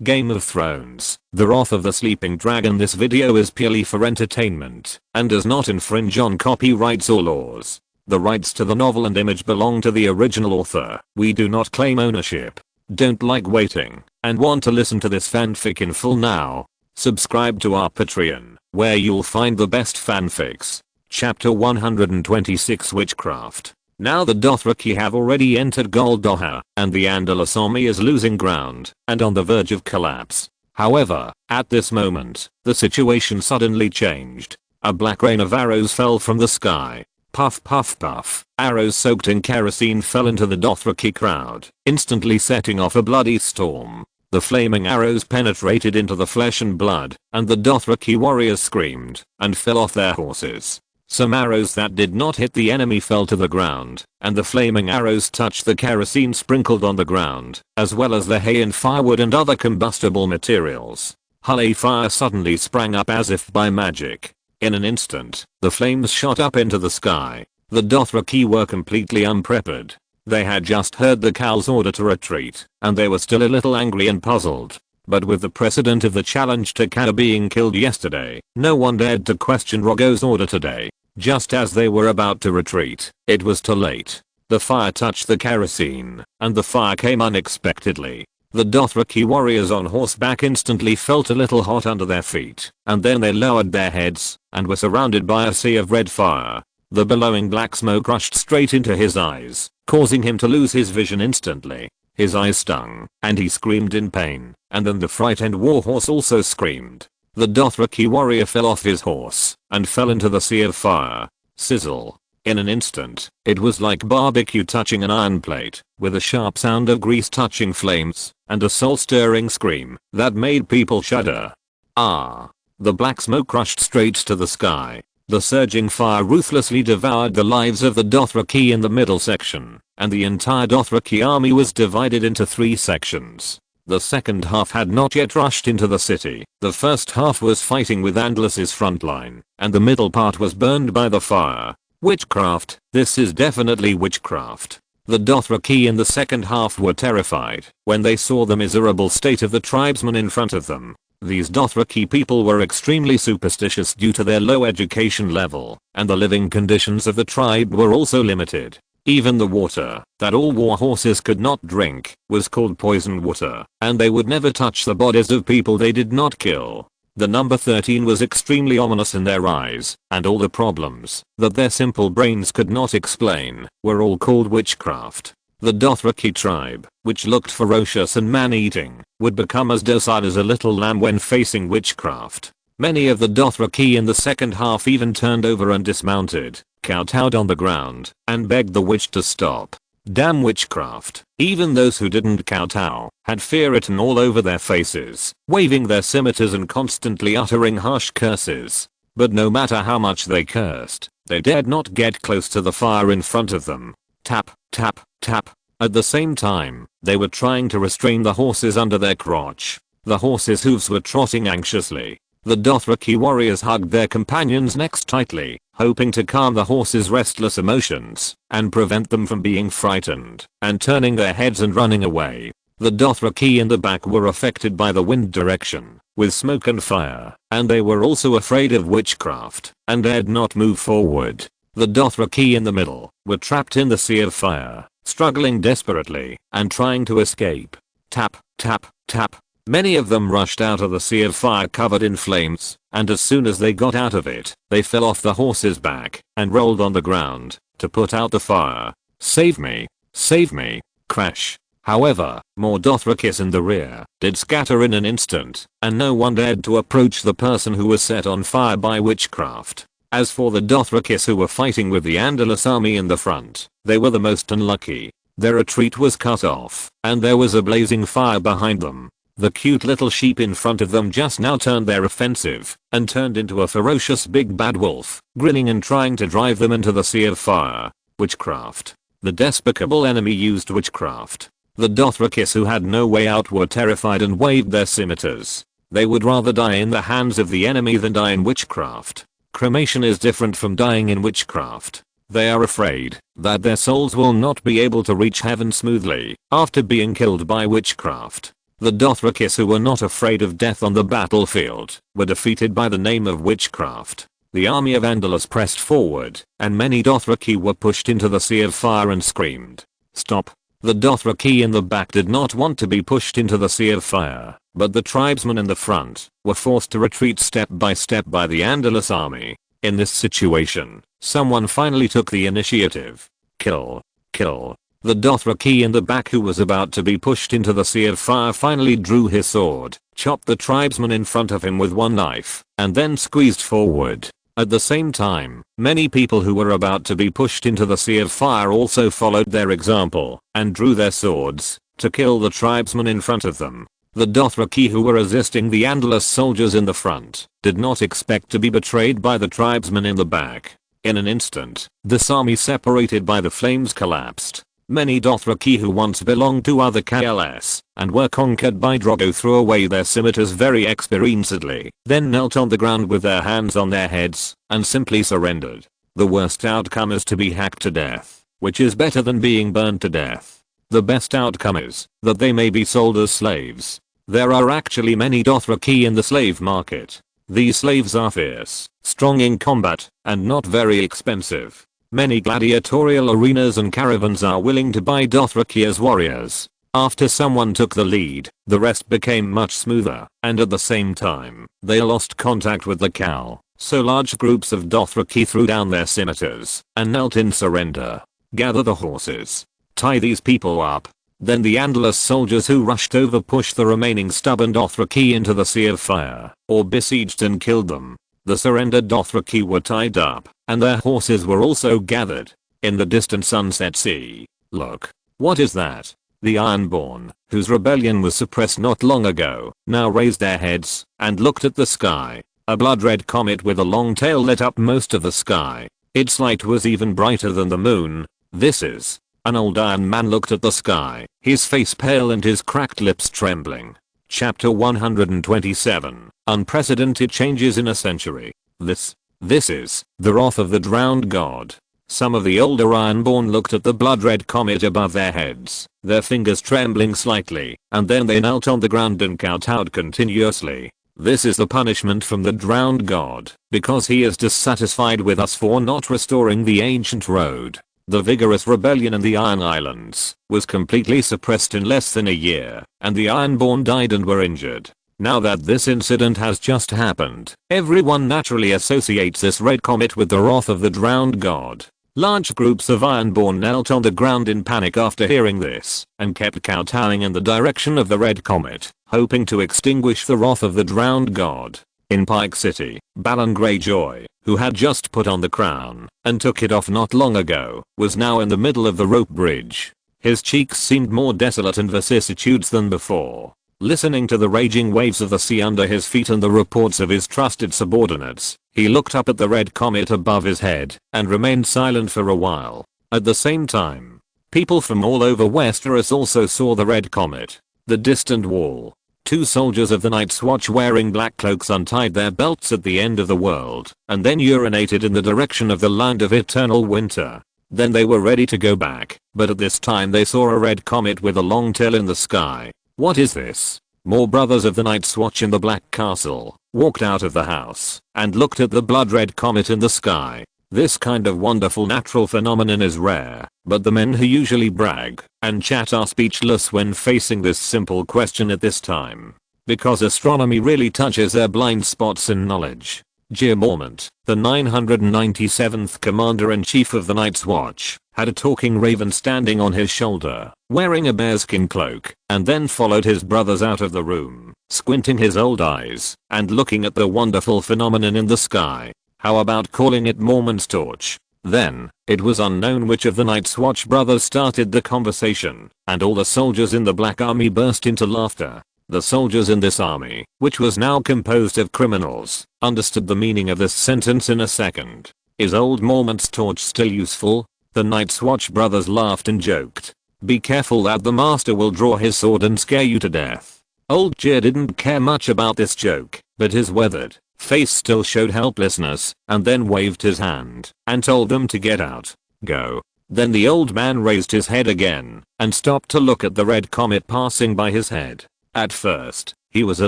Game of Thrones, The Wrath of the Sleeping Dragon. This video is purely for entertainment and does not infringe on copyrights or laws. The rights to the novel and image belong to the original author. We do not claim ownership. Don't like waiting and want to listen to this fanfic in full now? Subscribe to our Patreon, where you'll find the best fanfics. Chapter 126 Witchcraft. Now the Dothraki have already entered Goldoha, and the Andalus army is losing ground and on the verge of collapse. However, at this moment, the situation suddenly changed. A black rain of arrows fell from the sky. Puff puff puff, arrows soaked in kerosene fell into the Dothraki crowd, instantly setting off a bloody storm. The flaming arrows penetrated into the flesh and blood, and the Dothraki warriors screamed and fell off their horses. Some arrows that did not hit the enemy fell to the ground, and the flaming arrows touched the kerosene sprinkled on the ground, as well as the hay and firewood and other combustible materials. Holy fire suddenly sprang up as if by magic. In an instant, the flames shot up into the sky. The Dothraki were completely unprepared. They had just heard the Cal's order to retreat, and they were still a little angry and puzzled. But with the precedent of the challenge to Cal being killed yesterday, no one dared to question Rogo's order today. Just as they were about to retreat, it was too late. The fire touched the kerosene, and the fire came unexpectedly. The Dothraki warriors on horseback instantly felt a little hot under their feet, and then they lowered their heads, and were surrounded by a sea of red fire. The billowing black smoke rushed straight into his eyes, causing him to lose his vision instantly. His eyes stung, and he screamed in pain, and then the frightened warhorse also screamed. The Dothraki warrior fell off his horse, and fell into the sea of fire. Sizzle. In an instant, it was like barbecue touching an iron plate, with a sharp sound of grease touching flames, and a soul-stirring scream that made people shudder. Ah! The black smoke rushed straight to the sky. The surging fire ruthlessly devoured the lives of the Dothraki in the middle section, and the entire Dothraki army was divided into 3 sections. The second half had not yet rushed into the city. The first half was fighting with Andalus's front line, and the middle part was burned by the fire. Witchcraft. This is definitely witchcraft. The Dothraki in the second half were terrified when they saw the miserable state of the tribesmen in front of them. These Dothraki people were extremely superstitious due to their low education level, and the living conditions of the tribe were also limited. Even the water that all war horses could not drink was called poison water, and they would never touch the bodies of people they did not kill. The number 13 was extremely ominous in their eyes, and all the problems that their simple brains could not explain were all called witchcraft. The Dothraki tribe, which looked ferocious and man-eating, would become as docile as a little lamb when facing witchcraft. Many of the Dothraki in the second half even turned over and dismounted, kowtowed on the ground, and begged the witch to stop. Damn witchcraft. Even those who didn't kowtow had fear written all over their faces, waving their scimitars and constantly uttering harsh curses. But no matter how much they cursed, they dared not get close to the fire in front of them. Tap, tap, tap. At the same time, they were trying to restrain the horses under their crotch. The horses' hooves were trotting anxiously. The Dothraki warriors hugged their companions' necks tightly, hoping to calm the horses' restless emotions and prevent them from being frightened and turning their heads and running away. The Dothraki in the back were affected by the wind direction, with smoke and fire, and they were also afraid of witchcraft and dared not move forward. The Dothraki in the middle were trapped in the sea of fire, struggling desperately and trying to escape. Tap, tap, tap. Many of them rushed out of the sea of fire covered in flames, and as soon as they got out of it, they fell off the horse's back and rolled on the ground to put out the fire. Save me! Save me! Crash! However, more Dothrakis in the rear did scatter in an instant, and no one dared to approach the person who was set on fire by witchcraft. As for the Dothrakis who were fighting with the Andalus army in the front, they were the most unlucky. Their retreat was cut off, and there was a blazing fire behind them. The cute little sheep in front of them just now turned their offensive and turned into a ferocious big bad wolf, grinning and trying to drive them into the sea of fire. Witchcraft. The despicable enemy used witchcraft. The Dothrakis who had no way out were terrified and waved their scimitars. They would rather die in the hands of the enemy than die in witchcraft. Cremation is different from dying in witchcraft. They are afraid that their souls will not be able to reach heaven smoothly after being killed by witchcraft. The Dothrakis, who were not afraid of death on the battlefield, were defeated by the name of witchcraft. The army of Andalus pressed forward, and many Dothraki were pushed into the sea of fire and screamed, "Stop!" The Dothraki in the back did not want to be pushed into the sea of fire, but the tribesmen in the front were forced to retreat step by step by the Andalus army. In this situation, someone finally took the initiative. Kill. Kill. The Dothraki in the back, who was about to be pushed into the sea of fire, finally drew his sword, chopped the tribesman in front of him with one knife, and then squeezed forward. At the same time, many people who were about to be pushed into the sea of fire also followed their example and drew their swords to kill the tribesmen in front of them. The Dothraki, who were resisting the Andalus soldiers in the front, did not expect to be betrayed by the tribesmen in the back. In an instant, this army separated by the flames collapsed. Many Dothraki who once belonged to other KLS and were conquered by Drogo threw away their scimitars very experiencedly, then knelt on the ground with their hands on their heads and simply surrendered. The worst outcome is to be hacked to death, which is better than being burned to death. The best outcome is that they may be sold as slaves. There are actually many Dothraki in the slave market. These slaves are fierce, strong in combat, and not very expensive. Many gladiatorial arenas and caravans are willing to buy Dothraki as warriors. After someone took the lead, the rest became much smoother, and at the same time, they lost contact with the cow, so large groups of Dothraki threw down their scimitars and knelt in surrender. Gather the horses. Tie these people up. Then the Andalus soldiers who rushed over pushed the remaining stubborn Dothraki into the sea of fire, or besieged and killed them. The surrendered Dothraki were tied up, and their horses were also gathered. In the distant sunset sea. Look. What is that? The Ironborn, whose rebellion was suppressed not long ago, now raised their heads and looked at the sky. A blood-red comet with a long tail lit up most of the sky. Its light was even brighter than the moon. This is. An old Iron Man looked at the sky, his face pale and his cracked lips trembling. Chapter 127. Unprecedented changes in a century. This is the wrath of the drowned god. Some of the older Ironborn looked at the blood-red comet above their heads, their fingers trembling slightly, and then they knelt on the ground and kowtowed continuously. This is the punishment from the drowned god, because he is dissatisfied with us for not restoring the ancient road. The vigorous rebellion in the Iron Islands was completely suppressed in less than a year, and the Ironborn died and were injured. Now that this incident has just happened, everyone naturally associates this red comet with the wrath of the drowned god. Large groups of Ironborn knelt on the ground in panic after hearing this, and kept kowtowing in the direction of the red comet, hoping to extinguish the wrath of the drowned god. In Pike City, Balon Greyjoy, who had just put on the crown and took it off not long ago, was now in the middle of the rope bridge. His cheeks seemed more desolate and vicissitudes than before. Listening to the raging waves of the sea under his feet and the reports of his trusted subordinates, he looked up at the red comet above his head and remained silent for a while. At the same time, people from all over Westeros also saw the red comet. The distant wall. 2 soldiers of the Night's Watch wearing black cloaks untied their belts at the end of the world and then urinated in the direction of the land of eternal winter. Then they were ready to go back, but at this time they saw a red comet with a long tail in the sky. What is this? More brothers of the Night's Watch in the Black Castle walked out of the house and looked at the blood-red comet in the sky. This kind of wonderful natural phenomenon is rare, but the men who usually brag and chat are speechless when facing this simple question at this time. Because astronomy really touches their blind spots in knowledge. Jim Ormont, the 997th Commander-in-Chief of the Night's Watch, had a talking raven standing on his shoulder, wearing a bearskin cloak, and then followed his brothers out of the room, squinting his old eyes and looking at the wonderful phenomenon in the sky. How about calling it Mormon's torch? Then, it was unknown which of the Night's Watch brothers started the conversation, and all the soldiers in the Black Army burst into laughter. The soldiers in this army, which was now composed of criminals, understood the meaning of this sentence in a second. Is old Mormont's torch still useful? The Night's Watch brothers laughed and joked. Be careful that the master will draw his sword and scare you to death. Old Jir didn't care much about this joke, but his weathered face still showed helplessness, and then waved his hand and told them to get out. Go. Then the old man raised his head again and stopped to look at the red comet passing by his head. At first, he was a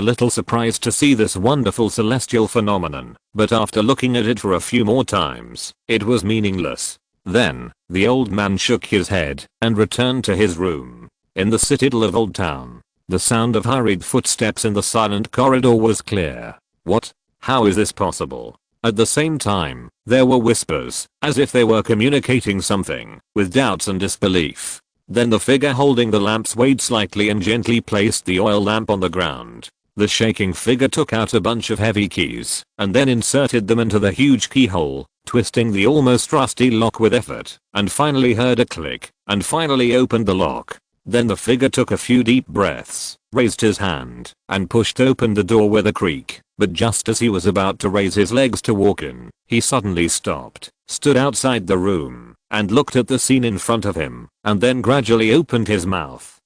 little surprised to see this wonderful celestial phenomenon, but after looking at it for a few more times, it was meaningless. Then, the old man shook his head and returned to his room. In the citadel of Old Town, the sound of hurried footsteps in the silent corridor was clear. What? How is this possible? At the same time, there were whispers, as if they were communicating something, with doubts and disbelief. Then the figure holding the lamp swayed slightly and gently placed the oil lamp on the ground. The shaking figure took out a bunch of heavy keys, and then inserted them into the huge keyhole, twisting the almost rusty lock with effort, and finally heard a click, and finally opened the lock. Then the figure took a few deep breaths, raised his hand, and pushed open the door with a creak, but just as he was about to raise his legs to walk in, he suddenly stopped, stood outside the room, and looked at the scene in front of him, and then gradually opened his mouth.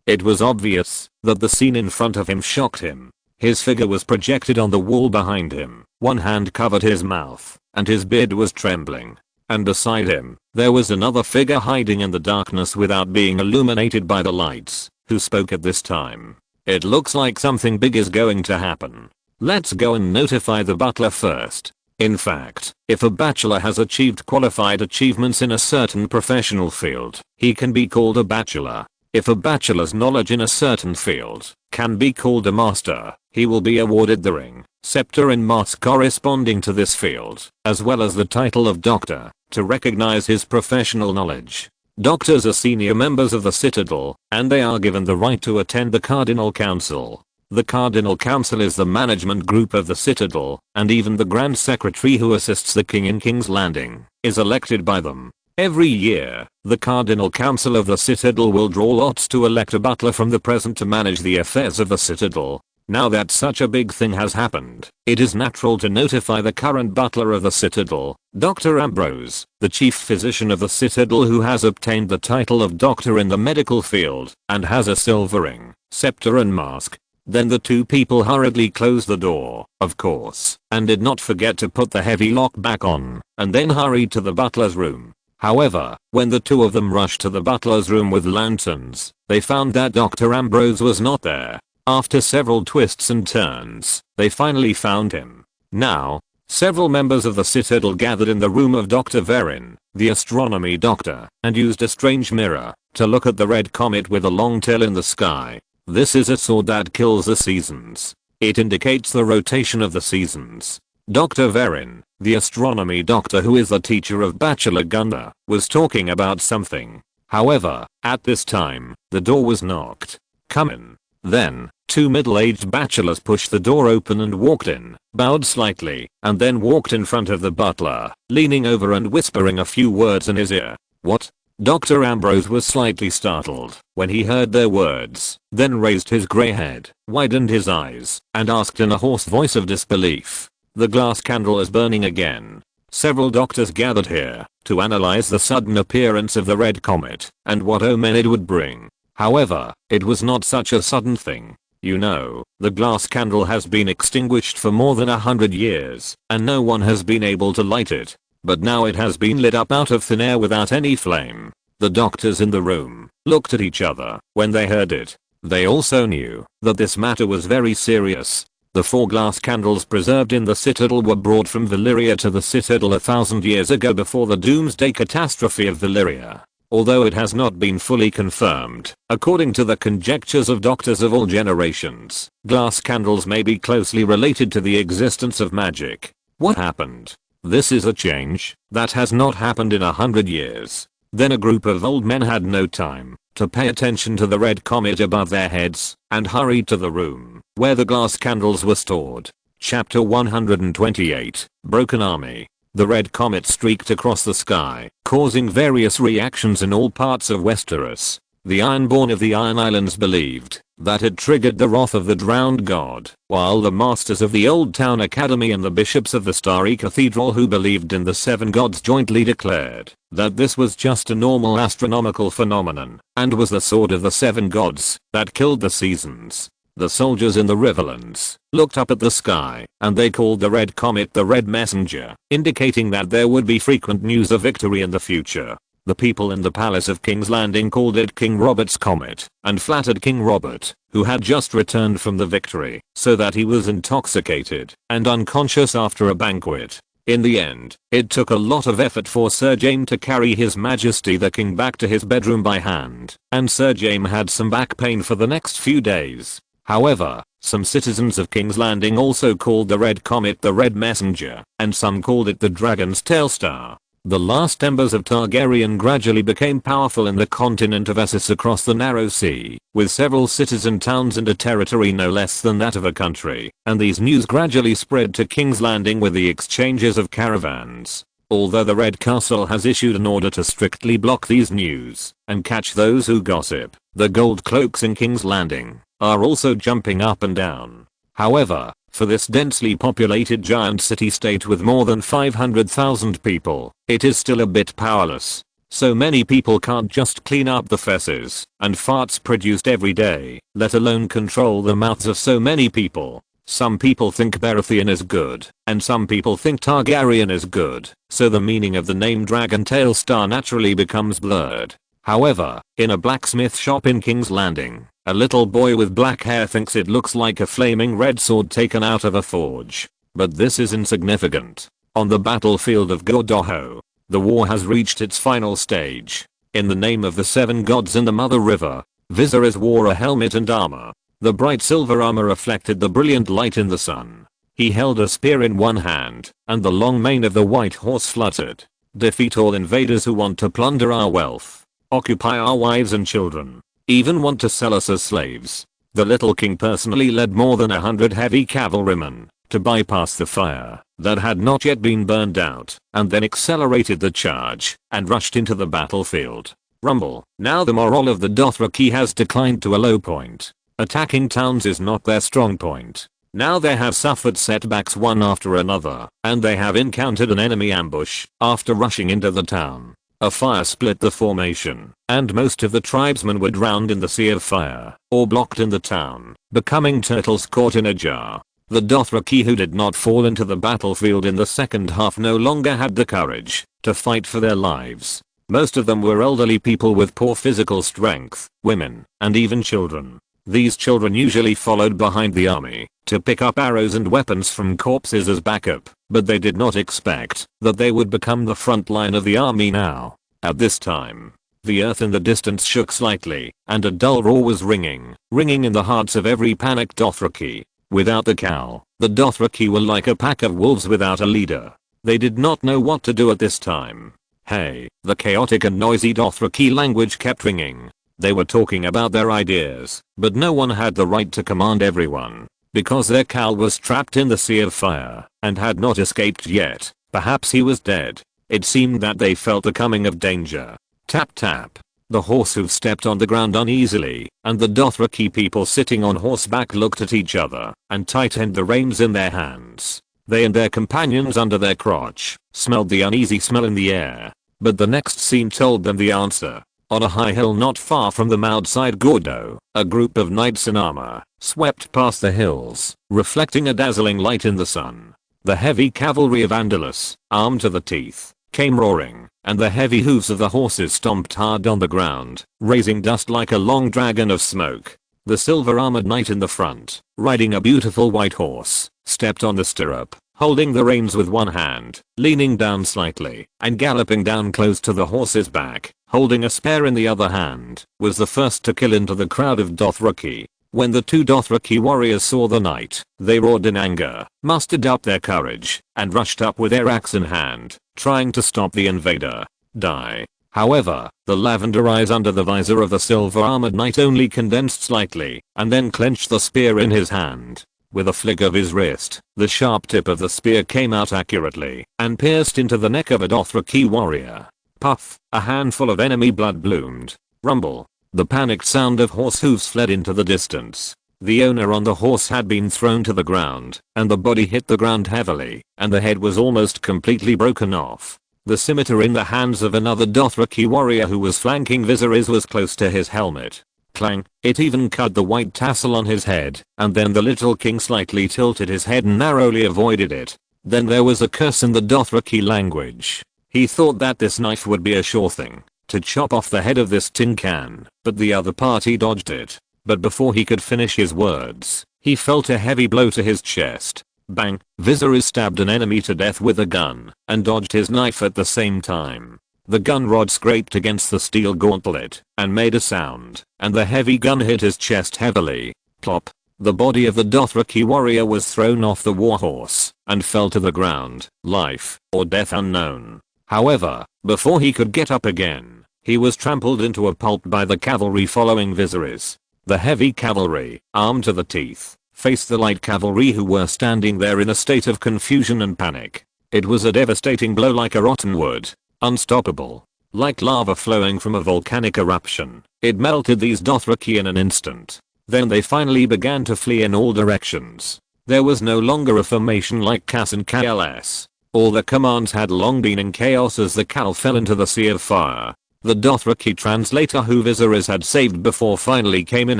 It was obvious that the scene in front of him shocked him. His figure was projected on the wall behind him, one hand covered his mouth, and his beard was trembling. And beside him, there was another figure hiding in the darkness without being illuminated by the lights, who spoke at this time. It looks like something big is going to happen. Let's go and notify the butler first. In fact, if a bachelor has achieved qualified achievements in a certain professional field, he can be called a bachelor. If a bachelor's knowledge in a certain field can be called a master, he will be awarded the ring, scepter and mask corresponding to this field, as well as the title of doctor, to recognize his professional knowledge. Doctors are senior members of the Citadel, and they are given the right to attend the Cardinal Council. The Cardinal Council is the management group of the Citadel, and even the Grand Secretary who assists the King in King's Landing is elected by them. Every year, the Cardinal Council of the Citadel will draw lots to elect a butler from the present to manage the affairs of the Citadel. Now that such a big thing has happened, it is natural to notify the current butler of the Citadel, Dr. Ambrose, the chief physician of the Citadel who has obtained the title of doctor in the medical field, and has a silver ring, scepter and mask. Then the two people hurriedly closed the door, of course, and did not forget to put the heavy lock back on, and then hurried to the butler's room. However, when the two of them rushed to the butler's room with lanterns, they found that Dr. Ambrose was not there. After several twists and turns, they finally found him. Now, several members of the Citadel gathered in the room of Dr. Verin, the astronomy doctor, and used a strange mirror to look at the red comet with a long tail in the sky. This is a sword that kills the seasons. It indicates the rotation of the seasons. Dr. Verin, the astronomy doctor who is the teacher of Bachelor Gunda, was talking about something. However, at this time, the door was knocked. Come in. Then, two middle-aged bachelors pushed the door open and walked in, bowed slightly, and then walked in front of the butler, leaning over and whispering a few words in his ear. What? Dr. Ambrose was slightly startled when he heard their words, then raised his grey head, widened his eyes, and asked in a hoarse voice of disbelief. The glass candle is burning again. Several doctors gathered here to analyze the sudden appearance of the red comet and what omen it would bring. However, it was not such a sudden thing. You know, the glass candle has been extinguished for more than 100 years, and no one has been able to light it. But now it has been lit up out of thin air without any flame. The doctors in the room looked at each other when they heard it. They also knew that this matter was very serious. The 4 glass candles preserved in the Citadel were brought from Valyria to the Citadel 1,000 years ago before the doomsday catastrophe of Valyria. Although it has not been fully confirmed, according to the conjectures of doctors of all generations, glass candles may be closely related to the existence of magic. What happened? This is a change that has not happened in 100 years. Then a group of old men had no time to pay attention to the red comet above their heads and hurried to the room where the glass candles were stored. Chapter 128, Broken Army. The red comet streaked across the sky, causing various reactions in all parts of Westeros. The Ironborn of the Iron Islands believed that it triggered the wrath of the drowned god, while the masters of the Old Town Academy and the bishops of the Starry Cathedral who believed in the 7 gods jointly declared that this was just a normal astronomical phenomenon and was the sword of the 7 gods that killed the seasons. The soldiers in the Riverlands looked up at the sky and they called the red comet the Red Messenger, indicating that there would be frequent news of victory in the future. The people in the palace of King's Landing called it King Robert's Comet and flattered King Robert, who had just returned from the victory, so that he was intoxicated and unconscious after a banquet. In the end, it took a lot of effort for Sir James to carry His Majesty the King back to his bedroom by hand, and Sir James had some back pain for the next few days. However, some citizens of King's Landing also called the Red Comet the Red Messenger, and some called it the Dragon's Tail Star. The last embers of Targaryen gradually became powerful in the continent of Essos across the narrow sea, with several citizen towns and a territory no less than that of a country, and these news gradually spread to King's Landing with the exchanges of caravans. Although the Red Castle has issued an order to strictly block these news and catch those who gossip, the gold cloaks in King's Landing are also jumping up and down. However, for this densely populated giant city-state with more than 500,000 people, it is still a bit powerless. So many people can't just clean up the fesses and farts produced every day, let alone control the mouths of so many people. Some people think Baratheon is good, and some people think Targaryen is good, so the meaning of the name Dragon Tail Star naturally becomes blurred. However, in a blacksmith shop in King's Landing, a little boy with black hair thinks it looks like a flaming red sword taken out of a forge. But this is insignificant. On the battlefield of Gordoho, the war has reached its final stage. In the name of the 7 gods and the Mother River, Viserys wore a helmet and armor. The bright silver armor reflected the brilliant light in the sun. He held a spear in one hand, and the long mane of the white horse fluttered. Defeat all invaders who want to plunder our wealth, occupy our wives and children, even want to sell us as slaves. The little king personally led more than 100 heavy cavalrymen to bypass the fire that had not yet been burned out, and then accelerated the charge and rushed into the battlefield. Rumble. Now the morale of the Dothraki has declined to a low point. Attacking towns is not their strong point. Now they have suffered setbacks one after another, and they have encountered an enemy ambush after rushing into the town. A fire split the formation, and most of the tribesmen were drowned in the sea of fire, or blocked in the town, becoming turtles caught in a jar. The Dothraki who did not fall into the battlefield in the second half no longer had the courage to fight for their lives. Most of them were elderly people with poor physical strength, women, and even children. These children usually followed behind the army to pick up arrows and weapons from corpses as backup, but they did not expect that they would become the front line of the army now. At this time, the earth in the distance shook slightly, and a dull roar was ringing in the hearts of every panicked Dothraki. Without the cow, the Dothraki were like a pack of wolves without a leader. They did not know what to do at this time. Hey, the chaotic and noisy Dothraki language kept ringing. They were talking about their ideas, but no one had the right to command everyone, because their Khal was trapped in the sea of fire and had not escaped yet. Perhaps he was dead. It seemed that they felt the coming of danger. Tap tap. The horse hoof stepped on the ground uneasily, and the Dothraki people sitting on horseback looked at each other and tightened the reins in their hands. They and their companions under their crotch smelled the uneasy smell in the air, but the next scene told them the answer. On a high hill not far from them outside Gordo, a group of knights in armor swept past the hills, reflecting a dazzling light in the sun. The heavy cavalry of Andalus, armed to the teeth, came roaring, and the heavy hooves of the horses stomped hard on the ground, raising dust like a long dragon of smoke. The silver-armored knight in the front, riding a beautiful white horse, stepped on the stirrup, holding the reins with one hand, leaning down slightly, and galloping down close to the horse's back, holding a spear in the other hand, was the first to kill into the crowd of Dothraki. When the 2 Dothraki warriors saw the knight, they roared in anger, mustered up their courage, and rushed up with their axe in hand, trying to stop the invader. Die. However, the lavender eyes under the visor of the silver-armored knight only condensed slightly, and then clenched the spear in his hand. With a flick of his wrist, the sharp tip of the spear came out accurately, and pierced into the neck of a Dothraki warrior. Puff, a handful of enemy blood bloomed. Rumble. The panicked sound of horse hooves fled into the distance. The owner on the horse had been thrown to the ground, and the body hit the ground heavily, and the head was almost completely broken off. The scimitar in the hands of another Dothraki warrior who was flanking Viserys was close to his helmet. Clang, it even cut the white tassel on his head, and then the little king slightly tilted his head and narrowly avoided it. Then there was a curse in the Dothraki language. He thought that this knife would be a sure thing, to chop off the head of this tin can, but the other party dodged it. But before he could finish his words, he felt a heavy blow to his chest. Bang! Viserys stabbed an enemy to death with a gun and dodged his knife at the same time. The gun rod scraped against the steel gauntlet and made a sound, and the heavy gun hit his chest heavily. Plop! The body of the Dothraki warrior was thrown off the warhorse and fell to the ground, life or death unknown. However, before he could get up again, he was trampled into a pulp by the cavalry following Viserys. The heavy cavalry, armed to the teeth, faced the light cavalry who were standing there in a state of confusion and panic. It was a devastating blow like a rotten wood. Unstoppable. Like lava flowing from a volcanic eruption, it melted these Dothraki in an instant. Then they finally began to flee in all directions. There was no longer a formation like CAS and KLS. All the commands had long been in chaos as the Khal fell into the sea of fire. The Dothraki translator who Viserys had saved before finally came in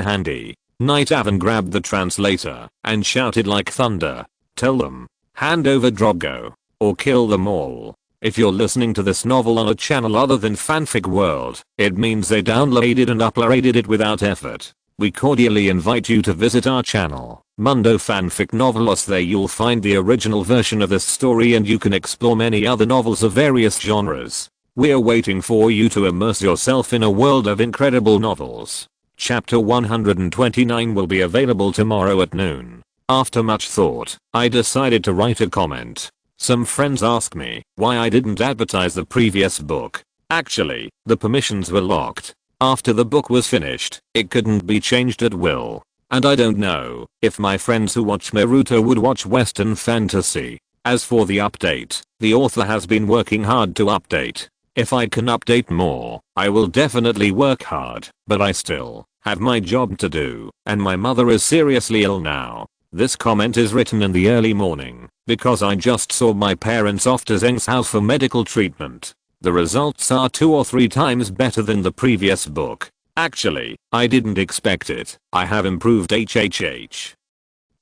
handy. Knight Avon grabbed the translator and shouted like thunder, "Tell them, hand over Drogo, or kill them all." If you're listening to this novel on a channel other than Fanfic World, it means they downloaded and uploaded it without effort. We cordially invite you to visit our channel, Mundo Fanfic Novelos. There you'll find the original version of this story and you can explore many other novels of various genres. We're waiting for you to immerse yourself in a world of incredible novels. Chapter 129 will be available tomorrow at noon. After much thought, I decided to write a comment. Some friends asked me why I didn't advertise the previous book. Actually, the permissions were locked. After the book was finished, it couldn't be changed at will. And I don't know if my friends who watch Naruto would watch Western fantasy. As for the update, the author has been working hard to update. If I can update more, I will definitely work hard, but I still have my job to do, and my mother is seriously ill now. This comment is written in the early morning, because I just saw my parents off to Zeng's house for medical treatment. The results are 2 or 3 times better than the previous book. Actually, I didn't expect it. I have improved hhh.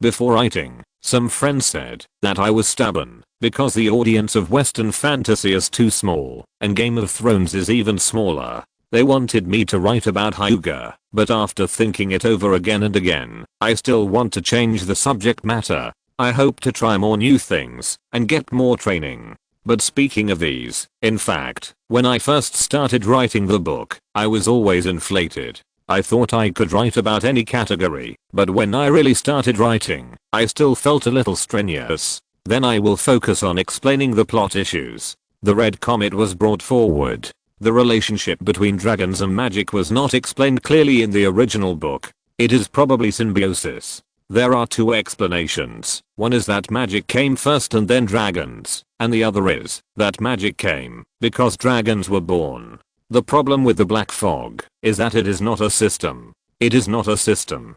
Before writing, some friends said that I was stubborn, because the audience of Western fantasy is too small, and Game of Thrones is even smaller. They wanted me to write about Hyuga, but after thinking it over again and again, I still want to change the subject matter. I hope to try more new things, and get more training. But speaking of these, in fact, when I first started writing the book, I was always inflated. I thought I could write about any category, but when I really started writing, I still felt a little strenuous. Then I will focus on explaining the plot issues. The Red Comet was brought forward. The relationship between dragons and magic was not explained clearly in the original book. It is probably symbiosis. There are 2 explanations. One is that magic came first and then dragons, and the other is that magic came because dragons were born. The problem with the Black Fog is that it is not a system. It is not a system.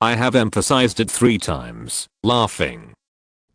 I have emphasized it 3 times, laughing.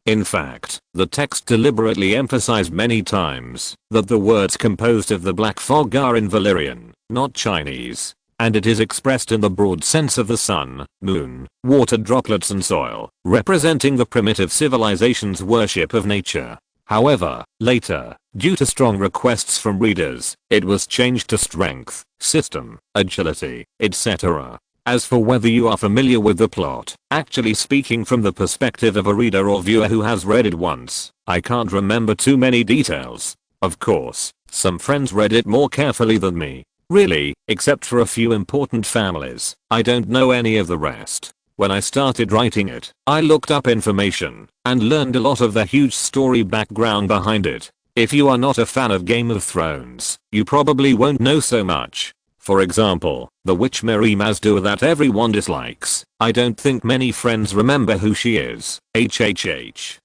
In fact, the text deliberately emphasized many times that the words composed of the Black Fog are in Valyrian, not Chinese, and it is expressed in the broad sense of the sun, moon, water droplets and soil, representing the primitive civilization's worship of nature. However, later, due to strong requests from readers, it was changed to strength, system, agility, etc. As for whether you are familiar with the plot, actually speaking from the perspective of a reader or viewer who has read it once, I can't remember too many details. Of course, some friends read it more carefully than me. Really, except for a few important families, I don't know any of the rest. When I started writing it, I looked up information and learned a lot of the huge story background behind it. If you are not a fan of Game of Thrones, you probably won't know so much. For example, the witch Mary Mazdur that everyone dislikes. I don't think many friends remember who she is. HHH.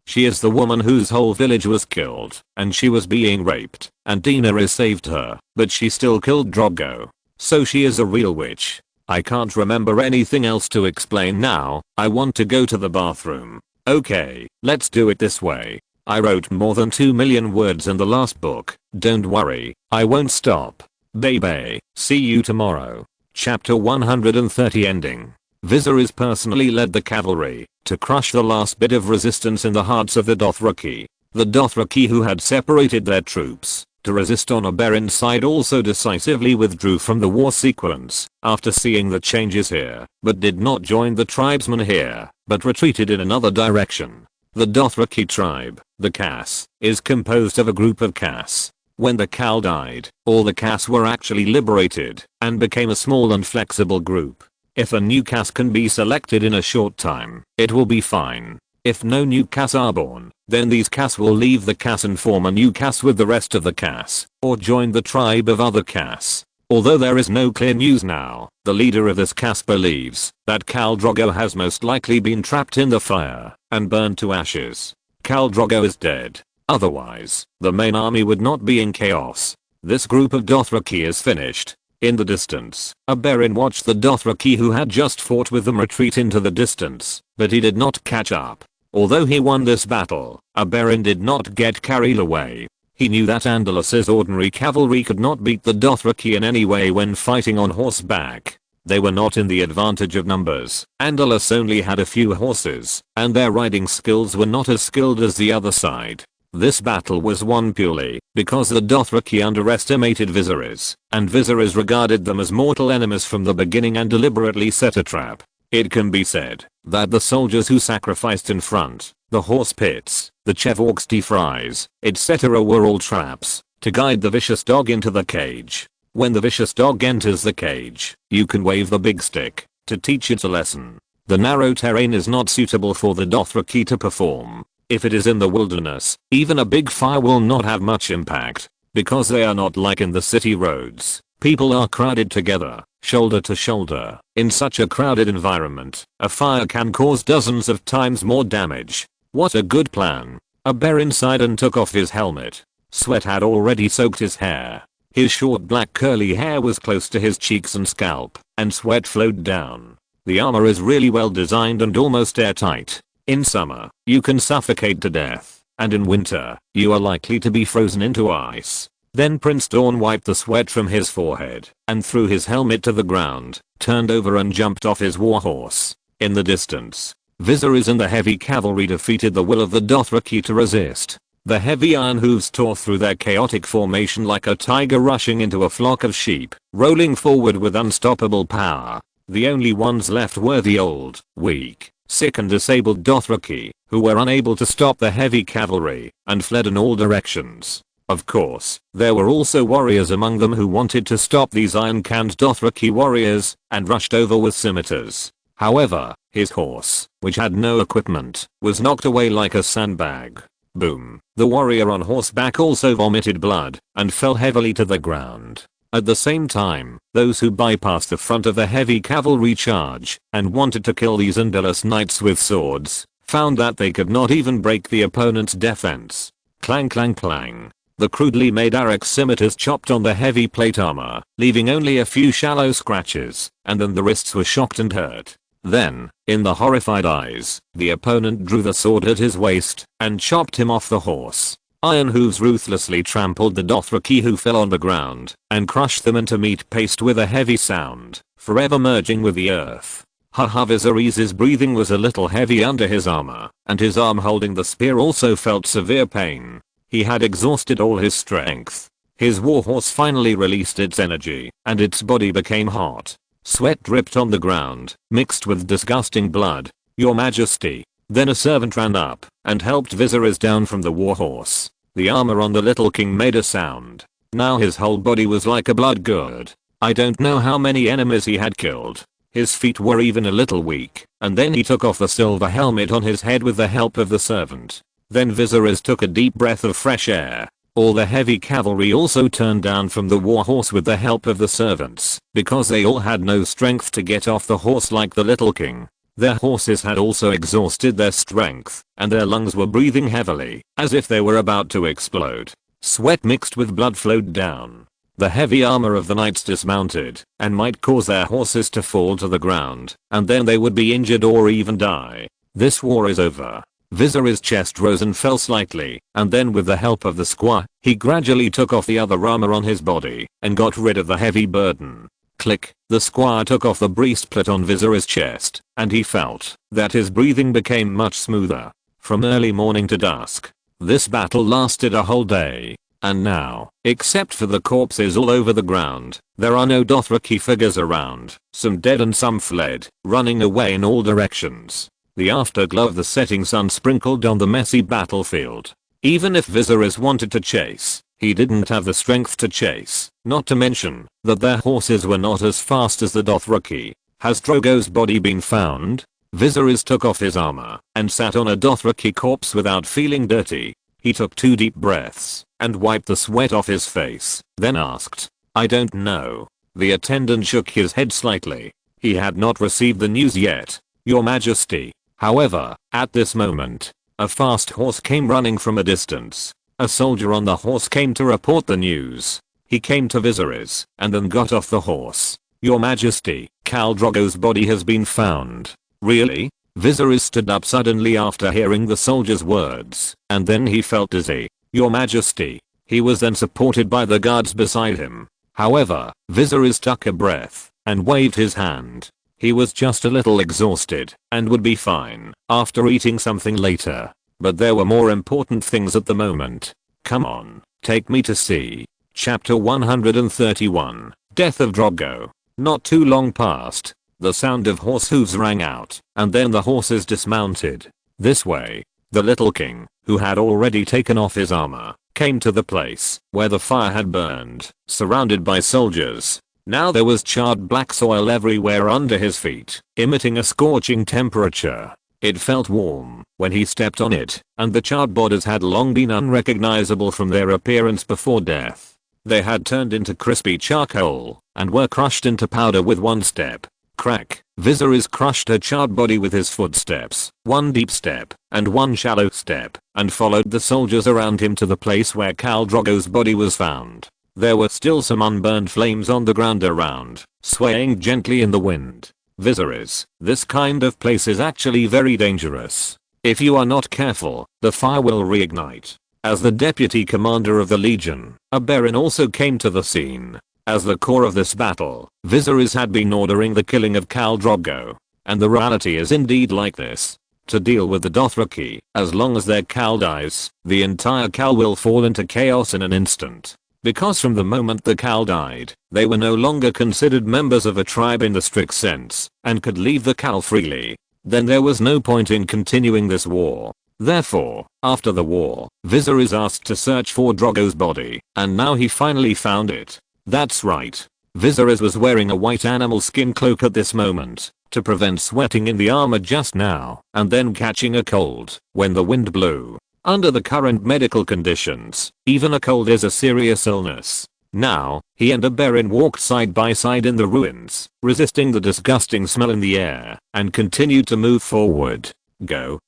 She is the woman whose whole village was killed, and she was being raped, and Daenerys saved her, but she still killed Drogo. So she is a real witch. I can't remember anything else to explain now. I want to go to the bathroom. Okay, let's do it this way. I wrote more than 2 million words in the last book. Don't worry, I won't stop. Baby, see you tomorrow. Chapter 130 ending. Viserys personally led the cavalry to crush the last bit of resistance in the hearts of the Dothraki. The Dothraki who had separated their troops to resist on Oberyn's side also decisively withdrew from the war sequence after seeing the changes here, but did not join the tribesmen here, but retreated in another direction. The Dothraki tribe, the Cass, is composed of a group of Cass. When the Khal died, all the Cass were actually liberated and became a small and flexible group. If a new Cass can be selected in a short time, it will be fine. If no new Cass are born, then these Cass will leave the Cass and form a new Cass with the rest of the Cass, or join the tribe of other Cass. Although there is no clear news now, the leader of this Cass believes that Khal Drogo has most likely been trapped in the fire and burned to ashes. Khal Drogo is dead. Otherwise, the main army would not be in chaos. This group of Dothraki is finished. In the distance, Oberyn watched the Dothraki who had just fought with them retreat into the distance, but he did not catch up. Although he won this battle, Oberyn did not get carried away. He knew that Andalus's ordinary cavalry could not beat the Dothraki in any way when fighting on horseback. They were not in the advantage of numbers. Andalus only had a few horses, and their riding skills were not as skilled as the other side. This battle was won purely because the Dothraki underestimated Viserys, and Viserys regarded them as mortal enemies from the beginning and deliberately set a trap. It can be said that the soldiers who sacrificed in front, the horse pits, the Chevorksty fries, etc. were all traps to guide the vicious dog into the cage. When the vicious dog enters the cage, you can wave the big stick to teach it a lesson. The narrow terrain is not suitable for the Dothraki to perform. If it is in the wilderness, even a big fire will not have much impact, because they are not like in the city roads. People are crowded together, shoulder to shoulder. In such a crowded environment, a fire can cause dozens of times more damage. What a good plan. Oberyn sighed and took off his helmet. Sweat had already soaked his hair. His short black curly hair was close to his cheeks and scalp, and sweat flowed down. The armor is really well designed and almost airtight. In summer, you can suffocate to death, and in winter, you are likely to be frozen into ice. Then Prince Dawn wiped the sweat from his forehead, and threw his helmet to the ground, turned over and jumped off his warhorse. In the distance, Viserys and the heavy cavalry defeated the will of the Dothraki to resist. The heavy iron hooves tore through their chaotic formation like a tiger rushing into a flock of sheep, rolling forward with unstoppable power. The only ones left were the old, weak, sick and disabled Dothraki, who were unable to stop the heavy cavalry, and fled in all directions. Of course, there were also warriors among them who wanted to stop these iron-canned Dothraki warriors, and rushed over with scimitars. However, his horse, which had no equipment, was knocked away like a sandbag. Boom. The warrior on horseback also vomited blood, and fell heavily to the ground. At the same time, those who bypassed the front of the heavy cavalry charge, and wanted to kill these Andalus knights with swords, found that they could not even break the opponent's defense. Clang clang clang. The crudely made Arak scimitars chopped on the heavy plate armor, leaving only a few shallow scratches, and then the wrists were shocked and hurt. Then, in the horrified eyes, the opponent drew the sword at his waist, and chopped him off the horse. Iron hooves ruthlessly trampled the Dothraki who fell on the ground, and crushed them into meat paste with a heavy sound, forever merging with the earth. Viserys' breathing was a little heavy under his armor, and his arm holding the spear also felt severe pain. He had exhausted all his strength. His warhorse finally released its energy, and its body became hot. Sweat dripped on the ground, mixed with disgusting blood. "Your Majesty." Then a servant ran up, and helped Viserys down from the warhorse. The armor on the little king made a sound. Now his whole body was like a blood gourd. I don't know how many enemies he had killed. His feet were even a little weak, and then he took off the silver helmet on his head with the help of the servant. Then Viserys took a deep breath of fresh air. All the heavy cavalry also turned down from the warhorse with the help of the servants, because they all had no strength to get off the horse like the little king. Their horses had also exhausted their strength, and their lungs were breathing heavily, as if they were about to explode. Sweat mixed with blood flowed down. The heavy armor of the knights dismounted, and might cause their horses to fall to the ground, and then they would be injured or even die. This war is over. Viserys' chest rose and fell slightly, and then with the help of the squire, he gradually took off the other armor on his body, and got rid of the heavy burden. Click, the squire took off the breastplate on Viserys' chest, and he felt that his breathing became much smoother. From early morning to dusk, this battle lasted a whole day. And now, except for the corpses all over the ground, there are no Dothraki figures around, some dead and some fled, running away in all directions. The afterglow of the setting sun sprinkled on the messy battlefield. Even if Viserys wanted to chase, he didn't have the strength to chase, not to mention that their horses were not as fast as the Dothraki. Has Drogo's body been found? Viserys took off his armor and sat on a Dothraki corpse without feeling dirty. He took 2 deep breaths and wiped the sweat off his face, then asked, "I don't know." The attendant shook his head slightly. He had not received the news yet, Your Majesty. However, at this moment, a fast horse came running from a distance. A soldier on the horse came to report the news. He came to Viserys and then got off the horse. "Your Majesty, Khal Drogo's body has been found." "Really?" Viserys stood up suddenly after hearing the soldier's words, and then he felt dizzy. "Your Majesty." He was then supported by the guards beside him. However, Viserys took a breath and waved his hand. He was just a little exhausted and would be fine after eating something later. But there were more important things at the moment. "Come on, take me to see." Chapter 131, Death of Drogo. Not too long passed. The sound of horse hooves rang out, and then the horses dismounted. This way. The little king, who had already taken off his armor, came to the place where the fire had burned, surrounded by soldiers. Now there was charred black soil everywhere under his feet, emitting a scorching temperature. It felt warm when he stepped on it, and the charred bodies had long been unrecognizable from their appearance before death. They had turned into crispy charcoal and were crushed into powder with one step. Crack. Viserys crushed a charred body with his footsteps, one deep step and one shallow step, and followed the soldiers around him to the place where Khal Drogo's body was found. There were still some unburned flames on the ground around, swaying gently in the wind. "Viserys, this kind of place is actually very dangerous. If you are not careful, the fire will reignite." As the deputy commander of the legion, Oberyn also came to the scene. As the core of this battle, Viserys had been ordering the killing of Khal Drogo. And the reality is indeed like this. To deal with the Dothraki, as long as their Khal dies, the entire Khal will fall into chaos in an instant. Because from the moment the Khal died, they were no longer considered members of a tribe in the strict sense, and could leave the Khal freely. Then there was no point in continuing this war. Therefore, after the war, Viserys asked to search for Drogo's body, and now he finally found it. That's right. Viserys was wearing a white animal skin cloak at this moment, to prevent sweating in the armor just now, and then catching a cold, when the wind blew. Under the current medical conditions, even a cold is a serious illness. Now, he and Oberyn walked side by side in the ruins, resisting the disgusting smell in the air, and continued to move forward. Go,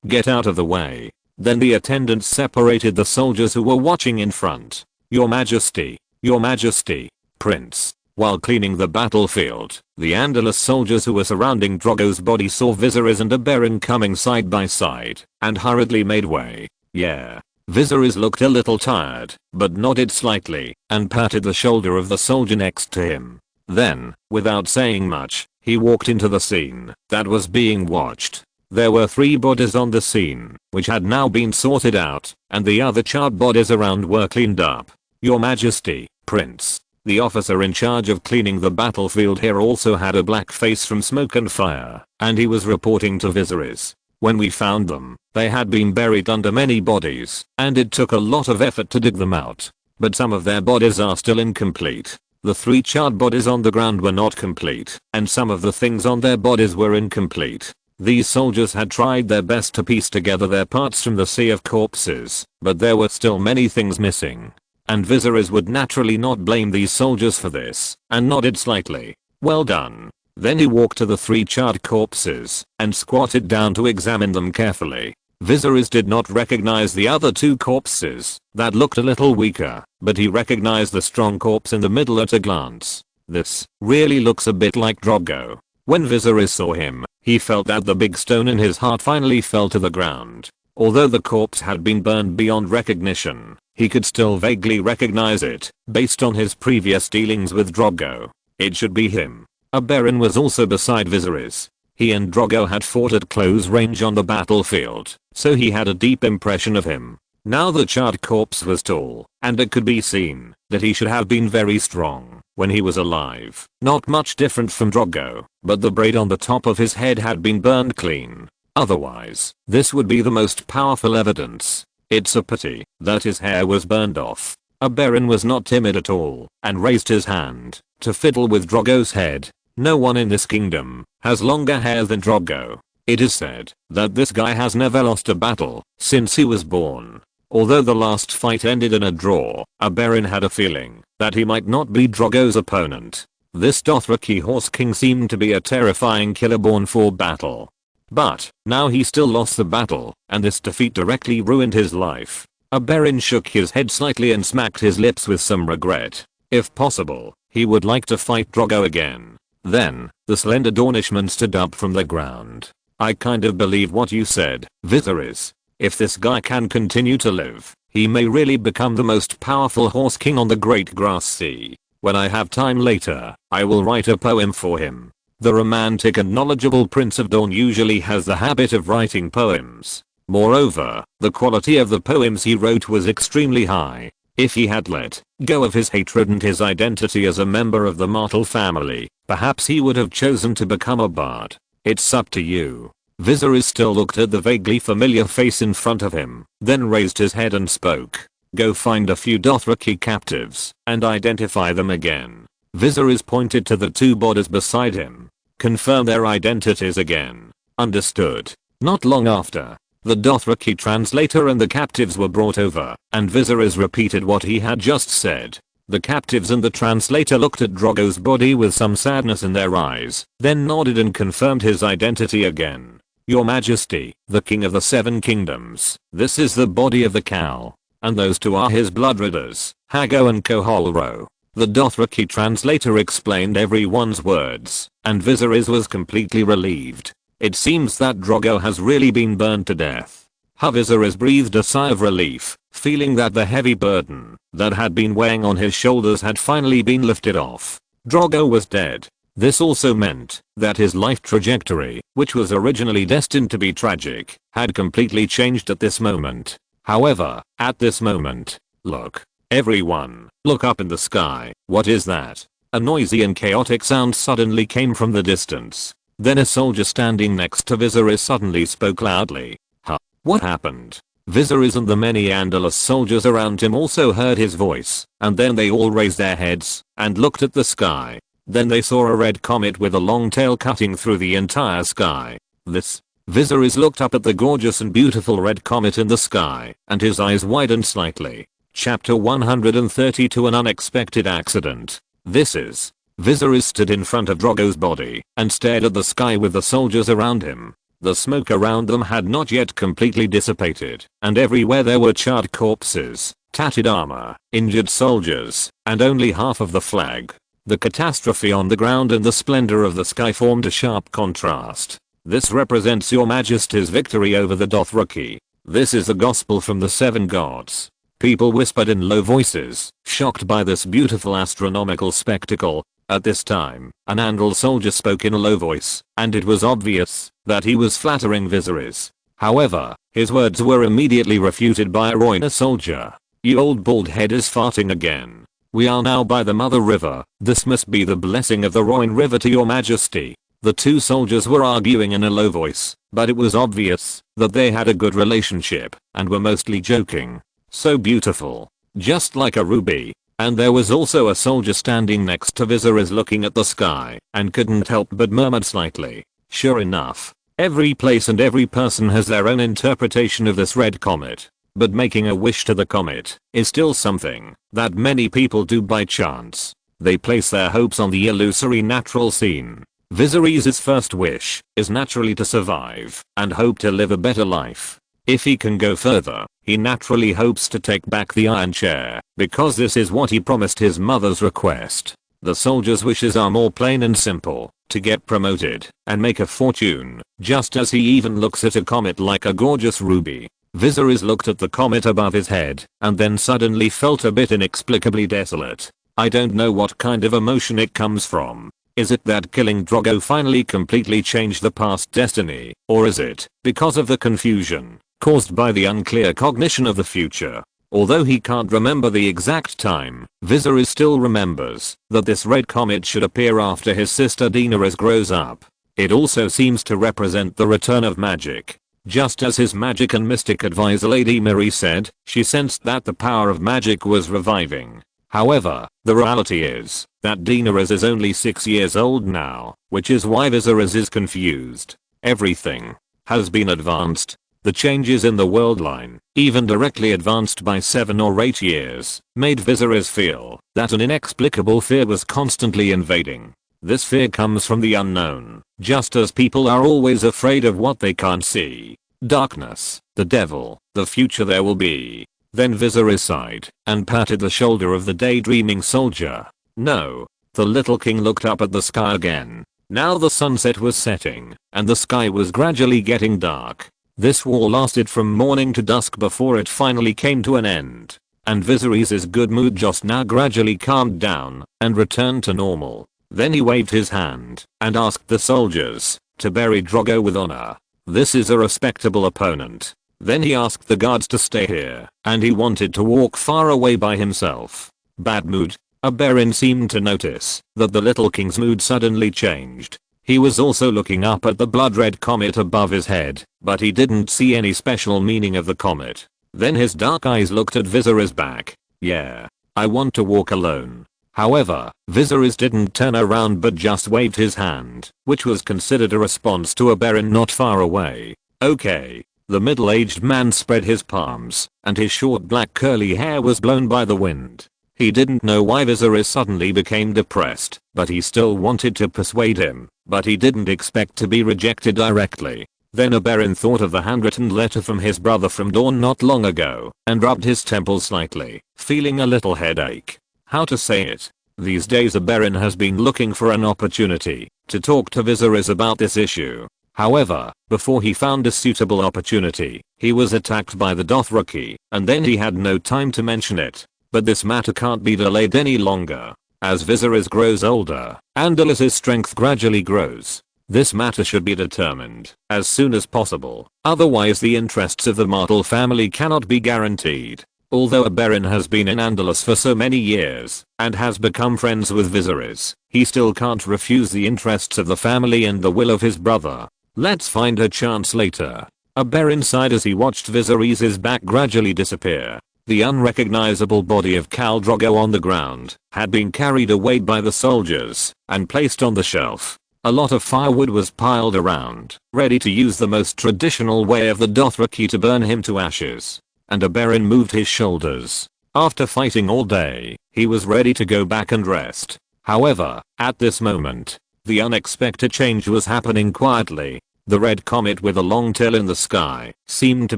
get out of the way. Then the attendants separated the soldiers who were watching in front. "Your Majesty. Your Majesty, Prince." While cleaning the battlefield, the Andalus soldiers who were surrounding Drogo's body saw Viserys and Oberyn coming side by side, and hurriedly made way. "Yeah." Viserys looked a little tired, but nodded slightly, and patted the shoulder of the soldier next to him. Then, without saying much, he walked into the scene that was being watched. There were 3 bodies on the scene, which had now been sorted out, and the other charred bodies around were cleaned up. "Your Majesty, Prince." The officer in charge of cleaning the battlefield here also had a black face from smoke and fire, and he was reporting to Viserys. "When we found them, they had been buried under many bodies, and it took a lot of effort to dig them out. But some of their bodies are still incomplete. The 3 charred bodies on the ground were not complete, and some of the things on their bodies were incomplete. These soldiers had tried their best to piece together their parts from the sea of corpses, but there were still many things missing. And Viserys would naturally not blame these soldiers for this, and nodded slightly. "Well done." Then he walked to the 3 charred corpses, and squatted down to examine them carefully. Viserys did not recognize the other 2 corpses, that looked a little weaker, but he recognized the strong corpse in the middle at a glance. "This really looks a bit like Drogo." When Viserys saw him, he felt that the big stone in his heart finally fell to the ground. Although the corpse had been burned beyond recognition, he could still vaguely recognize it, based on his previous dealings with Drogo. It should be him. Oberyn was also beside Viserys. He and Drogo had fought at close range on the battlefield, so he had a deep impression of him. Now the charred corpse was tall, and it could be seen that he should have been very strong when he was alive. Not much different from Drogo, but the braid on the top of his head had been burned clean. Otherwise, this would be the most powerful evidence. It's a pity that his hair was burned off. Oberyn was not timid at all and raised his hand to fiddle with Drogo's head. No one in this kingdom has longer hair than Drogo. It is said that this guy has never lost a battle since he was born. Although the last fight ended in a draw, Oberyn had a feeling that he might not be Drogo's opponent. This Dothraki Horse King seemed to be a terrifying killer born for battle. But now he still lost the battle, and this defeat directly ruined his life. Oberyn shook his head slightly and smacked his lips with some regret. If possible, he would like to fight Drogo again. Then, the slender Dornishman stood up from the ground. I kind of believe what you said, Viserys. If this guy can continue to live, he may really become the most powerful Horse King on the Great Grass Sea. When I have time later, I will write a poem for him. The romantic and knowledgeable Prince of Dorne usually has the habit of writing poems. Moreover, the quality of the poems he wrote was extremely high. If he had let go of his hatred and his identity as a member of the Martell family, perhaps he would have chosen to become a bard. It's up to you. Viserys still looked at the vaguely familiar face in front of him, then raised his head and spoke. Go find a few Dothraki captives and identify them again. Viserys pointed to the two bodies beside him. Confirm their identities again. Understood. Not long after, the Dothraki translator and the captives were brought over, and Viserys repeated what he had just said. The captives and the translator looked at Drogo's body with some sadness in their eyes, then nodded and confirmed his identity again. Your Majesty, the King of the Seven Kingdoms, this is the body of the cow. And those two are his bloodriders, Hago and Koholro. The Dothraki translator explained everyone's words, and Viserys was completely relieved. It seems that Drogo has really been burned to death. Viserys breathed a sigh of relief, feeling that the heavy burden that had been weighing on his shoulders had finally been lifted off. Drogo was dead. This also meant that his life trajectory, which was originally destined to be tragic, had completely changed at this moment. However, at this moment, look. Everyone, look up in the sky. What is that? A noisy and chaotic sound suddenly came from the distance. Then a soldier standing next to Viserys suddenly spoke loudly. Huh? What happened? Viserys and the many Andalus soldiers around him also heard his voice, and then they all raised their heads and looked at the sky. Then they saw a red comet with a long tail cutting through the entire sky. This. Viserys looked up at the gorgeous and beautiful red comet in the sky, and his eyes widened slightly. Chapter 132 An Unexpected Accident. This is. Viserys stood in front of Drogo's body and stared at the sky with the soldiers around him. The smoke around them had not yet completely dissipated, and everywhere there were charred corpses, tattered armor, injured soldiers, and only half of the flag. The catastrophe on the ground and the splendor of the sky formed a sharp contrast. This represents your Majesty's victory over the Dothraki. This is the gospel from the seven gods. People whispered in low voices, shocked by this beautiful astronomical spectacle. At this time, an Andal soldier spoke in a low voice, and it was obvious that he was flattering Viserys. However, his words were immediately refuted by a Rhoynar soldier. You old bald head is farting again. We are now by the Mother River. This must be the blessing of the Rhoyne River to your Majesty. The two soldiers were arguing in a low voice, but it was obvious that they had a good relationship and were mostly joking. So beautiful. Just like a ruby. And there was also a soldier standing next to Viserys looking at the sky and couldn't help but murmured slightly. Sure enough, every place and every person has their own interpretation of this red comet. But making a wish to the comet is still something that many people do by chance. They place their hopes on the illusory natural scene. Viserys' first wish is naturally to survive and hope to live a better life. If he can go further, he naturally hopes to take back the Iron Chair, because this is what he promised his mother's request. The soldier's wishes are more plain and simple, to get promoted and make a fortune, just as he even looks at a comet like a gorgeous ruby. Viserys looked at the comet above his head, and then suddenly felt a bit inexplicably desolate. I don't know what kind of emotion it comes from. Is it that killing Drogo finally completely changed the past destiny, or is it because of the confusion caused by the unclear cognition of the future. Although he can't remember the exact time, Viserys still remembers that this red comet should appear after his sister Daenerys grows up. It also seems to represent the return of magic. Just as his magic and mystic advisor Lady Mary said, she sensed that the power of magic was reviving. However, the reality is that Daenerys is only 6 years old now, which is why Viserys is confused. Everything has been advanced. The changes in the world line, even directly advanced by 7 or 8 years, made Viserys feel that an inexplicable fear was constantly invading. This fear comes from the unknown, just as people are always afraid of what they can't see. Darkness, the devil, the future there will be. Then Viserys sighed and patted the shoulder of the daydreaming soldier. No. The little king looked up at the sky again. Now the sunset was setting, and the sky was gradually getting dark. This war lasted from morning to dusk before it finally came to an end. And Viserys' good mood just now gradually calmed down and returned to normal. Then he waved his hand and asked the soldiers to bury Drogo with honor. This is a respectable opponent. Then he asked the guards to stay here, and he wanted to walk far away by himself. Bad mood. Oberyn seemed to notice that the little king's mood suddenly changed. He was also looking up at the blood-red comet above his head, but he didn't see any special meaning of the comet. Then his dark eyes looked at Viserys back. Yeah, I want to walk alone. However, Viserys didn't turn around but just waved his hand, which was considered a response to Oberyn not far away. Okay. The middle-aged man spread his palms, and his short black curly hair was blown by the wind. He didn't know why Viserys suddenly became depressed, but he still wanted to persuade him, but he didn't expect to be rejected directly. Then Oberyn thought of the handwritten letter from his brother from Dawn not long ago, and rubbed his temples slightly, feeling a little headache. How to say it? These days Oberyn has been looking for an opportunity to talk to Viserys about this issue. However, before he found a suitable opportunity, he was attacked by the Dothraki, and then he had no time to mention it. But this matter can't be delayed any longer. As Viserys grows older, Andalus' strength gradually grows. This matter should be determined as soon as possible, otherwise the interests of the Martell family cannot be guaranteed. Although Oberyn has been in Andalus for so many years, and has become friends with Viserys, he still can't refuse the interests of the family and the will of his brother. Let's find a chance later. Oberyn sighed as he watched Viserys' back gradually disappear. The unrecognizable body of Khal Drogo on the ground had been carried away by the soldiers and placed on the shelf. A lot of firewood was piled around, ready to use the most traditional way of the Dothraki to burn him to ashes. And Oberyn moved his shoulders. After fighting all day, he was ready to go back and rest. However, at this moment, the unexpected change was happening quietly. The red comet with a long tail in the sky seemed to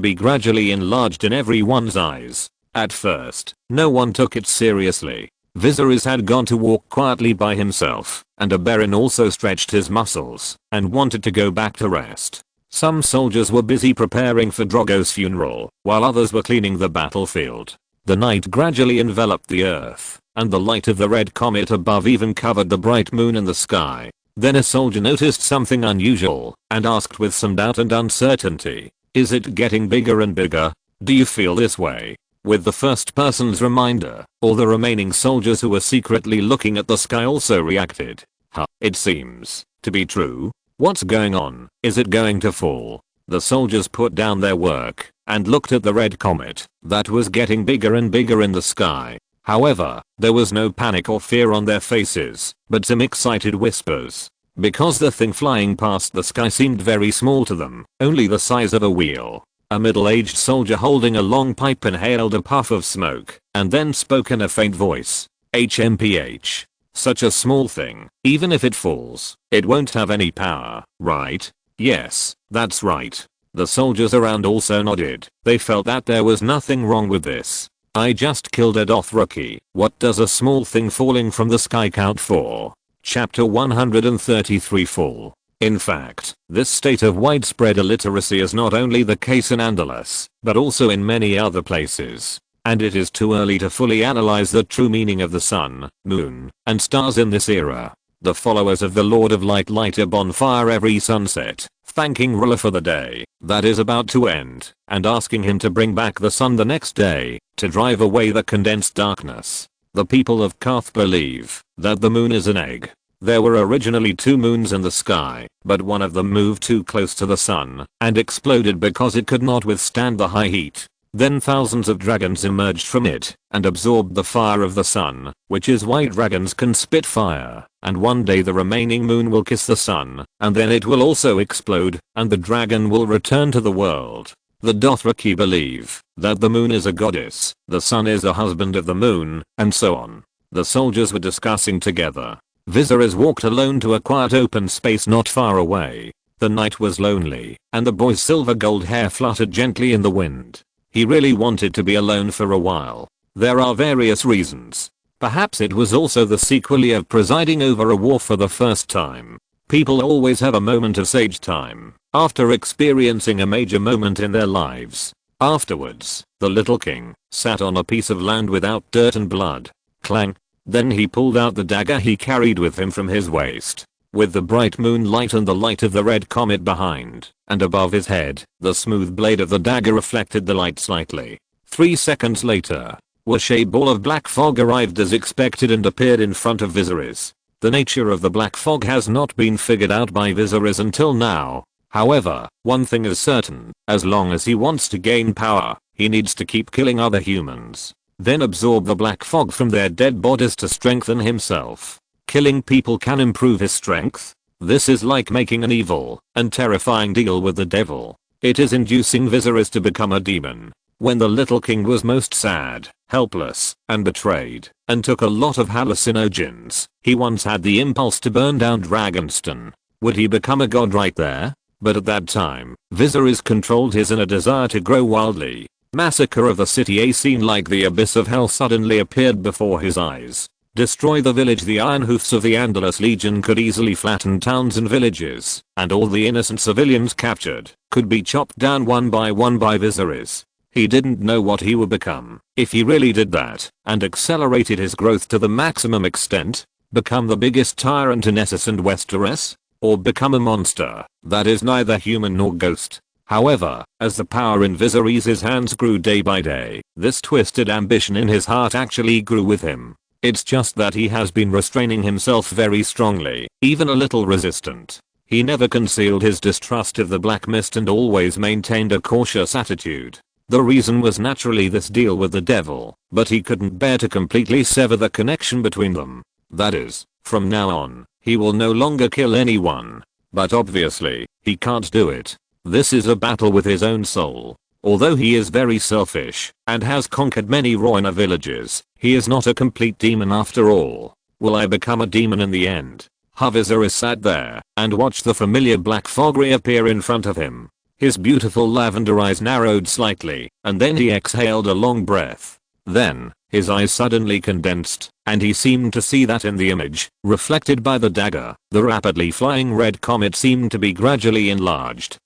be gradually enlarged in everyone's eyes. At first, no one took it seriously. Viserys had gone to walk quietly by himself, and Oberyn also stretched his muscles and wanted to go back to rest. Some soldiers were busy preparing for Drogo's funeral, while others were cleaning the battlefield. The night gradually enveloped the earth, and the light of the red comet above even covered the bright moon in the sky. Then a soldier noticed something unusual, and asked with some doubt and uncertainty, "Is it getting bigger and bigger? Do you feel this way?" With the first person's reminder, all the remaining soldiers who were secretly looking at the sky also reacted. Huh, it seems to be true. What's going on? Is it going to fall? The soldiers put down their work and looked at the red comet that was getting bigger and bigger in the sky. However, there was no panic or fear on their faces, but some excited whispers. Because the thing flying past the sky seemed very small to them, only the size of a wheel. A middle-aged soldier holding a long pipe inhaled a puff of smoke and then spoke in a faint voice. HMPH. Such a small thing, even if it falls, it won't have any power, right? Yes, that's right. The soldiers around also nodded. They felt that there was nothing wrong with this. I just killed a Dothraki. What does a small thing falling from the sky count for? Chapter 133 Fall. In fact, this state of widespread illiteracy is not only the case in Andalus, but also in many other places. And it is too early to fully analyze the true meaning of the sun, moon, and stars in this era. The followers of the Lord of Light light a bonfire every sunset, thanking ruler for the day that is about to end and asking him to bring back the sun the next day to drive away the condensed darkness. The people of Karth believe that the moon is an egg. There were originally 2 moons in the sky, but one of them moved too close to the sun and exploded because it could not withstand the high heat. Then thousands of dragons emerged from it and absorbed the fire of the sun, which is why dragons can spit fire, and one day the remaining moon will kiss the sun, and then it will also explode, and the dragon will return to the world. The Dothraki believe that the moon is a goddess, the sun is the husband of the moon, and so on. The soldiers were discussing together. Viserys walked alone to a quiet open space not far away. The night was lonely, and the boy's silver gold hair fluttered gently in the wind. He really wanted to be alone for a while. There are various reasons. Perhaps it was also the sequel of presiding over a war for the first time. People always have a moment of sage time after experiencing a major moment in their lives. Afterwards, the little king sat on a piece of land without dirt and blood. Clang. Then he pulled out the dagger he carried with him from his waist. With the bright moonlight and the light of the red comet behind and above his head, the smooth blade of the dagger reflected the light slightly. 3 seconds later, a ball of black fog arrived as expected and appeared in front of Viserys. The nature of the black fog has not been figured out by Viserys until now. However, one thing is certain, as long as he wants to gain power, he needs to keep killing other humans. Then absorb the black fog from their dead bodies to strengthen himself. Killing people can improve his strength. This is like making an evil and terrifying deal with the devil. It is inducing Viserys to become a demon. When the little king was most sad, helpless, and betrayed, and took a lot of hallucinogens, he once had the impulse to burn down Dragonstone. Would he become a god right there? But at that time, Viserys controlled his inner desire to grow wildly. Massacre of the city. A scene like the abyss of hell suddenly appeared before his eyes. Destroy the village. The iron hoofs of the Andalus Legion could easily flatten towns and villages, and all the innocent civilians captured could be chopped down one by Viserys. He didn't know what he would become if he really did that and accelerated his growth to the maximum extent. Become the biggest tyrant in Essos and Westeros? Or become a monster that is neither human nor ghost? However, as the power in Viserys' hands grew day by day, this twisted ambition in his heart actually grew with him. It's just that he has been restraining himself very strongly, even a little resistant. He never concealed his distrust of the Black Mist and always maintained a cautious attitude. The reason was naturally this deal with the devil, but he couldn't bear to completely sever the connection between them. That is, from now on, he will no longer kill anyone. But obviously, he can't do it. This is a battle with his own soul. Although he is very selfish and has conquered many Rhoynar villages, he is not a complete demon after all. Will I become a demon in the end? Viserys sat there and watched the familiar black fog reappear in front of him. His beautiful lavender eyes narrowed slightly, and then he exhaled a long breath. Then, his eyes suddenly condensed, and he seemed to see that in the image, reflected by the dagger, the rapidly flying red comet seemed to be gradually enlarged.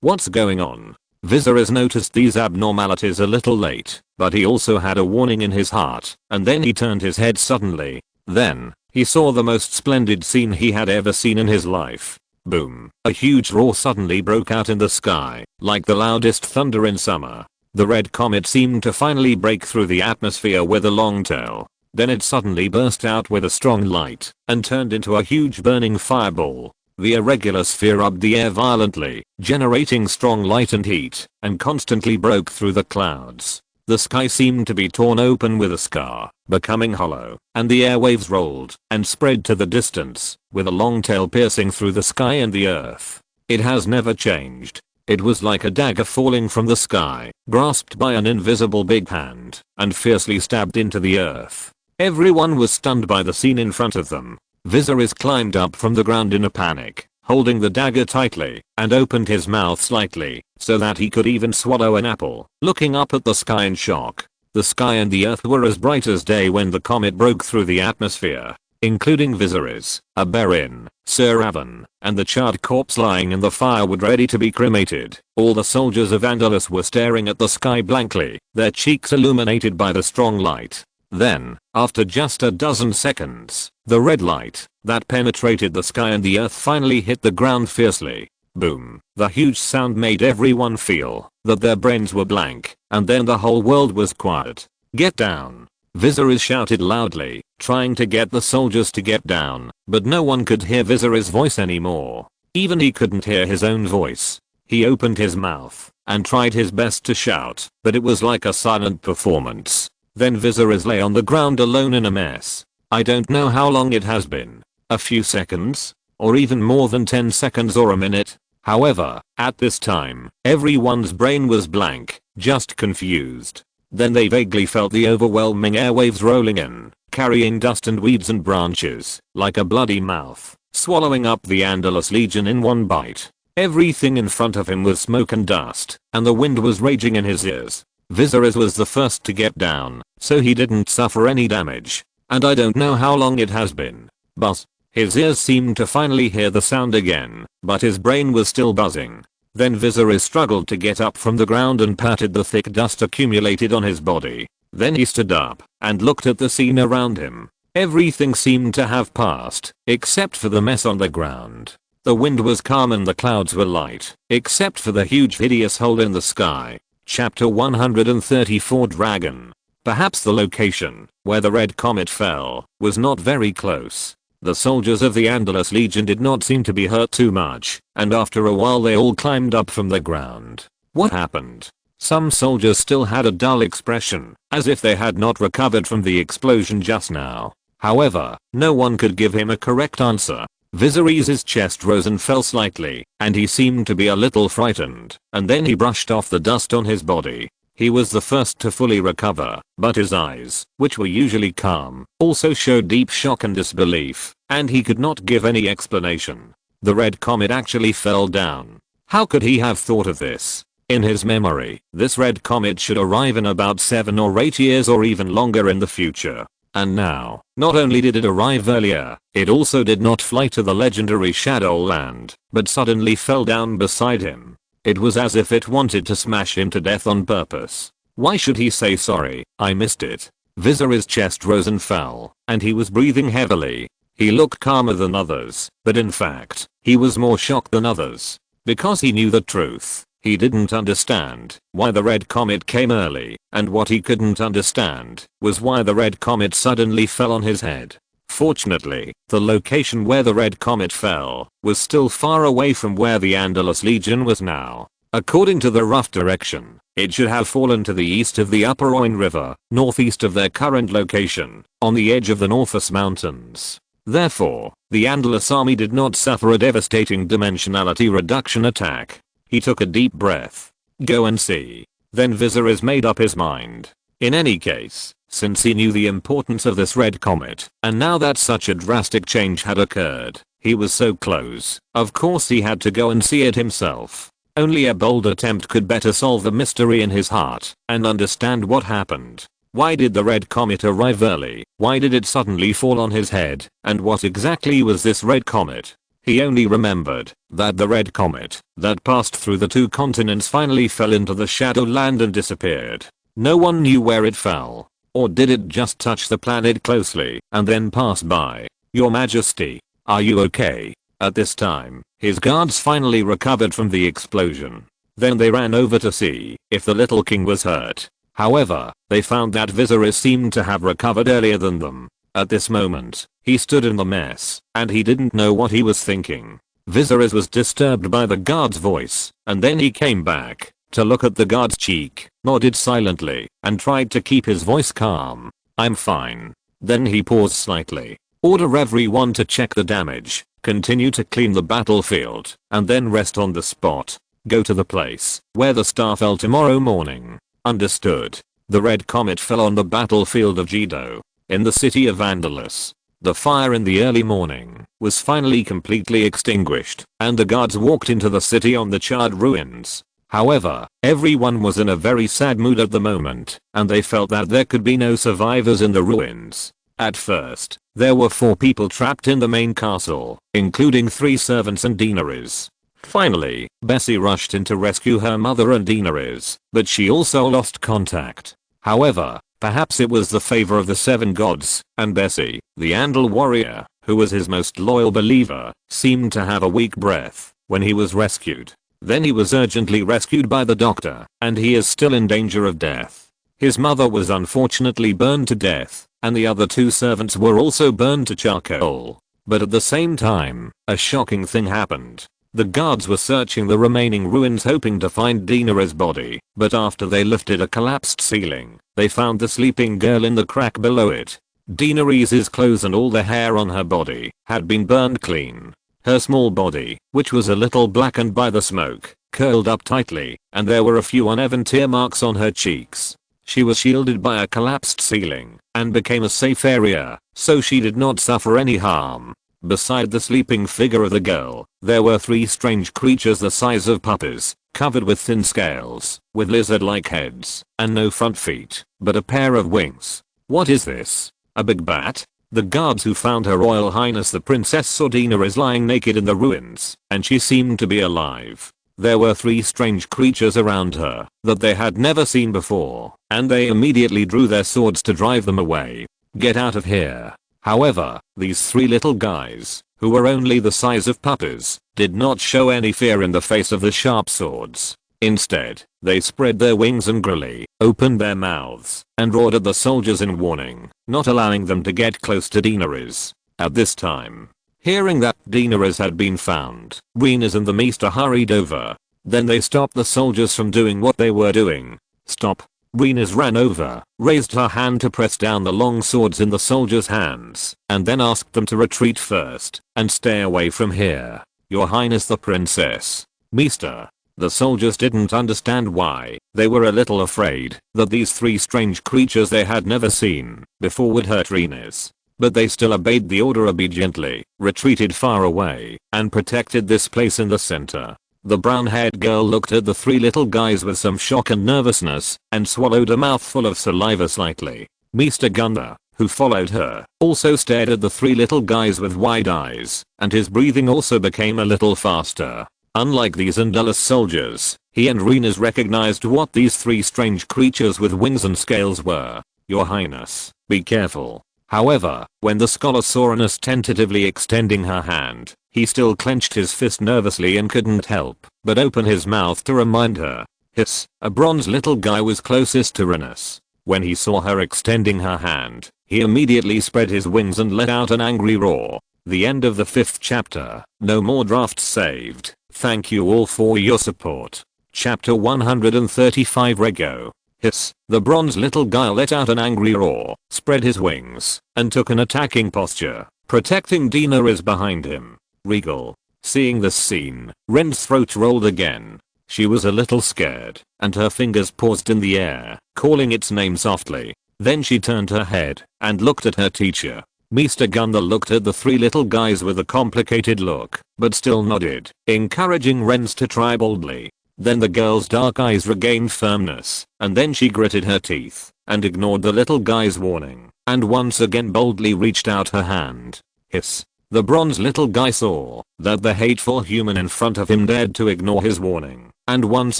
What's going on? Viserys noticed these abnormalities a little late, but he also had a warning in his heart, and then he turned his head suddenly. Then, he saw the most splendid scene he had ever seen in his life. Boom! A huge roar suddenly broke out in the sky, like the loudest thunder in summer. The red comet seemed to finally break through the atmosphere with a long tail. Then it suddenly burst out with a strong light, and turned into a huge burning fireball. The irregular sphere rubbed the air violently, generating strong light and heat, and constantly broke through the clouds. The sky seemed to be torn open with a scar, becoming hollow, and the airwaves rolled and spread to the distance, with a long tail piercing through the sky and the earth. It has never changed. It was like a dagger falling from the sky, grasped by an invisible big hand, and fiercely stabbed into the earth. Everyone was stunned by the scene in front of them. Viserys climbed up from the ground in a panic, holding the dagger tightly, and opened his mouth slightly, so that he could even swallow an apple, looking up at the sky in shock. The sky and the earth were as bright as day when the comet broke through the atmosphere, including Viserys, Aberin, Sir Avon, and the charred corpse lying in the firewood ready to be cremated. All the soldiers of Andalus were staring at the sky blankly, their cheeks illuminated by the strong light. Then, after just a dozen seconds, the red light that penetrated the sky and the earth finally hit the ground fiercely. Boom. The huge sound made everyone feel that their brains were blank, and then the whole world was quiet. Get down. Viserys shouted loudly, trying to get the soldiers to get down, but no one could hear Viserys' voice anymore. Even he couldn't hear his own voice. He opened his mouth and tried his best to shout, but it was like a silent performance. Then Viserys lay on the ground alone in a mess. I don't know how long it has been. A few seconds? Or even more than 10 seconds or a minute? However, at this time, everyone's brain was blank, just confused. Then they vaguely felt the overwhelming airwaves rolling in, carrying dust and weeds and branches, like a bloody mouth, swallowing up the Andalus Legion in one bite. Everything in front of him was smoke and dust, and the wind was raging in his ears. Viserys was the first to get down, so he didn't suffer any damage. And I don't know how long it has been. But his ears seemed to finally hear the sound again, but his brain was still buzzing. Then Viserys struggled to get up from the ground and patted the thick dust accumulated on his body. Then he stood up and looked at the scene around him. Everything seemed to have passed, except for the mess on the ground. The wind was calm and the clouds were light, except for the huge hideous hole in the sky. Chapter 134 Dragon. Perhaps the location where the red comet fell was not very close. The soldiers of the Andalus Legion did not seem to be hurt too much, and after a while they all climbed up from the ground. What happened? Some soldiers still had a dull expression, as if they had not recovered from the explosion just now. However, no one could give him a correct answer. Viserys' chest rose and fell slightly, and he seemed to be a little frightened, and then he brushed off the dust on his body. He was the first to fully recover, but his eyes, which were usually calm, also showed deep shock and disbelief, and he could not give any explanation. The red comet actually fell down. How could he have thought of this? In his memory, this red comet should arrive in about 7 or 8 years or even longer in the future. And now, not only did it arrive earlier, it also did not fly to the legendary Shadowland, but suddenly fell down beside him. It was as if it wanted to smash him to death on purpose. Why should he say sorry? I missed it. Viserys' chest rose and fell, and he was breathing heavily. He looked calmer than others, but in fact, he was more shocked than others. Because he knew the truth. He didn't understand why the red comet came early, and what he couldn't understand was why the red comet suddenly fell on his head. Fortunately, the location where the red comet fell was still far away from where the Andalus Legion was now. According to the rough direction, it should have fallen to the east of the Upper Rhine River, northeast of their current location, on the edge of the Northus Mountains. Therefore, the Andalus army did not suffer a devastating dimensionality reduction attack. He took a deep breath. Go and see. Then Viserys made up his mind. In any case, since he knew the importance of this red comet, and now that such a drastic change had occurred, he was so close, of course he had to go and see it himself. Only a bold attempt could better solve the mystery in his heart, and understand what happened. Why did the red comet arrive early? Why did it suddenly fall on his head? And what exactly was this red comet? He only remembered that the red comet that passed through the 2 continents finally fell into the Shadowland and disappeared. No one knew where it fell. Or did it just touch the planet closely and then pass by? Your Majesty, are you okay? At this time, his guards finally recovered from the explosion. Then they ran over to see if the little king was hurt. However, they found that Viserys seemed to have recovered earlier than them. At this moment, he stood in the mess, and he didn't know what he was thinking. Viserys was disturbed by the guard's voice, and then he came back to look at the guard's cheek, nodded silently, and tried to keep his voice calm. I'm fine. Then he paused slightly. Order everyone to check the damage, continue to clean the battlefield, and then rest on the spot. Go to the place where the star fell tomorrow morning. Understood. The red comet fell on the battlefield of Gedo, in the city of Andalus. The fire in the early morning was finally completely extinguished, and the guards walked into the city on the charred ruins. However, everyone was in a very sad mood at the moment, and they felt that there could be no survivors in the ruins. At first, there were 4 people trapped in the main castle, including 3 servants and Daenerys. Finally, Bessie rushed in to rescue her mother and Daenerys, but she also lost contact. However, perhaps it was the favor of the 7 gods, and Bessie, the Andal warrior, who was his most loyal believer, seemed to have a weak breath. when he was rescued. Then he was urgently rescued by the doctor, and he is still in danger of death. His mother was unfortunately burned to death, and the other 2 servants were also burned to charcoal. But at the same time, a shocking thing happened. The guards were searching the remaining ruins hoping to find Dinara's body, but after they lifted a collapsed ceiling, they found the sleeping girl in the crack below it. Dinara's clothes and all the hair on her body had been burned clean. Her small body, which was a little blackened by the smoke, curled up tightly, and there were a few uneven tear marks on her cheeks. She was shielded by a collapsed ceiling, and became a safe area, so she did not suffer any harm. Beside the sleeping figure of the girl, there were 3 strange creatures the size of puppies, covered with thin scales, with lizard-like heads, and no front feet, but a pair of wings. What is this? A big bat? The guards who found Her Royal Highness the Princess Sordina is lying naked in the ruins, and she seemed to be alive. There were 3 strange creatures around her that they had never seen before, and they immediately drew their swords to drive them away. Get out of here. However, these 3 little guys, who were only the size of puppies, did not show any fear in the face of the sharp swords. Instead, they spread their wings angrily, opened their mouths, and roared at the soldiers in warning, not allowing them to get close to Dinara's. At this time, hearing that Dinara's had been found, Renas and the Meester hurried over. Then they stopped the soldiers from doing what they were doing. Stop. Renas ran over, raised her hand to press down the long swords in the soldiers' hands, and then asked them to retreat first, and stay away from here. Your Highness the Princess. Meester. The soldiers didn't understand why. They were a little afraid that these 3 strange creatures they had never seen before would hurt Renas. But they still obeyed the order obediently, retreated far away, and protected this place in the center. The brown-haired girl looked at the 3 little guys with some shock and nervousness, and swallowed a mouthful of saliva slightly. Mr. Gunda, who followed her, also stared at the 3 little guys with wide eyes, and his breathing also became a little faster. Unlike these Andalus soldiers, he and Renas recognized what these 3 strange creatures with wings and scales were. Your Highness, be careful. However, when the scholar saw Renas tentatively extending her hand, he still clenched his fist nervously and couldn't help but open his mouth to remind her. Hiss, a bronze little guy was closest to Renas. When he saw her extending her hand, he immediately spread his wings and let out an angry roar. The end of the 5th chapter. No more drafts saved. Thank you all for your support. Chapter 135 Rego. Hiss, the bronze little guy let out an angry roar, spread his wings, and took an attacking posture, protecting Dinara's behind him. Regal. Seeing this scene, Ren's throat rolled again. She was a little scared, and her fingers paused in the air, calling its name softly. Then she turned her head, and looked at her teacher. Mr. Gunda looked at the 3 little guys with a complicated look, but still nodded, encouraging Rens to try boldly. Then the girl's dark eyes regained firmness, and then she gritted her teeth, and ignored the little guy's warning, and once again boldly reached out her hand. Hiss. The bronze little guy saw that the hateful human in front of him dared to ignore his warning, and once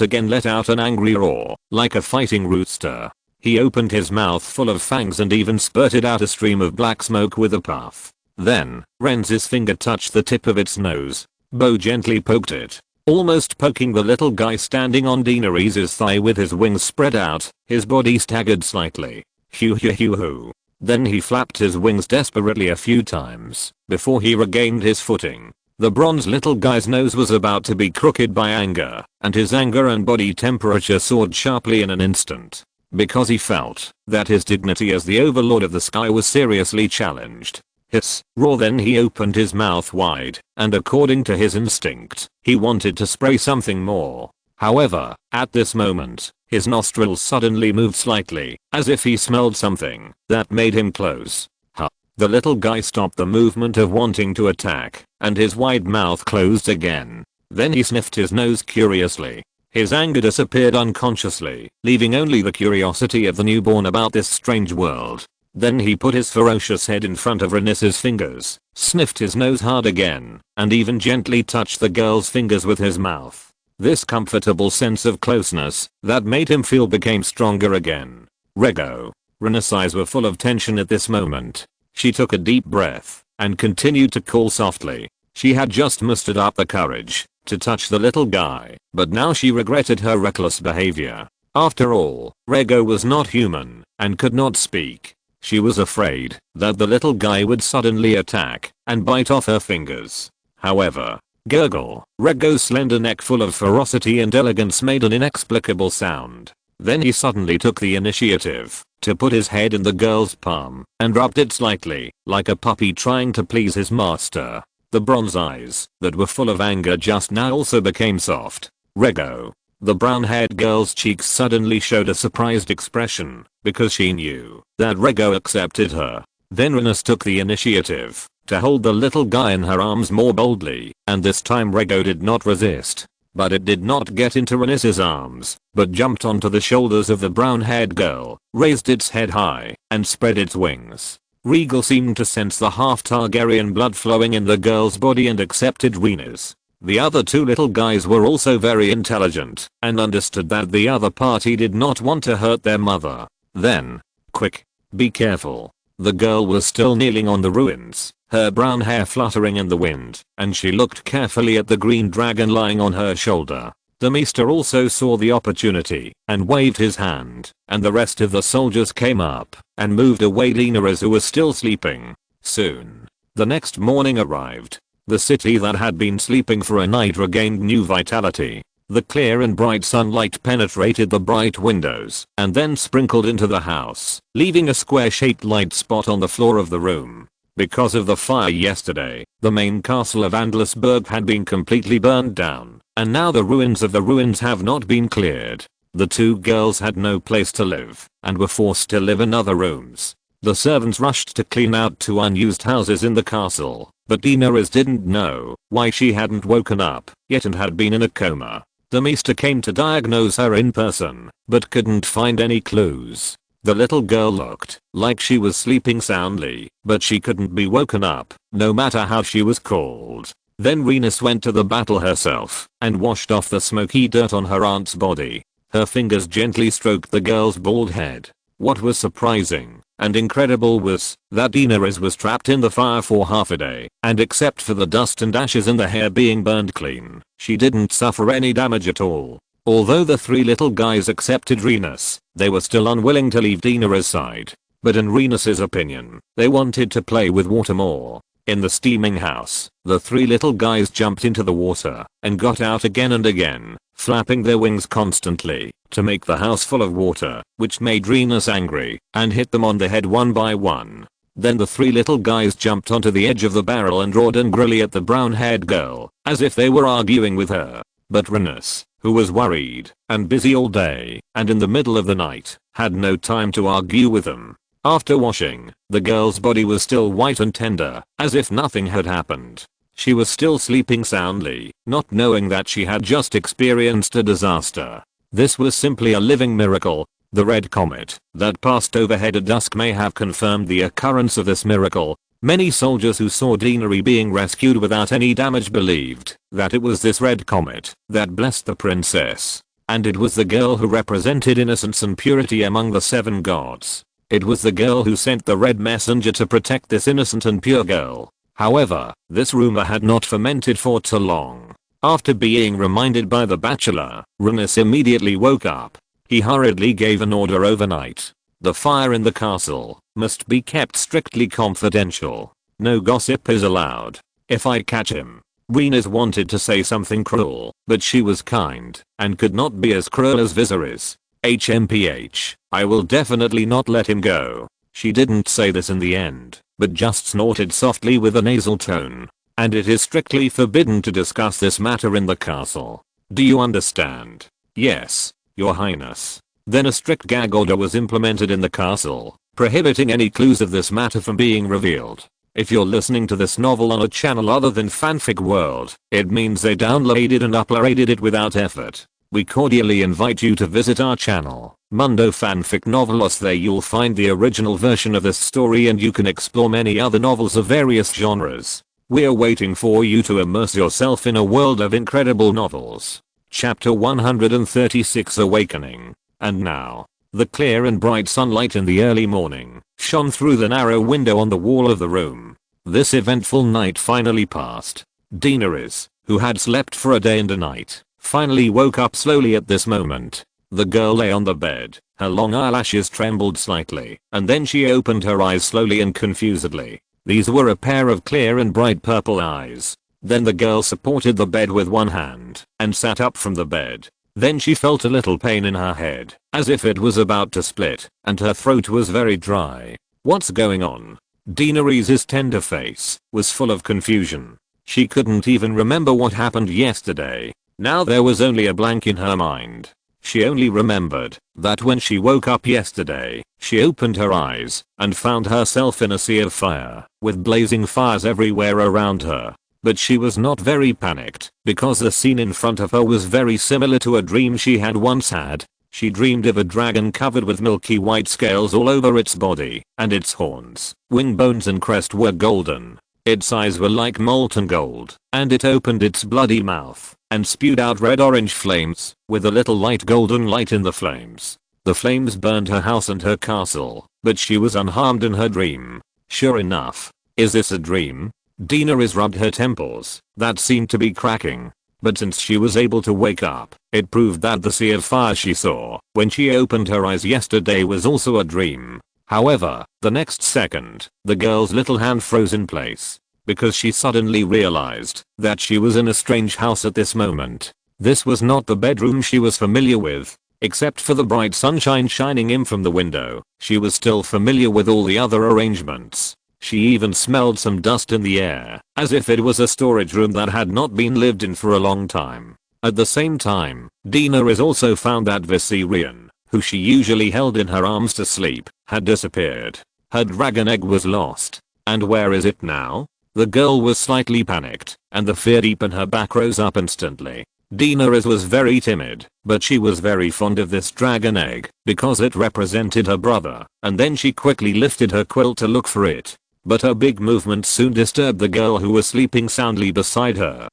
again let out an angry roar, like a fighting rooster. He opened his mouth full of fangs and even spurted out a stream of black smoke with a puff. Then, Renz's finger touched the tip of its nose. Bo gently poked it, almost poking the little guy standing on Dinara's thigh with his wings spread out. His body staggered slightly. Hoo hoo hoo hoo. Then he flapped his wings desperately a few times before he regained his footing. The bronze little guy's nose was about to be crooked by anger, and his anger and body temperature soared sharply in an instant. Because he felt that his dignity as the overlord of the sky was seriously challenged. Hiss, roar. Then he opened his mouth wide, and according to his instinct, he wanted to spray something more. However, at this moment, his nostrils suddenly moved slightly, as if he smelled something that made him close. Huh. The little guy stopped the movement of wanting to attack, and his wide mouth closed again. Then he sniffed his nose curiously. His anger disappeared unconsciously, leaving only the curiosity of the newborn about this strange world. Then he put his ferocious head in front of Renis's fingers, sniffed his nose hard again, and even gently touched the girl's fingers with his mouth. This comfortable sense of closeness that made him feel became stronger again. Rego. Renis's eyes were full of tension at this moment. She took a deep breath and continued to call softly. She had just mustered up the courage to touch the little guy, but now she regretted her reckless behavior. After all, Rego was not human and could not speak. She was afraid that the little guy would suddenly attack and bite off her fingers. However, gurgle, Rego's slender neck full of ferocity and elegance made an inexplicable sound. Then he suddenly took the initiative to put his head in the girl's palm and rubbed it slightly, like a puppy trying to please his master. The bronze eyes that were full of anger just now also became soft. Rego. The brown-haired girl's cheeks suddenly showed a surprised expression because she knew that Rego accepted her. Then Rinus took the initiative to hold the little guy in her arms more boldly, and this time Rego did not resist. But it did not get into Rinus's arms, but jumped onto the shoulders of the brown-haired girl, raised its head high, and spread its wings. Regal seemed to sense the half-Targaryen blood flowing in the girl's body and accepted Rinus. The other two little guys were also very intelligent and understood that the other party did not want to hurt their mother. Then, quick, be careful. The girl was still kneeling on the ruins, her brown hair fluttering in the wind, and she looked carefully at the green dragon lying on her shoulder. The Maester also saw the opportunity and waved his hand, and the rest of the soldiers came up and moved away Daenerys, who was still sleeping. Soon, the next morning arrived. The city that had been sleeping for a night regained new vitality. The clear and bright sunlight penetrated the bright windows and then sprinkled into the house, leaving a square-shaped light spot on the floor of the room. Because of the fire yesterday, the main castle of Andlesburg had been completely burned down, and now the ruins of the ruins have not been cleared. The two girls had no place to live and were forced to live in other rooms. The servants rushed to clean out two unused houses in the castle, but Daenerys didn't know why she hadn't woken up yet and had been in a coma. The Maester came to diagnose her in person, but couldn't find any clues. The little girl looked like she was sleeping soundly, but she couldn't be woken up, no matter how she was called. Then Rhaenys went to the battle herself and washed off the smoky dirt on her aunt's body. Her fingers gently stroked the girl's bald head. What was surprising and incredible was that Daenerys was trapped in the fire for half a day, and except for the dust and ashes and the hair being burned clean, she didn't suffer any damage at all. Although the three little guys accepted Rhaenys, they were still unwilling to leave Daenerys' side. But in Rhaenys' opinion, they wanted to play with water more. In the steaming house, the three little guys jumped into the water and got out again and again, flapping their wings constantly to make the house full of water, which made Rhaenys angry and hit them on the head one by one. Then the three little guys jumped onto the edge of the barrel and roared angrily at the brown-haired girl, as if they were arguing with her. But Rhaenys, who was worried and busy all day and in the middle of the night, had no time to argue with them. After washing, the girl's body was still white and tender, as if nothing had happened. She was still sleeping soundly, not knowing that she had just experienced a disaster. This was simply a living miracle. The red comet that passed overhead at dusk may have confirmed the occurrence of this miracle. Many soldiers who saw Daenerys being rescued without any damage believed that it was this red comet that blessed the princess. And it was the girl who represented innocence and purity among the seven gods. It was the girl who sent the red messenger to protect this innocent and pure girl. However, this rumor had not fermented for too long. After being reminded by the bachelor, Rhaenys immediately woke up. He hurriedly gave an order overnight. The fire in the castle must be kept strictly confidential. No gossip is allowed. If I catch him. Rhaenys wanted to say something cruel, but she was kind and could not be as cruel as Viserys. HMPH, I will definitely not let him go. She didn't say this in the end, but just snorted softly with a nasal tone. And it is strictly forbidden to discuss this matter in the castle. Do you understand? Yes, Your Highness. Then a strict gag order was implemented in the castle, prohibiting any clues of this matter from being revealed. If you're listening to this novel on a channel other than Fanfic World, it means they downloaded and uploaded it without effort. We cordially invite you to visit our channel, Mundo Fanfic Novelos. There you'll find the original version of this story and you can explore many other novels of various genres. We're waiting for you to immerse yourself in a world of incredible novels. Chapter 136 Awakening. And now, the clear and bright sunlight in the early morning shone through the narrow window on the wall of the room. This eventful night finally passed. Daenerys, who had slept for a day and a night, finally woke up slowly at this moment. The girl lay on the bed, her long eyelashes trembled slightly, and then she opened her eyes slowly and confusedly. These were a pair of clear and bright purple eyes. Then the girl supported the bed with one hand and sat up from the bed. Then she felt a little pain in her head, as if it was about to split, and her throat was very dry. What's going on? Daenerys' tender face was full of confusion. She couldn't even remember what happened yesterday. Now there was only a blank in her mind. She only remembered that when she woke up yesterday, she opened her eyes and found herself in a sea of fire, with blazing fires everywhere around her. But she was not very panicked, because the scene in front of her was very similar to a dream she had once had. She dreamed of a dragon covered with milky white scales all over its body, and its horns, wing bones and crest were golden. Its eyes were like molten gold, and it opened its bloody mouth and spewed out red-orange flames, with a little light golden light in the flames. The flames burned her house and her castle, but she was unharmed in her dream. Sure enough. Is this a dream? Daenerys rubbed her temples, that seemed to be cracking. But since she was able to wake up, it proved that the sea of fire she saw when she opened her eyes yesterday was also a dream. However, the next second, the girl's little hand froze in place, because she suddenly realized that she was in a strange house at this moment. This was not the bedroom she was familiar with. Except for the bright sunshine shining in from the window, she was still familiar with all the other arrangements. She even smelled some dust in the air, as if it was a storage room that had not been lived in for a long time. At the same time, Daenerys also found that Viserion, who she usually held in her arms to sleep, had disappeared. Her dragon egg was lost. And where is it now? The girl was slightly panicked, and the fear deep in her back rose up instantly. Daenerys was very timid, but she was very fond of this dragon egg, because it represented her brother, and then she quickly lifted her quilt to look for it. But her big movement soon disturbed the girl who was sleeping soundly beside her.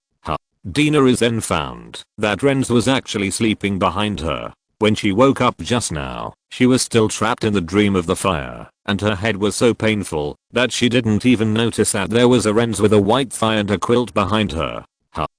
Daenerys then found that Rhaenys was actually sleeping behind her. When she woke up just now, she was still trapped in the dream of the fire, and her head was so painful that she didn't even notice that there was a Rhaenys with a white thigh and a quilt behind her.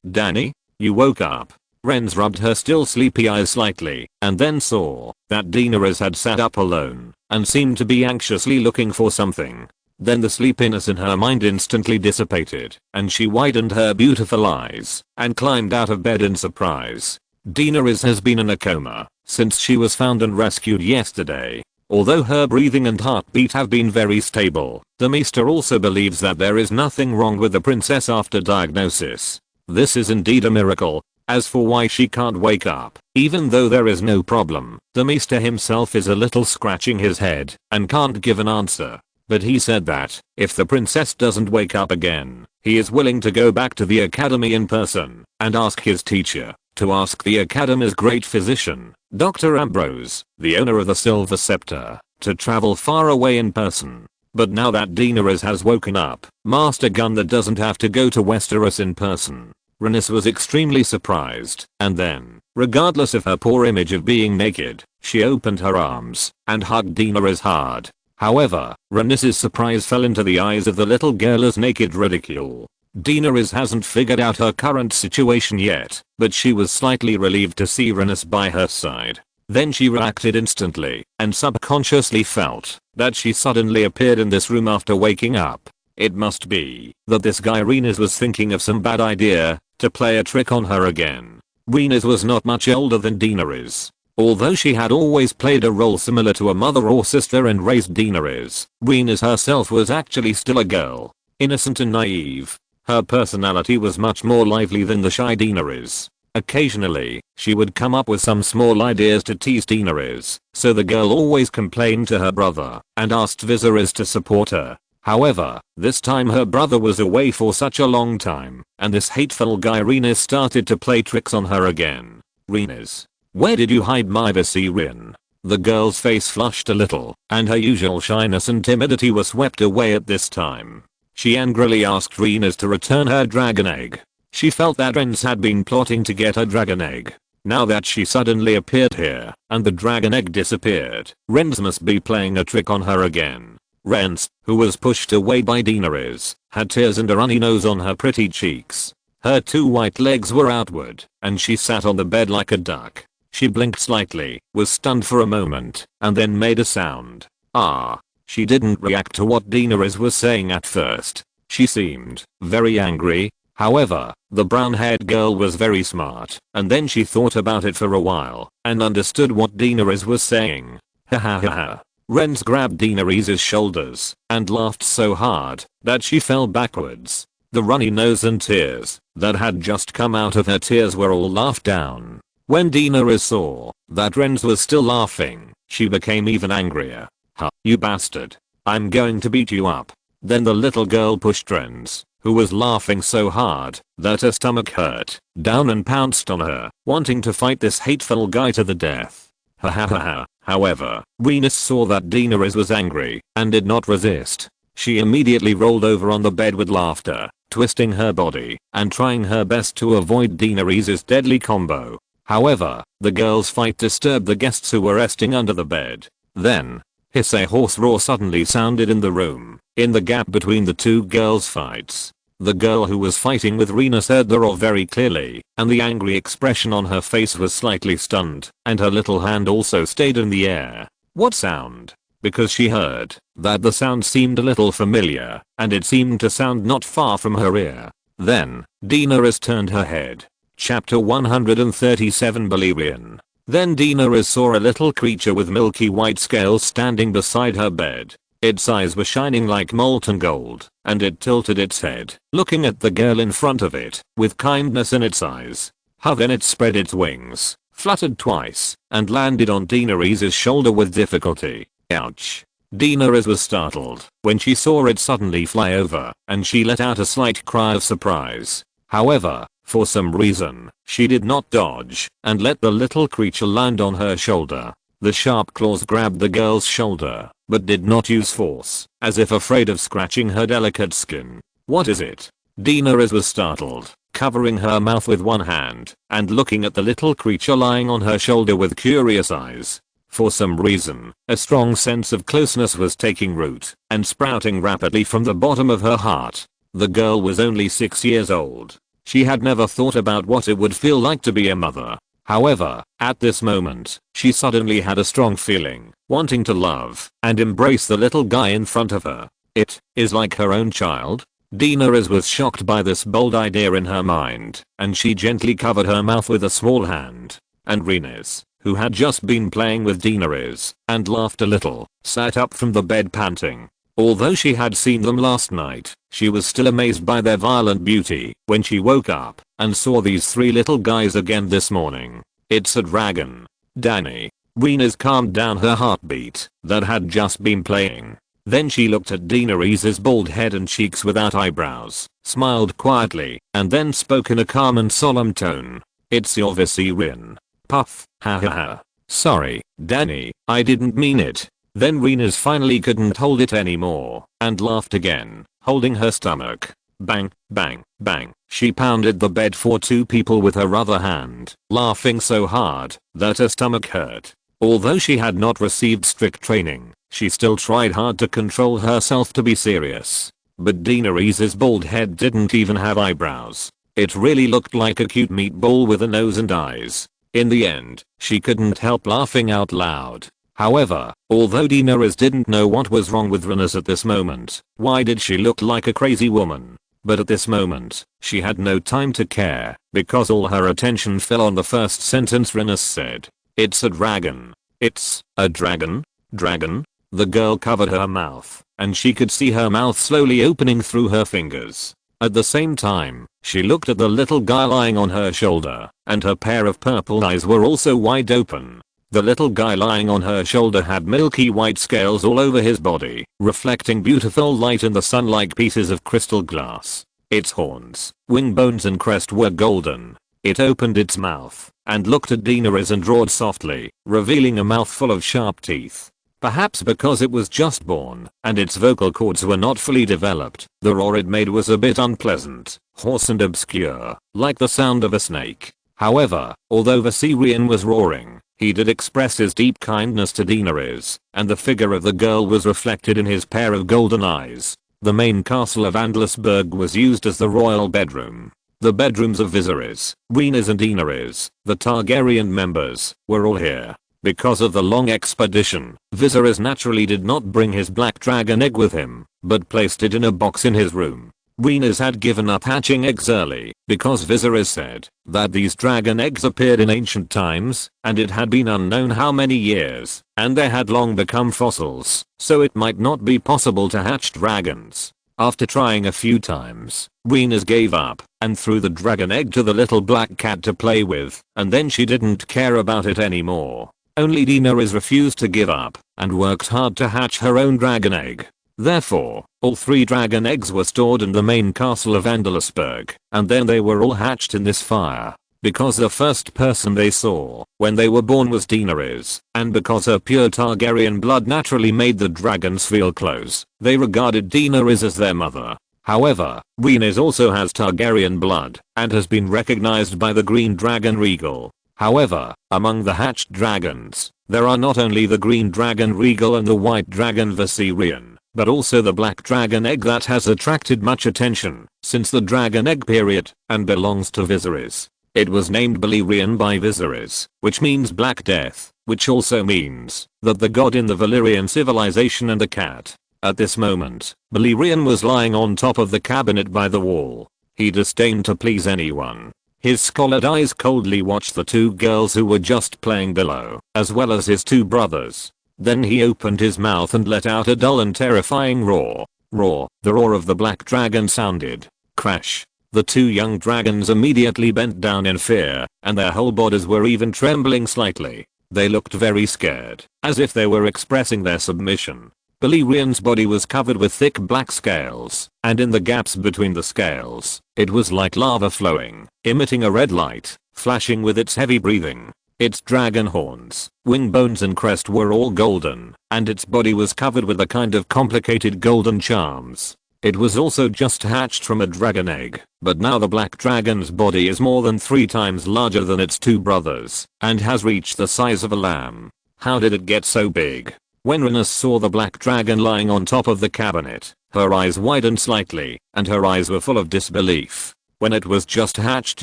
Dany? You woke up. Rhaenys rubbed her still sleepy eyes slightly, and then saw that Daenerys had sat up alone, and seemed to be anxiously looking for something. Then the sleepiness in her mind instantly dissipated, and she widened her beautiful eyes, and climbed out of bed in surprise. Daenerys has been in a coma since she was found and rescued yesterday. Although her breathing and heartbeat have been very stable, the Maester also believes that there is nothing wrong with the princess after diagnosis. This is indeed a miracle. As for why she can't wake up, even though there is no problem, the Maester himself is a little scratching his head and can't give an answer. But he said that if the princess doesn't wake up again, he is willing to go back to the academy in person and ask his teacher to ask the academy's great physician, Dr. Ambrose, the owner of the Silver Scepter, to travel far away in person. But now that Daenerys has woken up, Master Gunnar doesn't have to go to Westeros in person. Rhaenys was extremely surprised, and then, regardless of her poor image of being naked, she opened her arms and hugged Daenerys hard. However, Rhaenys' surprise fell into the eyes of the little girl as naked ridicule. Daenerys hasn't figured out her current situation yet, but she was slightly relieved to see Rhaenys by her side. Then she reacted instantly, and subconsciously felt that she suddenly appeared in this room after waking up. It must be that this guy Rhaenys was thinking of some bad idea to play a trick on her again. Rhaenys was not much older than Daenerys. Although she had always played a role similar to a mother or sister and raised Daenerys, Rhaenys herself was actually still a girl, innocent and naive. Her personality was much more lively than the shy Daenerys. Occasionally, she would come up with some small ideas to tease Daenerys, so the girl always complained to her brother and asked Viserys to support her. However, this time her brother was away for such a long time, and this hateful guy Rhaenys started to play tricks on her again. Rhaenys, where did you hide my Viserion? The girl's face flushed a little, and her usual shyness and timidity were swept away at this time. She angrily asked Rhaenys to return her dragon egg. She felt that Rhaenys had been plotting to get her dragon egg. Now that she suddenly appeared here, and the dragon egg disappeared, Rhaenys must be playing a trick on her again. Rhaenys, who was pushed away by Daenerys, had tears and a runny nose on her pretty cheeks. Her 2 white legs were outward, and she sat on the bed like a duck. She blinked slightly, was stunned for a moment, and then made a sound. Ah. She didn't react to what Daenerys was saying at first. She seemed very angry. However, the brown-haired girl was very smart, and then she thought about it for a while, and understood what Daenerys was saying. Ha ha ha ha. Renz grabbed Daenerys' shoulders, and laughed so hard, that she fell backwards. The runny nose and tears, that had just come out of her tears were all laughed down. When Daenerys saw that Renz was still laughing, she became even angrier. Ha, you bastard. I'm going to beat you up. Then the little girl pushed Renz, who was laughing so hard that her stomach hurt, down and pounced on her, wanting to fight this hateful guy to the death. Ha ha ha ha. However, Rhaenys saw that Daenerys was angry and did not resist. She immediately rolled over on the bed with laughter, twisting her body and trying her best to avoid Daenerys' deadly combo. However, the girls' fight disturbed the guests who were resting under the bed. Then, a hoarse roar suddenly sounded in the room, in the gap between the 2 girls' fights. The girl who was fighting with Rhaenys heard the roar very clearly, and the angry expression on her face was slightly stunned, and her little hand also stayed in the air. What sound? Because she heard that the sound seemed a little familiar, and it seemed to sound not far from her ear. Then, Daenerys turned her head. Chapter 137 Balerion. Then Daenerys saw a little creature with milky white scales standing beside her bed. Its eyes were shining like molten gold, and it tilted its head, looking at the girl in front of it, with kindness in its eyes. Then it spread its wings, fluttered twice, and landed on Daenerys' shoulder with difficulty. Ouch. Daenerys was startled when she saw it suddenly fly over, and she let out a slight cry of surprise. However, for some reason, she did not dodge and let the little creature land on her shoulder. The sharp claws grabbed the girl's shoulder, but did not use force, as if afraid of scratching her delicate skin. What is it? Daenerys was startled, covering her mouth with one hand and looking at the little creature lying on her shoulder with curious eyes. For some reason, a strong sense of closeness was taking root and sprouting rapidly from the bottom of her heart. The girl was only 6 years old. She had never thought about what it would feel like to be a mother. However, at this moment, she suddenly had a strong feeling, wanting to love and embrace the little guy in front of her. It is like her own child. Daenerys was shocked by this bold idea in her mind, and she gently covered her mouth with a small hand. And Rhaenys, who had just been playing with Daenerys and laughed a little, sat up from the bed panting. Although she had seen them last night, she was still amazed by their violent beauty when she woke up and saw these 3 little guys again this morning. It's a dragon. Dany. Rhaenys calmed down her heartbeat that had just been playing. Then she looked at Daenerys' bald head and cheeks without eyebrows, smiled quietly, and then spoke in a calm and solemn tone. It's your Viserion. Puff. Ha ha ha. Sorry, Dany, I didn't mean it. Then Rhaenys finally couldn't hold it anymore and laughed again, holding her stomach. Bang, bang, bang. She pounded the bed for 2 people with her other hand, laughing so hard that her stomach hurt. Although she had not received strict training, she still tried hard to control herself to be serious. But Daenerys' bald head didn't even have eyebrows. It really looked like a cute meatball with a nose and eyes. In the end, she couldn't help laughing out loud. However, although Daenerys didn't know what was wrong with Rhaenys at this moment, why did she look like a crazy woman? But at this moment, she had no time to care, because all her attention fell on the first sentence Rhaenys said. It's a dragon. It's a dragon? Dragon? The girl covered her mouth, and she could see her mouth slowly opening through her fingers. At the same time, she looked at the little guy lying on her shoulder, and her pair of purple eyes were also wide open. The little guy lying on her shoulder had milky white scales all over his body, reflecting beautiful light in the sun like pieces of crystal glass. Its horns, wing bones and crest were golden. It opened its mouth and looked at Daenerys and roared softly, revealing a mouthful of sharp teeth. Perhaps because it was just born and its vocal cords were not fully developed, the roar it made was a bit unpleasant, hoarse and obscure, like the sound of a snake. However, although Viserion was roaring, he did express his deep kindness to Daenerys, and the figure of the girl was reflected in his pair of golden eyes. The main castle of Andlesburg was used as the royal bedroom. The bedrooms of Viserys, Rhaenys and Daenerys, the Targaryen members, were all here. Because of the long expedition, Viserys naturally did not bring his black dragon egg with him, but placed it in a box in his room. Rhaenys had given up hatching eggs early because Viserys said that these dragon eggs appeared in ancient times and it had been unknown how many years and they had long become fossils, so it might not be possible to hatch dragons. After trying a few times, Rhaenys gave up and threw the dragon egg to the little black cat to play with, and then she didn't care about it anymore. Only Daenerys refused to give up and worked hard to hatch her own dragon egg. Therefore, all 3 dragon eggs were stored in the main castle of Andalusburg, and then they were all hatched in this fire. Because the first person they saw when they were born was Daenerys, and because her pure Targaryen blood naturally made the dragons feel close, they regarded Daenerys as their mother. However, Rhaenys also has Targaryen blood and has been recognized by the green dragon Regal. However, among the hatched dragons, there are not only the green dragon Regal and the white dragon Viserion, but also the black dragon egg that has attracted much attention since the dragon egg period and belongs to Viserys. It was named Balerion by Viserys, which means Black Death, which also means that the god in the Valyrian civilization and the cat. At this moment, Balerion was lying on top of the cabinet by the wall. He disdained to please anyone. His scalded eyes coldly watched the 2 girls who were just playing below, as well as his 2 brothers. Then he opened his mouth and let out a dull and terrifying roar. Roar. The roar of the black dragon sounded. Crash. The 2 young dragons immediately bent down in fear, and their whole bodies were even trembling slightly. They looked very scared, as if they were expressing their submission. Balerion's body was covered with thick black scales, and in the gaps between the scales, it was like lava flowing, emitting a red light, flashing with its heavy breathing. Its dragon horns, wing bones and crest were all golden, and its body was covered with a kind of complicated golden charms. It was also just hatched from a dragon egg, but now the black dragon's body is more than 3 times larger than its 2 brothers, and has reached the size of a lamb. How did it get so big? When Rhaenys saw the black dragon lying on top of the cabinet, her eyes widened slightly, and her eyes were full of disbelief. When it was just hatched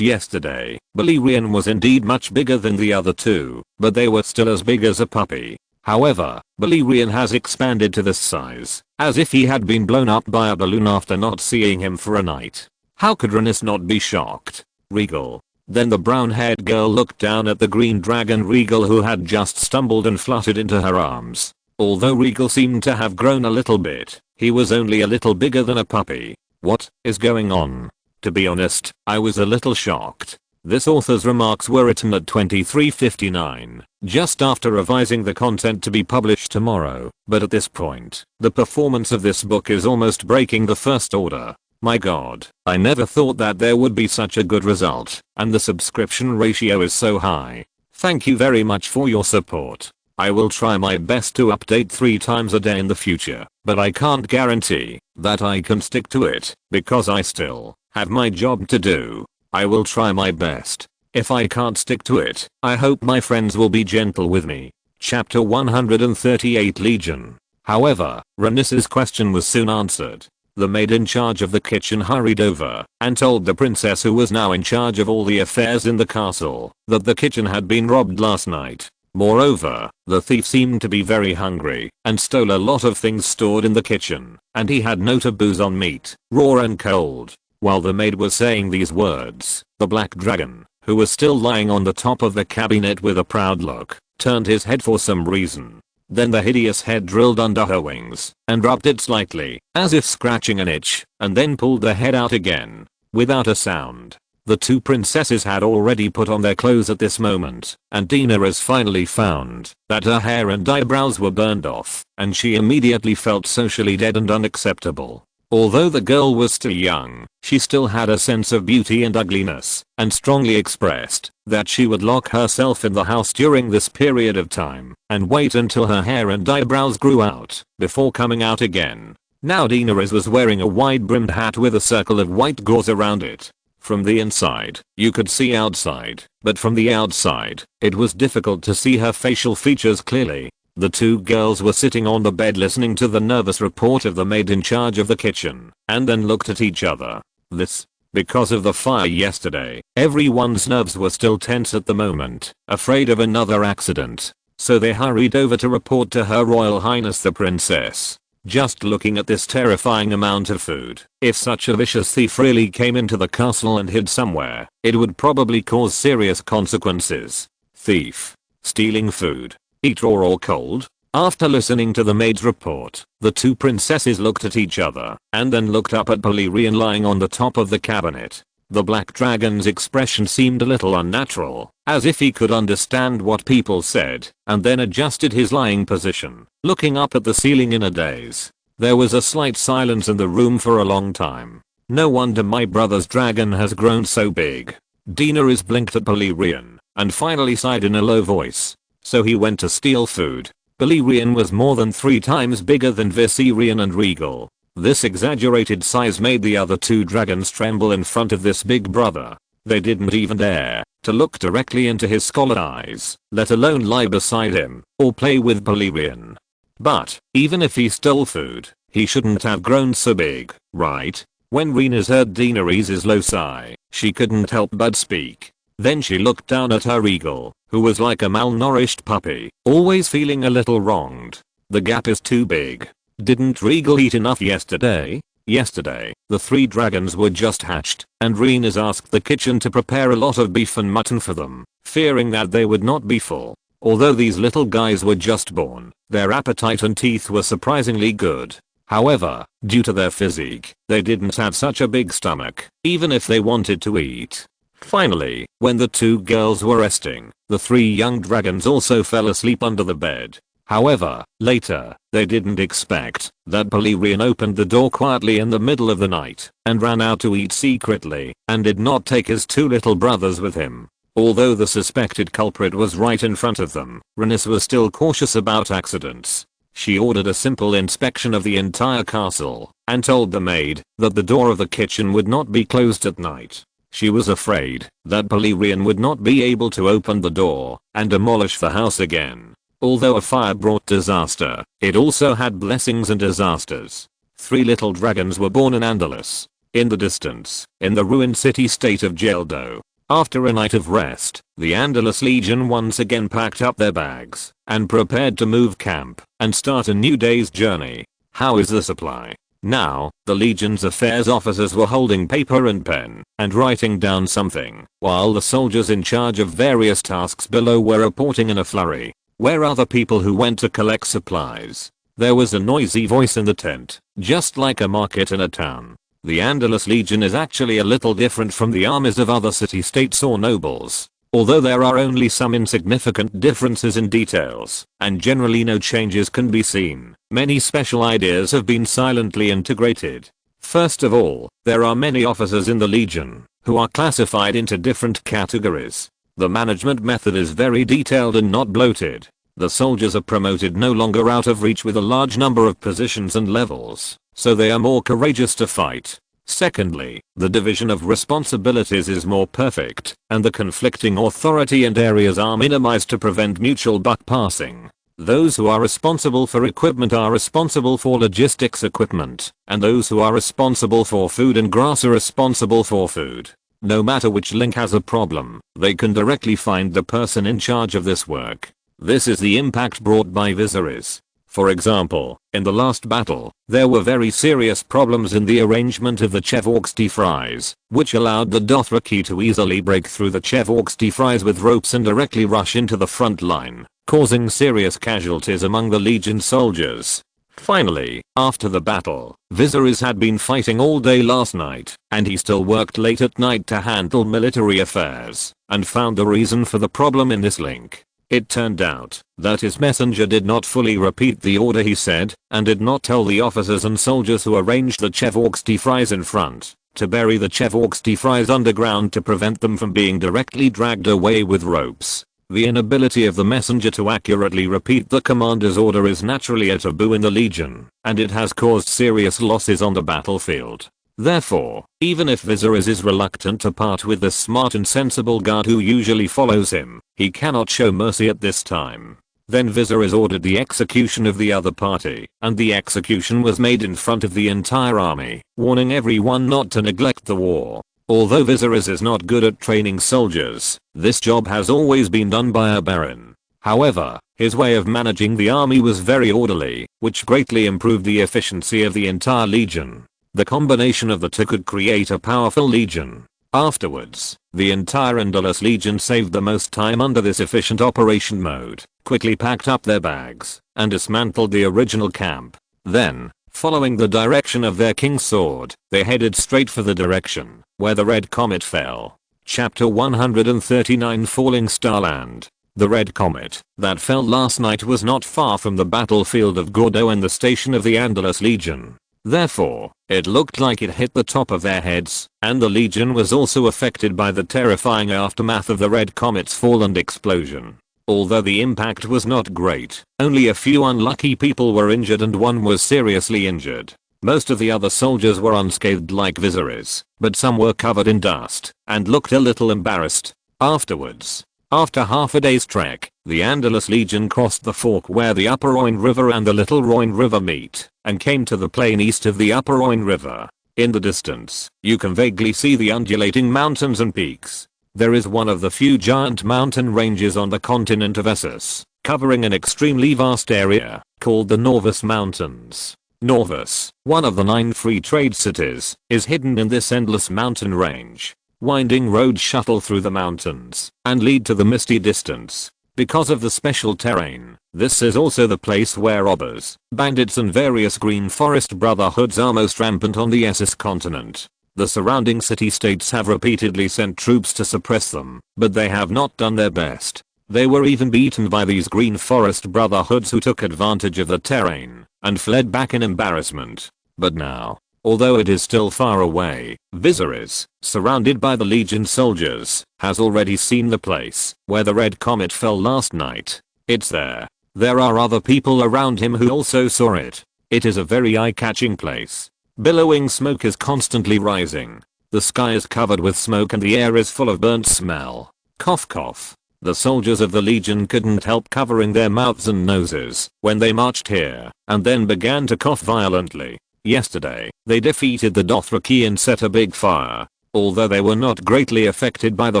yesterday, Balerion was indeed much bigger than the other 2, but they were still as big as a puppy. However, Balerion has expanded to this size, as if he had been blown up by a balloon after not seeing him for a night. How could Rhaenys not be shocked? Regal. Then the brown-haired girl looked down at the green dragon Regal who had just stumbled and fluttered into her arms. Although Regal seemed to have grown a little bit, he was only a little bigger than a puppy. What is going on? To be honest, I was a little shocked. This author's remarks were written at 23:59, just after revising the content to be published tomorrow, but at this point, the performance of this book is almost breaking the first order. My god, I never thought that there would be such a good result, and the subscription ratio is so high. Thank you very much for your support. I will try my best to update 3 times a day in the future, but I can't guarantee that I can stick to it, because I still have my job to do. I will try my best. If I can't stick to it, I hope my friends will be gentle with me. Chapter 138 Legion. However, Rhaenys' question was soon answered. The maid in charge of the kitchen hurried over and told the princess, who was now in charge of all the affairs in the castle, that the kitchen had been robbed last night. Moreover, the thief seemed to be very hungry and stole a lot of things stored in the kitchen, and he had no taboos on meat, raw and cold. While the maid was saying these words, the black dragon, who was still lying on the top of the cabinet with a proud look, turned his head for some reason. Then the hideous head drilled under her wings and rubbed it slightly, as if scratching an itch, and then pulled the head out again, without a sound. The 2 princesses had already put on their clothes at this moment, and Daenerys finally found that her hair and eyebrows were burned off, and she immediately felt socially dead and unacceptable. Although the girl was still young, she still had a sense of beauty and ugliness, and strongly expressed that she would lock herself in the house during this period of time, and wait until her hair and eyebrows grew out, before coming out again. Now Daenerys was wearing a wide-brimmed hat with a circle of white gauze around it. From the inside, you could see outside, but from the outside, it was difficult to see her facial features clearly. The 2 girls were sitting on the bed listening to the nervous report of the maid in charge of the kitchen, and then looked at each other. This Because of the fire yesterday, everyone's nerves were still tense at the moment, afraid of another accident. So they hurried over to report to Her Royal Highness the Princess. Just looking at this terrifying amount of food, if such a vicious thief really came into the castle and hid somewhere, it would probably cause serious consequences. Thief. Stealing food. Eat raw or cold? After listening to the maid's report, the two princesses looked at each other, and then looked up at Balerion lying on the top of the cabinet. The black dragon's expression seemed a little unnatural, as if he could understand what people said, and then adjusted his lying position, looking up at the ceiling in a daze. There was a slight silence in the room for a long time. No wonder my brother's dragon has grown so big. Daenerys blinked at Balerion, and finally sighed in a low voice. So he went to steal food. Balerion was more than 3 times bigger than Viserion and Regal. This exaggerated size made the other two dragons tremble in front of this big brother. They didn't even dare to look directly into his scholar eyes, let alone lie beside him, or play with Balerion. But, even if he stole food, he shouldn't have grown so big, right? When Rhaenys heard Daenerys' low sigh, she couldn't help but speak. Then she looked down at her Regal, who was like a malnourished puppy, always feeling a little wronged. The gap is too big. Didn't Regal eat enough yesterday? Yesterday, the 3 dragons were just hatched, and Rhaenys asked the kitchen to prepare a lot of beef and mutton for them, fearing that they would not be full. Although these little guys were just born, their appetite and teeth were surprisingly good. However, due to their physique, they didn't have such a big stomach, even if they wanted to eat. Finally, when the 2 girls were resting, the 3 young dragons also fell asleep under the bed. However, later, they didn't expect that Balerion opened the door quietly in the middle of the night and ran out to eat secretly and did not take his 2 little brothers with him. Although the suspected culprit was right in front of them, Rhaenys was still cautious about accidents. She ordered a simple inspection of the entire castle and told the maid that the door of the kitchen would not be closed at night. She was afraid that Balerion would not be able to open the door and demolish the house again. Although a fire brought disaster, it also had blessings and disasters. 3 little dragons were born in Andalus. In the distance, in the ruined city-state of Geldo. After a night of rest, the Andalus Legion once again packed up their bags and prepared to move camp and start a new day's journey. How is the supply? Now, the Legion's affairs officers were holding paper and pen and writing down something, while the soldiers in charge of various tasks below were reporting in a flurry. Where are the people who went to collect supplies? There was a noisy voice in the tent, just like a market in a town. The Andalus Legion is actually a little different from the armies of other city-states or nobles. Although there are only some insignificant differences in details, and generally no changes can be seen, many special ideas have been silently integrated. First of all, there are many officers in the Legion, who are classified into different categories. The management method is very detailed and not bloated. The soldiers are promoted no longer out of reach with a large number of positions and levels, so they are more courageous to fight. Secondly, the division of responsibilities is more perfect, and the conflicting authority and areas are minimized to prevent mutual buck passing. Those who are responsible for equipment are responsible for logistics equipment, and those who are responsible for food and grass are responsible for food. No matter which link has a problem, they can directly find the person in charge of this work. This is the impact brought by Viserys. For example, in the last battle, there were very serious problems in the arrangement of the Chevorgsty fries, which allowed the Dothraki to easily break through the Chevorgsty fries with ropes and directly rush into the front line, causing serious casualties among the Legion soldiers. Finally, after the battle, Viserys had been fighting all day last night, and he still worked late at night to handle military affairs, and found the reason for the problem in this link. It turned out that his messenger did not fully repeat the order he said, and did not tell the officers and soldiers who arranged the Chevorgsty fries in front to bury the Chevorgsty fries underground to prevent them from being directly dragged away with ropes. The inability of the messenger to accurately repeat the commander's order is naturally a taboo in the Legion, and it has caused serious losses on the battlefield. Therefore, even if Viserys is reluctant to part with the smart and sensible guard who usually follows him, he cannot show mercy at this time. Then Viserys ordered the execution of the other party, and the execution was made in front of the entire army, warning everyone not to neglect the war. Although Viserys is not good at training soldiers, this job has always been done by a baron. However, his way of managing the army was very orderly, which greatly improved the efficiency of the entire legion. The combination of the two could create a powerful legion. Afterwards, the entire Andalus Legion saved the most time under this efficient operation mode, quickly packed up their bags, and dismantled the original camp. Then, following the direction of their king's sword, they headed straight for the direction where the red comet fell. Chapter 139 Falling Starland. The red comet that fell last night was not far from the battlefield of Gordo and the station of the Andalus Legion. Therefore, it looked like it hit the top of their heads, and the Legion was also affected by the terrifying aftermath of the red comet's fall and explosion. Although the impact was not great, only a few unlucky people were injured and one was seriously injured. Most of the other soldiers were unscathed like Viserys, but some were covered in dust and looked a little embarrassed. Afterwards, after half a day's trek, the Andalus Legion crossed the fork where the Upper Rhine River and the Little Rhine River meet, and came to the plain east of the Upper Rhine River. In the distance, you can vaguely see the undulating mountains and peaks. There is one of the few giant mountain ranges on the continent of Essos, covering an extremely vast area, called the Norvus Mountains. Norvus, one of the 9 free trade cities, is hidden in this endless mountain range. Winding roads shuttle through the mountains and lead to the misty distance. Because of the special terrain, this is also the place where robbers, bandits and various green forest brotherhoods are most rampant on the Essos continent. The surrounding city-states have repeatedly sent troops to suppress them, but they have not done their best. They were even beaten by these green forest brotherhoods who took advantage of the terrain and fled back in embarrassment. But now, although it is still far away, Viserys, surrounded by the Legion soldiers, has already seen the place where the red comet fell last night. It's there. There are other people around him who also saw it. It is a very eye-catching place. Billowing smoke is constantly rising. The sky is covered with smoke and the air is full of burnt smell. Cough cough. The soldiers of the Legion couldn't help covering their mouths and noses when they marched here, and then began to cough violently. Yesterday, they defeated the Dothraki and set a big fire. Although they were not greatly affected by the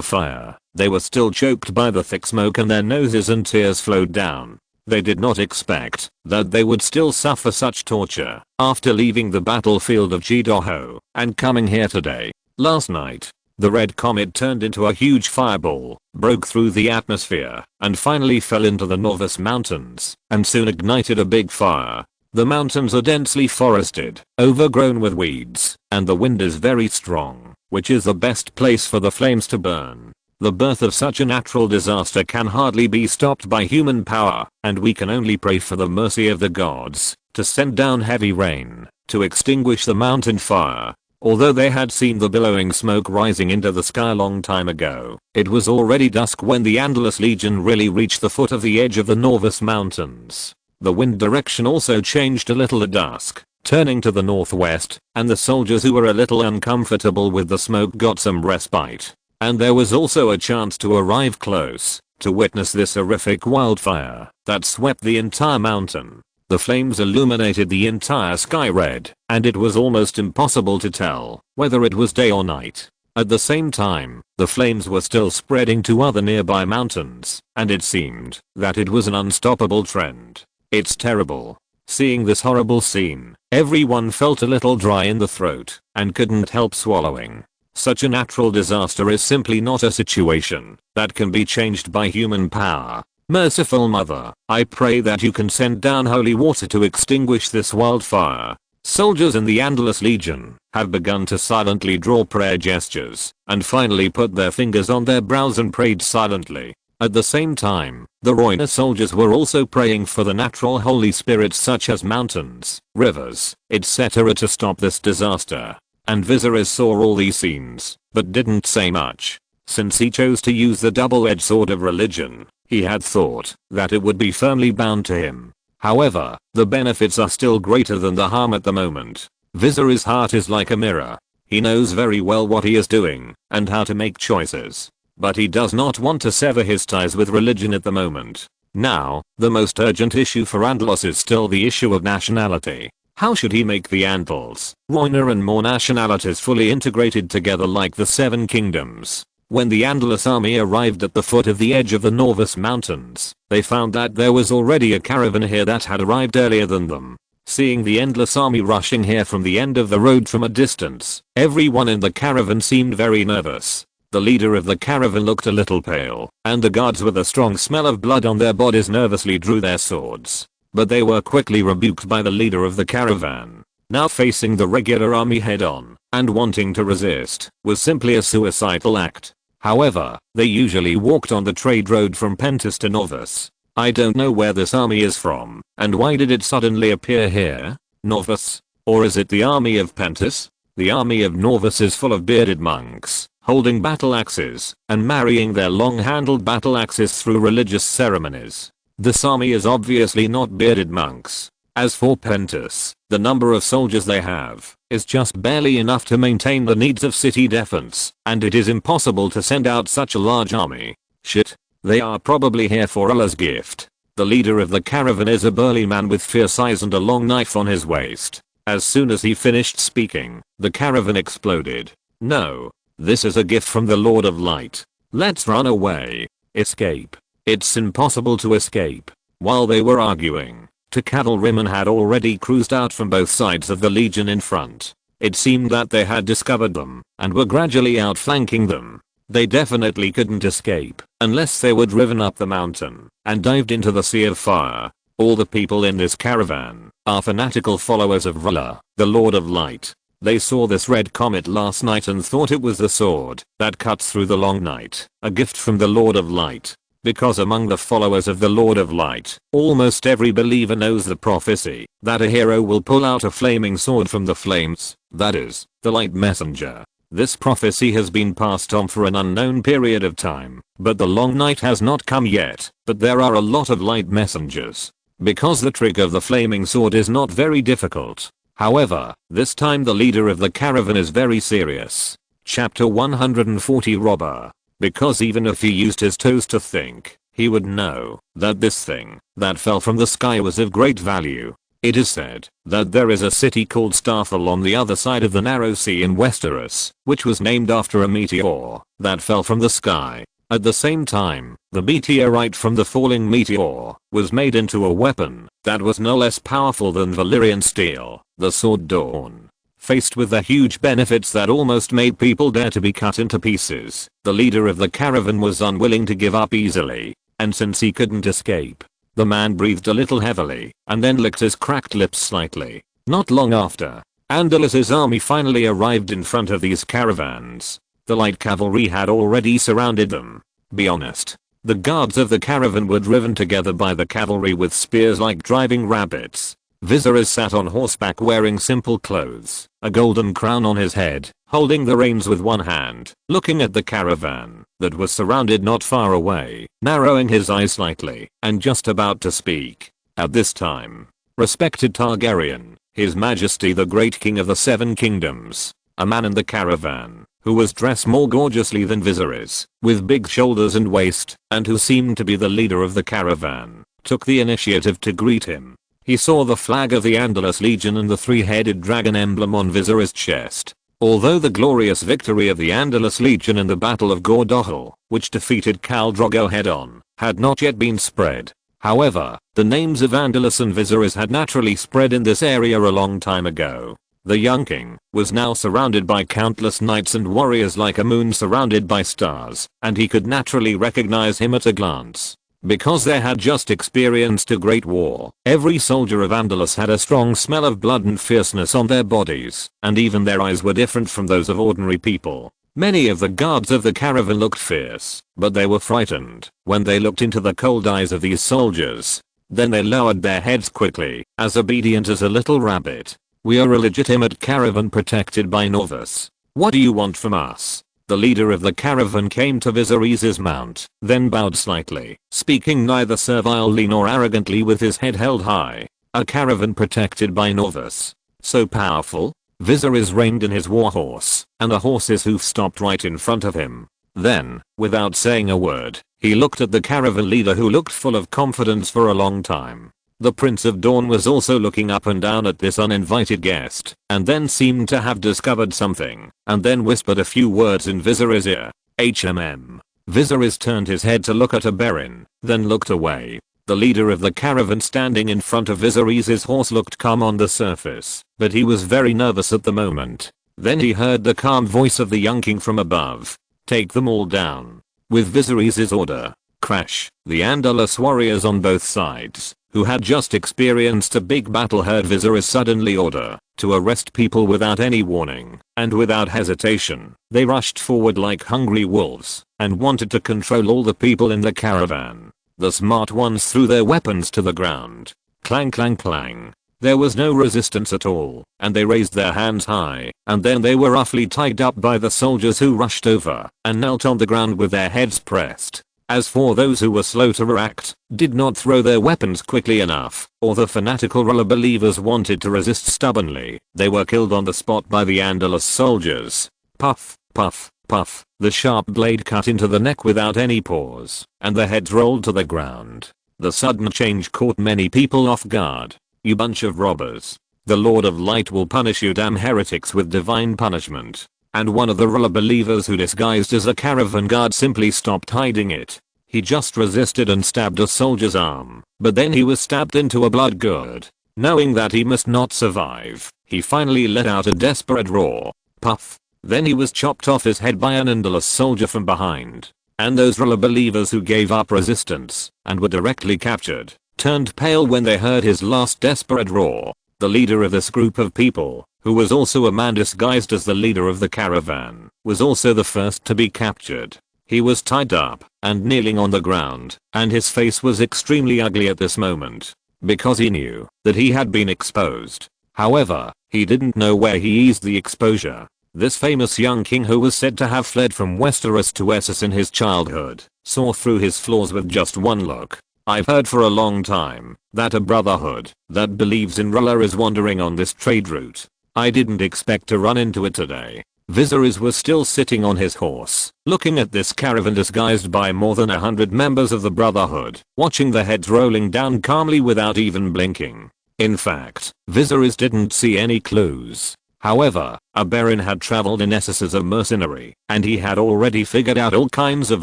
fire, they were still choked by the thick smoke and their noses and tears flowed down. They did not expect that they would still suffer such torture after leaving the battlefield of Jidoho and coming here today. Last night, the red comet turned into a huge fireball, broke through the atmosphere, and finally fell into the Norvus Mountains, and soon ignited a big fire. The mountains are densely forested, overgrown with weeds, and the wind is very strong, which is the best place for the flames to burn. The birth of such a natural disaster can hardly be stopped by human power, and we can only pray for the mercy of the gods to send down heavy rain to extinguish the mountain fire. Although they had seen the billowing smoke rising into the sky a long time ago, it was already dusk when the Andalus Legion really reached the foot of the edge of the Norvus Mountains. The wind direction also changed a little at dusk, turning to the northwest, and the soldiers who were a little uncomfortable with the smoke got some respite. And there was also a chance to arrive close to witness this horrific wildfire that swept the entire mountain. The flames illuminated the entire sky red, and it was almost impossible to tell whether it was day or night. At the same time, the flames were still spreading to other nearby mountains, and it seemed that it was an unstoppable trend. It's terrible. Seeing this horrible scene, everyone felt a little dry in the throat and couldn't help swallowing. Such a natural disaster is simply not a situation that can be changed by human power. Merciful Mother, I pray that you can send down holy water to extinguish this wildfire. Soldiers in the Andalus Legion have begun to silently draw prayer gestures and finally put their fingers on their brows and prayed silently. At the same time, the Rhoynar soldiers were also praying for the natural holy spirits such as mountains, rivers, etc. to stop this disaster. And Viserys saw all these scenes, but didn't say much. Since he chose to use the double-edged sword of religion, he had thought that it would be firmly bound to him. However, the benefits are still greater than the harm at the moment. Viserys' heart is like a mirror. He knows very well what he is doing and how to make choices. But he does not want to sever his ties with religion at the moment. Now, the most urgent issue for Andalus is still the issue of nationality. How should he make the Andals, Roiner and more nationalities fully integrated together like the Seven Kingdoms? When the Andalus army arrived at the foot of the edge of the Norvus Mountains, they found that there was already a caravan here that had arrived earlier than them. Seeing the endless army rushing here from the end of the road from a distance, everyone in the caravan seemed very nervous. The leader of the caravan looked a little pale, and the guards with a strong smell of blood on their bodies nervously drew their swords. But they were quickly rebuked by the leader of the caravan. Now facing the regular army head on, and wanting to resist, was simply a suicidal act. However, they usually walked on the trade road from Pentus to Novus. I don't know where this army is from, and why did it suddenly appear here? Novus? Or is it the army of Pentus? The army of Novus is full of bearded monks, holding battle axes, and marrying their long-handled battle axes through religious ceremonies. This army is obviously not bearded monks. As for Pentus, the number of soldiers they have is just barely enough to maintain the needs of city defense, and it is impossible to send out such a large army. Shit. They are probably here for Allah's gift. The leader of the caravan is a burly man with fierce eyes and a long knife on his waist. As soon as he finished speaking, the caravan exploded. No. This is a gift from the Lord of Light. Let's run away. Escape. It's impossible to escape. While they were arguing, two cavalrymen had already cruised out from both sides of the legion in front. It seemed that they had discovered them, and were gradually outflanking them. They definitely couldn't escape, unless they were driven up the mountain, and dived into the sea of fire. All the people in this caravan are fanatical followers of Allah, the Lord of Light. They saw this red comet last night and thought it was the sword that cuts through the long night, a gift from the Lord of Light. Because among the followers of the Lord of Light, almost every believer knows the prophecy that a hero will pull out a flaming sword from the flames, that is, the light messenger. This prophecy has been passed on for an unknown period of time, but the long night has not come yet, but there are a lot of light messengers. Because the trick of the flaming sword is not very difficult. However, this time the leader of the caravan is very serious. Chapter 140 Robber. Because even if he used his toes to think, he would know that this thing that fell from the sky was of great value. It is said that there is a city called Starfall on the other side of the narrow sea in Westeros, which was named after a meteor that fell from the sky. At the same time, the meteorite from the falling meteor was made into a weapon that was no less powerful than Valyrian steel, the sword Dawn. Faced with the huge benefits that almost made people dare to be cut into pieces, the leader of the caravan was unwilling to give up easily, and since he couldn't escape, the man breathed a little heavily, and then licked his cracked lips slightly. Not long after, Andalus's army finally arrived in front of these caravans. The light cavalry had already surrounded them. Be honest. The guards of the caravan were driven together by the cavalry with spears like driving rabbits. Viserys sat on horseback wearing simple clothes, a golden crown on his head, holding the reins with one hand, looking at the caravan that was surrounded not far away, narrowing his eyes slightly, and just about to speak. At this time, respected Targaryen, His Majesty the Great King of the Seven Kingdoms, a man in the caravan, who was dressed more gorgeously than Viserys, with big shoulders and waist, and who seemed to be the leader of the caravan, took the initiative to greet him. He saw the flag of the Andalus Legion and the three-headed dragon emblem on Viserys' chest. Although the glorious victory of the Andalus Legion in the Battle of Gordohol, which defeated Khal Drogo head-on, had not yet been spread. However, the names of Andalus and Viserys had naturally spread in this area a long time ago. The young king was now surrounded by countless knights and warriors like a moon surrounded by stars, and he could naturally recognize him at a glance. Because they had just experienced a great war, every soldier of Andalus had a strong smell of blood and fierceness on their bodies, and even their eyes were different from those of ordinary people. Many of the guards of the caravan looked fierce, but they were frightened when they looked into the cold eyes of these soldiers. Then they lowered their heads quickly, as obedient as a little rabbit. We are a legitimate caravan protected by Novus. What do you want from us? The leader of the caravan came to Viserys' mount, then bowed slightly, speaking neither servilely nor arrogantly with his head held high. A caravan protected by Novus. So powerful? Viserys reined in his warhorse, and the horse's hoof stopped right in front of him. Then, without saying a word, he looked at the caravan leader who looked full of confidence for a long time. The Prince of Dawn was also looking up and down at this uninvited guest, and then seemed to have discovered something, and then whispered a few words in Vizir's ear. HMM. Viserys turned his head to look at Oberyn, then looked away. The leader of the caravan standing in front of Viserys' horse looked calm on the surface, but he was very nervous at the moment. Then he heard the calm voice of the young king from above. Take them all down. With Viserys' order. Crash. The Andalus warriors on both sides, who had just experienced a big battle, heard Viserys suddenly order to arrest people without any warning, and without hesitation, they rushed forward like hungry wolves, and wanted to control all the people in the caravan. The smart ones threw their weapons to the ground. Clang clang clang. There was no resistance at all, and they raised their hands high, and then they were roughly tied up by the soldiers who rushed over and knelt on the ground with their heads pressed. As for those who were slow to react, did not throw their weapons quickly enough, or the fanatical ruler believers wanted to resist stubbornly, they were killed on the spot by the Andalus soldiers. Puff, puff, puff, the sharp blade cut into the neck without any pause, and the heads rolled to the ground. The sudden change caught many people off guard. You bunch of robbers. The Lord of Light will punish you damn heretics with divine punishment. And one of the ruler believers who disguised as a caravan guard simply stopped hiding it. He just resisted and stabbed a soldier's arm, but then he was stabbed into a blood gourd. Knowing that he must not survive, he finally let out a desperate roar. Puff. Then he was chopped off his head by an Andalus soldier from behind. And those ruler believers who gave up resistance and were directly captured turned pale when they heard his last desperate roar. The leader of this group of people, who was also a man disguised as the leader of the caravan, was also the first to be captured. He was tied up and kneeling on the ground, and his face was extremely ugly at this moment, because he knew that he had been exposed. However, he didn't know where he eased the exposure. This famous young king, who was said to have fled from Westeros to Essos in his childhood, saw through his flaws with just one look. I've heard for a long time that a brotherhood that believes in ruler is wandering on this trade route. I didn't expect to run into it today. Viserys was still sitting on his horse, looking at this caravan disguised by more than 100 members of the brotherhood, watching the heads rolling down calmly without even blinking. In fact, Viserys didn't see any clues. However, Oberyn had traveled in Essos as a mercenary, and he had already figured out all kinds of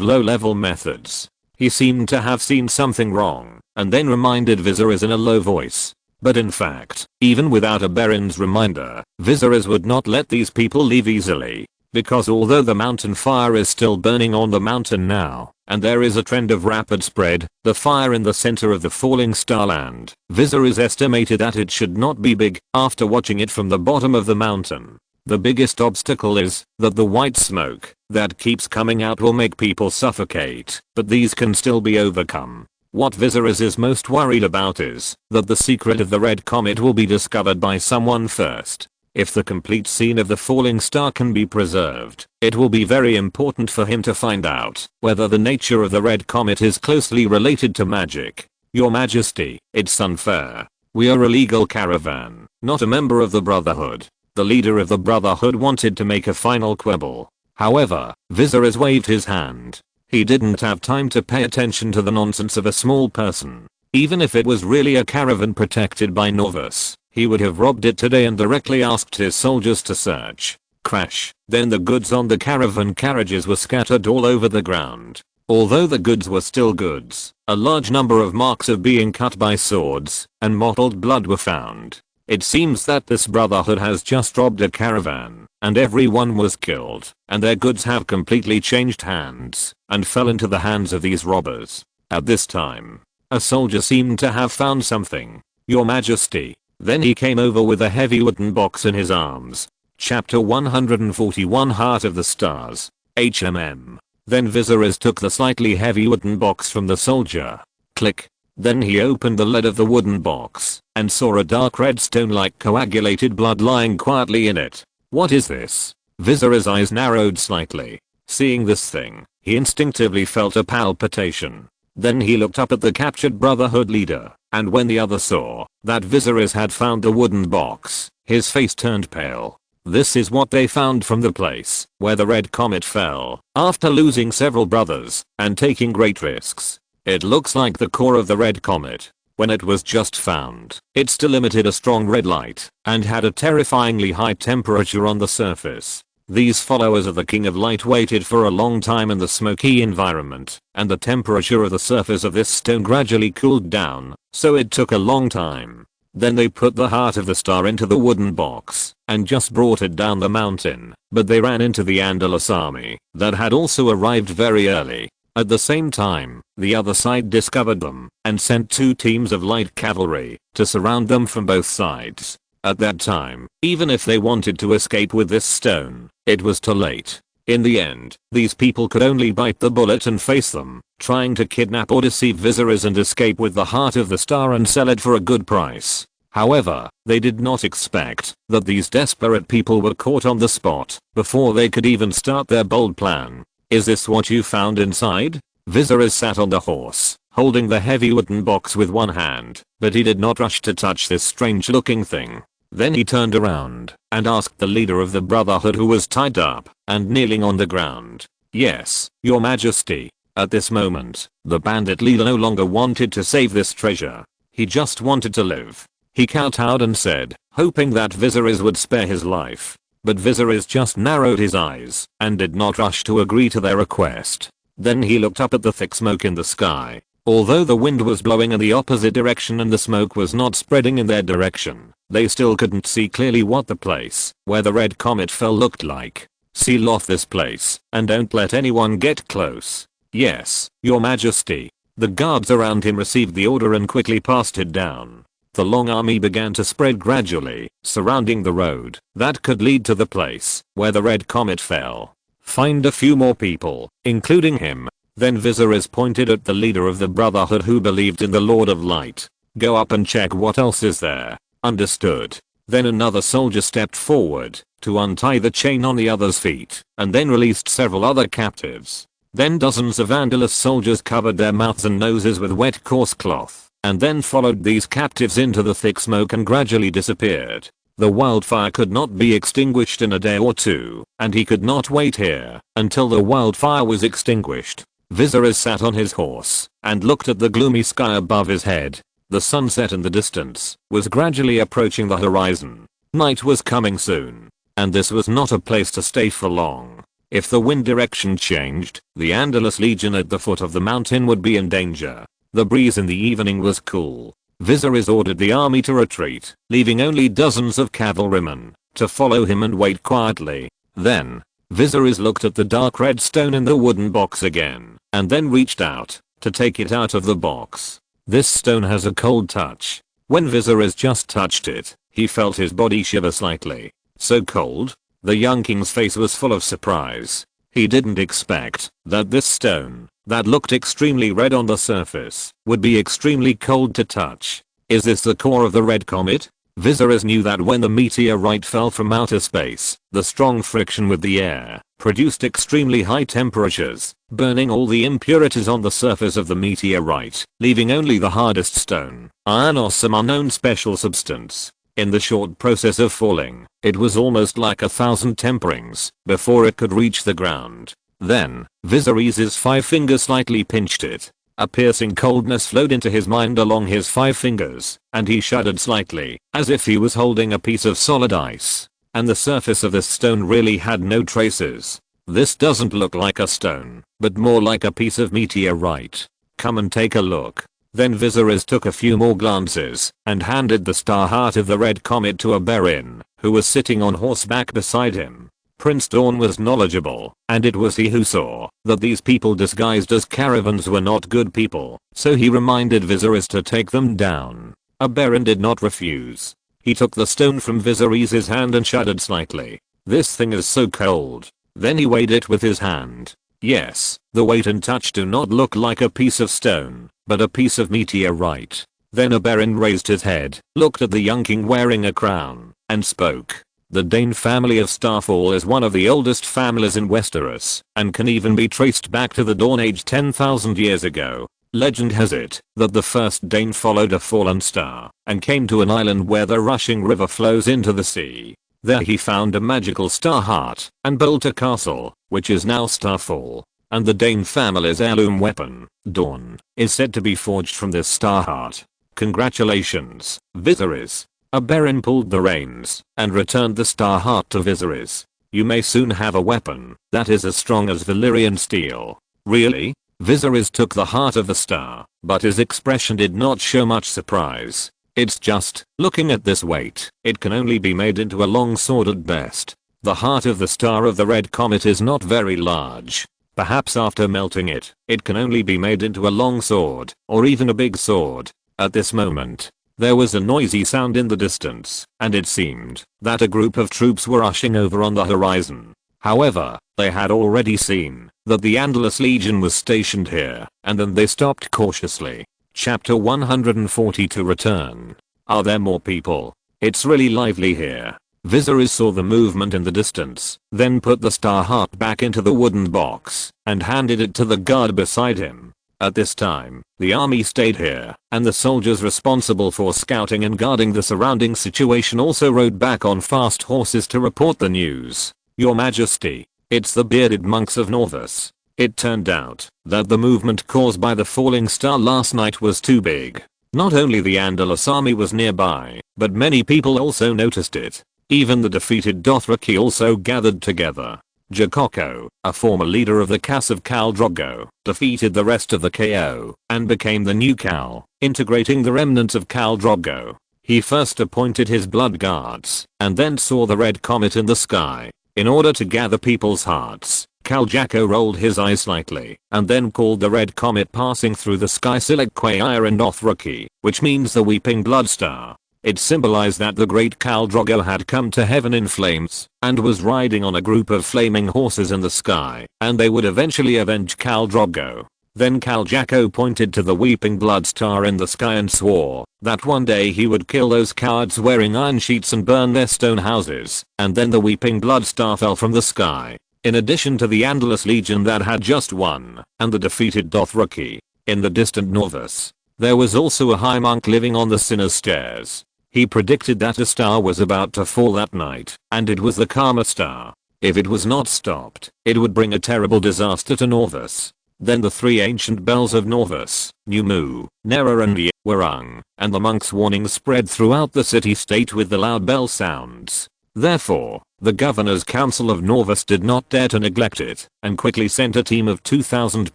low-level methods. He seemed to have seen something wrong, and then reminded Viserys in a low voice. But in fact, even without Oberyn's reminder, Viserys would not let these people leave easily. Because although the mountain fire is still burning on the mountain now, and there is a trend of rapid spread, the fire in the center of the falling starland, Viserys estimated that it should not be big after watching it from the bottom of the mountain. The biggest obstacle is that the white smoke that keeps coming out will make people suffocate, but these can still be overcome. What Viserys is most worried about is that the secret of the red comet will be discovered by someone first. If the complete scene of the falling star can be preserved, it will be very important for him to find out whether the nature of the red comet is closely related to magic. Your Majesty, it's unfair. We are a legal caravan, not a member of the Brotherhood. The leader of the Brotherhood wanted to make a final quibble. However, Viserys waved his hand. He didn't have time to pay attention to the nonsense of a small person. Even if it was really a caravan protected by Norvus, he would have robbed it today and directly asked his soldiers to search. Crash. Then the goods on the caravan carriages were scattered all over the ground. Although the goods were still goods, a large number of marks of being cut by swords and mottled blood were found. It seems that this brotherhood has just robbed a caravan, and everyone was killed, and their goods have completely changed hands, and fell into the hands of these robbers. At this time, a soldier seemed to have found something. Your Majesty. Then he came over with a heavy wooden box in his arms. Chapter 141 Heart of the Stars. HMM. Then Viserys took the slightly heavy wooden box from the soldier. Click. Then he opened the lid of the wooden box and saw a dark red stone like coagulated blood lying quietly in it. What is this? Viserys' eyes narrowed slightly. Seeing this thing, he instinctively felt a palpitation. Then he looked up at the captured Brotherhood leader, and when the other saw that Viserys had found the wooden box, his face turned pale. This is what they found from the place where the red comet fell, after losing several brothers and taking great risks. It looks like the core of the red comet. when it was just found, it still emitted a strong red light and had a terrifyingly high temperature on the surface. These followers of the King of Light waited for a long time in the smoky environment, and the temperature of the surface of this stone gradually cooled down, so it took a long time. Then they put the heart of the star into the wooden box and just brought it down the mountain, but they ran into the Andalus army that had also arrived very early. At the same time, the other side discovered them and sent 2 teams of light cavalry to surround them from both sides. At that time, even if they wanted to escape with this stone, it was too late. In the end, these people could only bite the bullet and face them, trying to kidnap or deceive Viserys and escape with the heart of the star and sell it for a good price. However, they did not expect that these desperate people were caught on the spot before they could even start their bold plan. "Is this what you found inside?" Viserys sat on the horse, holding the heavy wooden box with one hand, but he did not rush to touch this strange looking thing. Then he turned around and asked the leader of the Brotherhood, who was tied up and kneeling on the ground. "Yes, your majesty." At this moment, the bandit leader no longer wanted to save this treasure. He just wanted to live. He kowtowed and said, hoping that Viserys would spare his life. But Viserys just narrowed his eyes and did not rush to agree to their request. Then he looked up at the thick smoke in the sky. Although the wind was blowing in the opposite direction and the smoke was not spreading in their direction, they still couldn't see clearly what the place where the red comet fell looked like. "Seal off this place and don't let anyone get close." "Yes, your majesty." The guards around him received the order and quickly passed it down. The long army began to spread gradually, surrounding the road that could lead to the place where the red comet fell. "Find a few more people, including him." Then Viserys pointed at the leader of the Brotherhood, who believed in the Lord of Light. "Go up and check what else is there." "Understood." Then another soldier stepped forward to untie the chain on the other's feet and then released several other captives. Then dozens of Andalus soldiers covered their mouths and noses with wet coarse cloth and then followed these captives into the thick smoke and gradually disappeared. The wildfire could not be extinguished in a day or two, and he could not wait here until the wildfire was extinguished. Viserys sat on his horse and looked at the gloomy sky above his head. The sunset in the distance was gradually approaching the horizon. Night was coming soon, and this was not a place to stay for long. If the wind direction changed, the Andalus Legion at the foot of the mountain would be in danger. The breeze in the evening was cool. Viserys ordered the army to retreat, leaving only dozens of cavalrymen to follow him and wait quietly. Then, Viserys looked at the dark red stone in the wooden box again, and then reached out to take it out of the box. This stone has a cold touch. When Viserys just touched it, he felt his body shiver slightly. "So cold?" The young king's face was full of surprise. He didn't expect that this stone, that looked extremely red on the surface, would be extremely cold to touch. "Is this the core of the red comet?" Viserys knew that when the meteorite fell from outer space, the strong friction with the air produced extremely high temperatures, burning all the impurities on the surface of the meteorite, leaving only the hardest stone, iron or some unknown special substance. In the short process of falling, it was almost like 1,000 temperings before it could reach the ground. Then, Viserys' 5 fingers slightly pinched it. A piercing coldness flowed into his mind along his 5 fingers, and he shuddered slightly, as if he was holding a piece of solid ice. And the surface of this stone really had no traces. "This doesn't look like a stone, but more like a piece of meteorite. Come and take a look." Then Viserys took a few more glances and handed the star heart of the red comet to a Barin, who was sitting on horseback beside him. Prince Dawn was knowledgeable, and it was he who saw that these people disguised as caravans were not good people, so he reminded Viserys to take them down. A Barin did not refuse. He took the stone from Viserys' hand and shuddered slightly. "This thing is so cold." Then he weighed it with his hand. Yes, the weight and touch do not look like a piece of stone, but a piece of meteorite. Then a Barin raised his head, looked at the young king wearing a crown, and spoke. "The Dane family of Starfall is one of the oldest families in Westeros, and can even be traced back to the Dawn Age 10,000 years ago. Legend has it that the first Dane followed a fallen star and came to an island where the rushing river flows into the sea. There he found a magical star heart and built a castle, which is now Starfall. And the Dane family's heirloom weapon, Dawn, is said to be forged from this star heart. Congratulations, Viserys. Oberyn pulled the reins and returned the star heart to Viserys. You may soon have a weapon that is as strong as Valyrian steel. Really? Viserys took the heart of the star, but his expression did not show much surprise. It's just, looking at this weight, it can only be made into a long sword at best. The heart of the star of the red comet is not very large. Perhaps after melting it, it can only be made into a long sword, or even a big sword. At this moment, there was a noisy sound in the distance, and it seemed that a group of troops were rushing over on the horizon. However, they had already seen that the Andalus Legion was stationed here, and then they stopped cautiously. Chapter 142 Return. Are there more people? It's really lively here. Viserys saw the movement in the distance, then put the star heart back into the wooden box, and handed it to the guard beside him. At this time, the army stayed here, and the soldiers responsible for scouting and guarding the surrounding situation also rode back on fast horses to report the news. Your Majesty, it's the bearded monks of Norvus. It turned out that the movement caused by the falling star last night was too big. Not only the Andalus army was nearby, but many people also noticed it. Even the defeated Dothraki also gathered together. Jakoko, a former leader of the Caste of Khal Drogo, defeated the rest of the KO and became the new Khal, integrating the remnants of Khal Drogo. He first appointed his blood guards and then saw the red comet in the sky. In order to gather people's hearts, Khal Jakko rolled his eyes slightly and then called the red comet passing through the sky Silikquair and Dothraki, which means the weeping blood star. It symbolized that the great Khal Drogo had come to heaven in flames and was riding on a group of flaming horses in the sky, and they would eventually avenge Khal Drogo. Then Khal Jakko pointed to the weeping blood star in the sky and swore that one day he would kill those cowards wearing iron sheets and burn their stone houses, and then the weeping blood star fell from the sky. In addition to the Andalus Legion that had just won, and the defeated Dothraki, in the distant Norvus, there was also a high monk living on the Sinner's Stairs. He predicted that a star was about to fall that night, and it was the Karma star. If it was not stopped, it would bring a terrible disaster to Norvus. Then the three ancient bells of Norvus, Numu, Nera and Ye, were rung, and the monk's warning spread throughout the city-state with the loud bell sounds. Therefore, the Governor's Council of Norvus did not dare to neglect it, and quickly sent a team of 2,000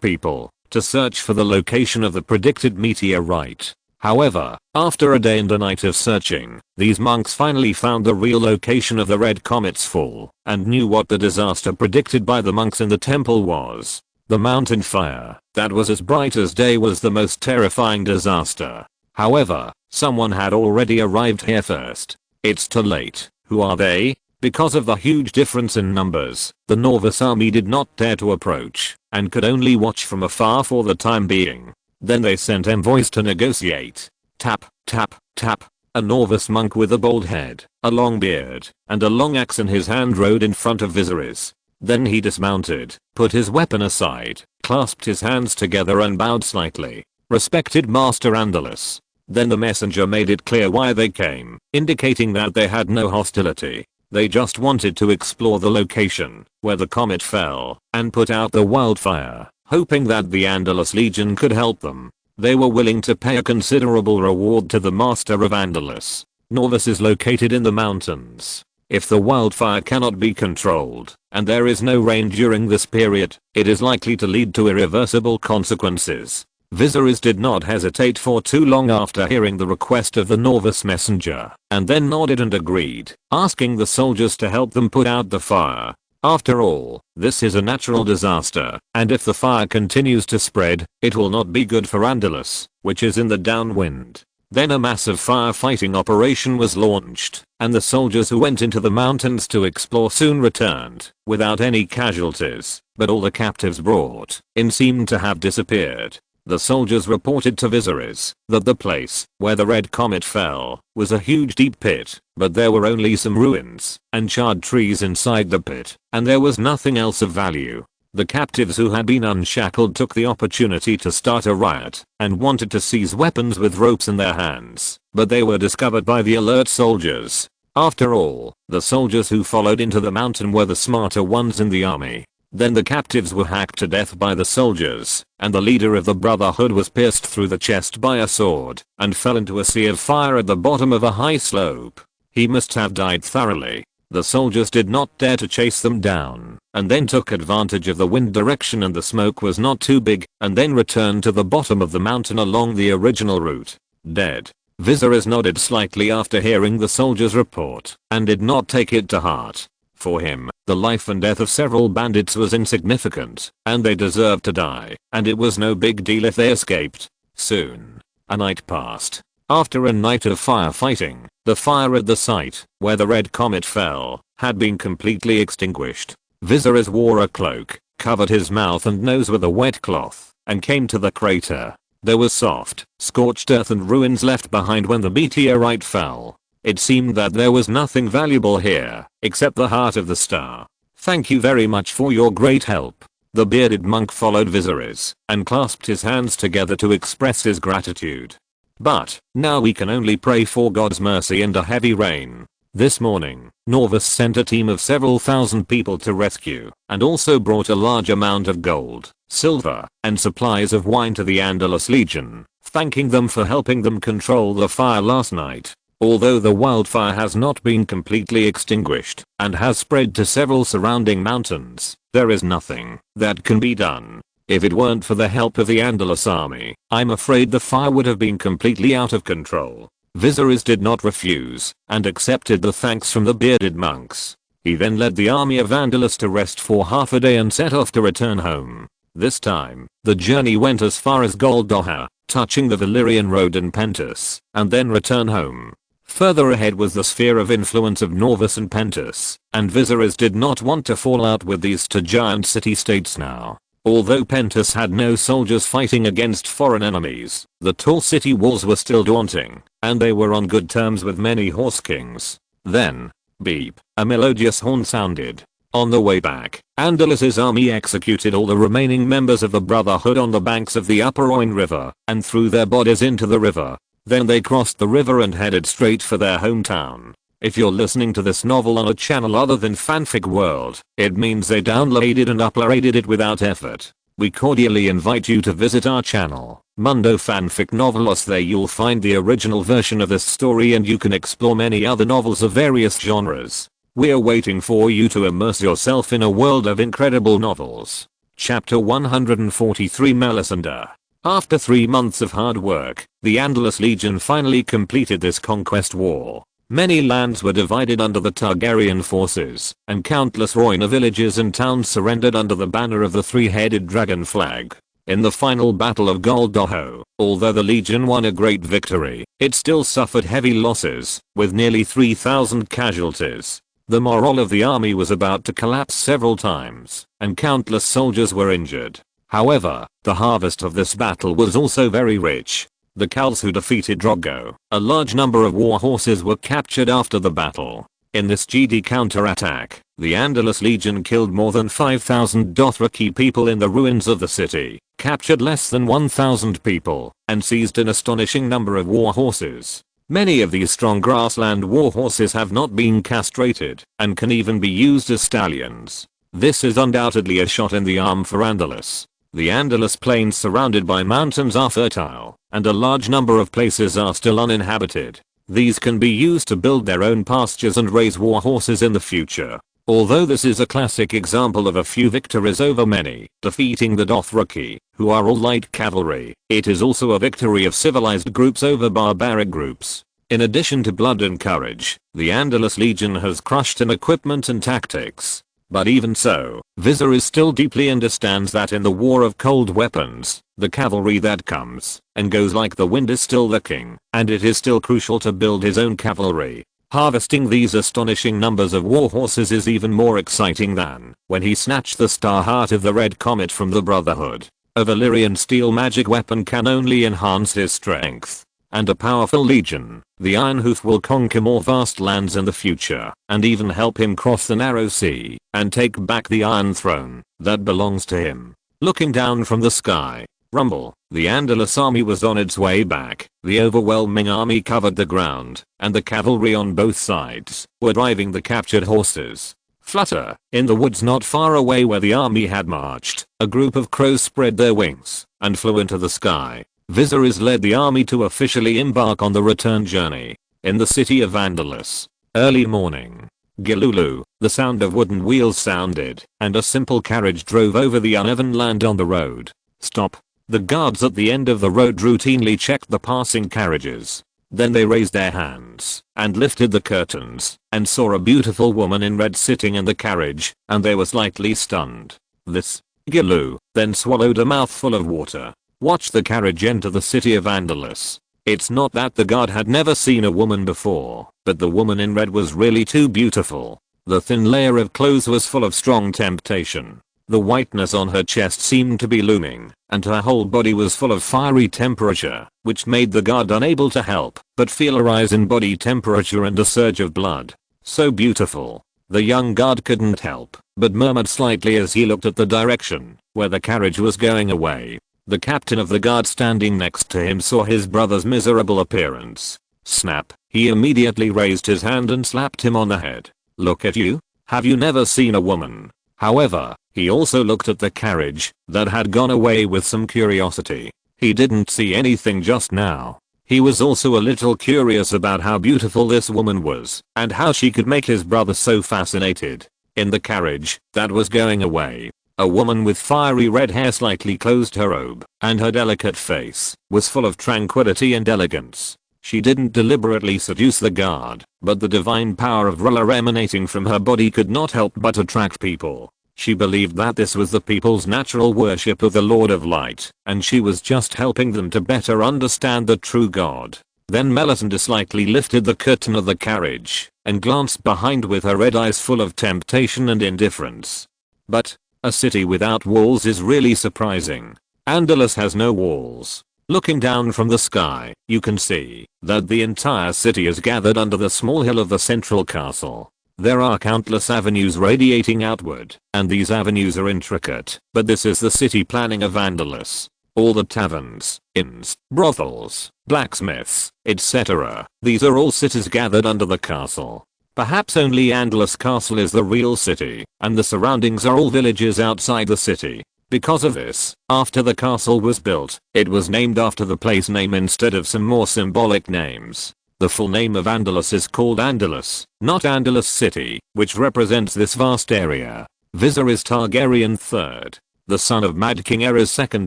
people to search for the location of the predicted meteorite. However, after a day and a night of searching, these monks finally found the real location of the red comet's fall, and knew what the disaster predicted by the monks in the temple was. The mountain fire, that was as bright as day, was the most terrifying disaster. However, someone had already arrived here first. It's too late. Who are they? Because of the huge difference in numbers, the Norvus army did not dare to approach, and could only watch from afar for the time being. Then they sent envoys to negotiate. Tap, tap, tap. A Norvus monk with a bald head, a long beard, and a long axe in his hand rode in front of Viserys. Then he dismounted, put his weapon aside, clasped his hands together and bowed slightly. Respected Master Andalus. Then the messenger made it clear why they came, indicating that they had no hostility. They just wanted to explore the location where the comet fell and put out the wildfire, hoping that the Andalus Legion could help them. They were willing to pay a considerable reward to the Master of Andalus. Norvus is located in the mountains. If the wildfire cannot be controlled, and there is no rain during this period, it is likely to lead to irreversible consequences. Viserys did not hesitate for too long after hearing the request of the Norvus messenger, and then nodded and agreed, asking the soldiers to help them put out the fire. After all, this is a natural disaster, and if the fire continues to spread, it will not be good for Andalus, which is in the downwind. Then a massive firefighting operation was launched, and the soldiers who went into the mountains to explore soon returned, without any casualties, but all the captives brought in seemed to have disappeared. The soldiers reported to Viserys that the place where the red comet fell was a huge deep pit, but there were only some ruins and charred trees inside the pit, and there was nothing else of value. The captives who had been unshackled took the opportunity to start a riot and wanted to seize weapons with ropes in their hands, but they were discovered by the alert soldiers. After all, the soldiers who followed into the mountain were the smarter ones in the army. Then the captives were hacked to death by the soldiers, and the leader of the Brotherhood was pierced through the chest by a sword and fell into a sea of fire at the bottom of a high slope. He must have died thoroughly. The soldiers did not dare to chase them down, and then took advantage of the wind direction and the smoke was not too big, and then returned to the bottom of the mountain along the original route. Dead. Viserys nodded slightly after hearing the soldiers' report, and did not take it to heart. For him, the life and death of several bandits was insignificant, and they deserved to die, and it was no big deal if they escaped. Soon, a night passed. After a night of firefighting, the fire at the site, where the red comet fell, had been completely extinguished. Viserys wore a cloak, covered his mouth and nose with a wet cloth, and came to the crater. There was soft, scorched earth and ruins left behind when the meteorite fell. It seemed that there was nothing valuable here, except the heart of the star. Thank you very much for your great help. The bearded monk followed Viserys, and clasped his hands together to express his gratitude. But, now we can only pray for God's mercy and a heavy rain. This morning, Norvus sent a team of several thousand people to rescue, and also brought a large amount of gold, silver, and supplies of wine to the Andalus Legion, thanking them for helping them control the fire last night. Although the wildfire has not been completely extinguished, and has spread to several surrounding mountains, there is nothing that can be done. If it weren't for the help of the Andalus army, I'm afraid the fire would have been completely out of control. Viserys did not refuse, and accepted the thanks from the bearded monks. He then led the army of Andalus to rest for half a day and set off to return home. This time, the journey went as far as Goldoha, touching the Valyrian road in Pentus, and then return home. Further ahead was the sphere of influence of Norvus and Pentus, and Viserys did not want to fall out with these two giant city-states now. Although Pentus had no soldiers fighting against foreign enemies, the tall city walls were still daunting, and they were on good terms with many horse kings. Then, beep, a melodious horn sounded. On the way back, Andalus's army executed all the remaining members of the Brotherhood on the banks of the upper Oin River, and threw their bodies into the river. Then they crossed the river and headed straight for their hometown. If you're listening to this novel on a channel other than Fanfic World, it means they downloaded and uploaded it without effort. We cordially invite you to visit our channel, Mundo Fanfic Novelos. There you'll find the original version of this story and you can explore many other novels of various genres. We're waiting for you to immerse yourself in a world of incredible novels. Chapter 143 Melisandre. After 3 months of hard work, the Andalus Legion finally completed this conquest war. Many lands were divided under the Targaryen forces, and countless Rhoynar villages and towns surrendered under the banner of the three-headed dragon flag. In the final battle of Goldoho, although the Legion won a great victory, it still suffered heavy losses, with nearly 3,000 casualties. The morale of the army was about to collapse several times, and countless soldiers were injured. However, the harvest of this battle was also very rich. The Khals who defeated Drogo, a large number of war horses were captured after the battle. In this GD counterattack, the Andalus Legion killed more than 5,000 Dothraki people in the ruins of the city, captured less than 1,000 people, and seized an astonishing number of war horses. Many of these strong grassland war horses have not been castrated, and can even be used as stallions. This is undoubtedly a shot in the arm for Andalus. The Andalus plains surrounded by mountains are fertile, and a large number of places are still uninhabited. These can be used to build their own pastures and raise war horses in the future. Although this is a classic example of a few victories over many, defeating the Dothraki, who are all light cavalry, it is also a victory of civilized groups over barbaric groups. In addition to blood and courage, the Andalus Legion has crushed in equipment and tactics. But even so, Viserys still deeply understands that in the war of cold weapons, the cavalry that comes and goes like the wind is still the king, and it is still crucial to build his own cavalry. Harvesting these astonishing numbers of war horses is even more exciting than when he snatched the star heart of the red comet from the Brotherhood. A Valyrian steel magic weapon can only enhance his strength. And a powerful legion, the Ironhoof will conquer more vast lands in the future, and even help him cross the narrow sea, and take back the Iron Throne that belongs to him. Looking down from the sky, rumble, the Andalus army was on its way back. The overwhelming army covered the ground, and the cavalry on both sides were driving the captured horses. Flutter. In the woods not far away where the army had marched, a group of crows spread their wings and flew into the sky. Viserys led the army to officially embark on the return journey. In the city of Andalus. Early morning. Gilulu, the sound of wooden wheels sounded, and a simple carriage drove over the uneven land on the road. Stop. The guards at the end of the road routinely checked the passing carriages. Then they raised their hands and lifted the curtains and saw a beautiful woman in red sitting in the carriage, and they were slightly stunned. This. Gilu then swallowed a mouthful of water. Watched the carriage enter the city of Andalus. It's not that the guard had never seen a woman before, but the woman in red was really too beautiful. The thin layer of clothes was full of strong temptation. The whiteness on her chest seemed to be looming, and her whole body was full of fiery temperature, which made the guard unable to help but feel a rise in body temperature and a surge of blood. So beautiful. The young guard couldn't help but murmured slightly as he looked at the direction where the carriage was going away. The captain of the guard standing next to him saw his brother's miserable appearance. Snap. He immediately raised his hand and slapped him on the head. Look at you. Have you never seen a woman? However, he also looked at the carriage that had gone away with some curiosity. He didn't see anything just now. He was also a little curious about how beautiful this woman was and how she could make his brother so fascinated. In the carriage that was going away, a woman with fiery red hair slightly closed her robe, and her delicate face was full of tranquility and elegance. She didn't deliberately seduce the guard, but the divine power of R'hllor emanating from her body could not help but attract people. She believed that this was the people's natural worship of the Lord of Light, and she was just helping them to better understand the true God. Then Melisandre slightly lifted the curtain of the carriage and glanced behind with her red eyes full of temptation and indifference. But a city without walls is really surprising. Andalus has no walls. Looking down from the sky, you can see that the entire city is gathered under the small hill of the central castle. There are countless avenues radiating outward, and these avenues are intricate, but this is the city planning of Andalus. All the taverns, inns, brothels, blacksmiths, etc. These are all cities gathered under the castle. Perhaps only Andalus Castle is the real city, and the surroundings are all villages outside the city. Because of this, after the castle was built, it was named after the place name instead of some more symbolic names. The full name of Andalus is called Andalus, not Andalus City, which represents this vast area. Viserys Targaryen III, the son of Mad King Aerys II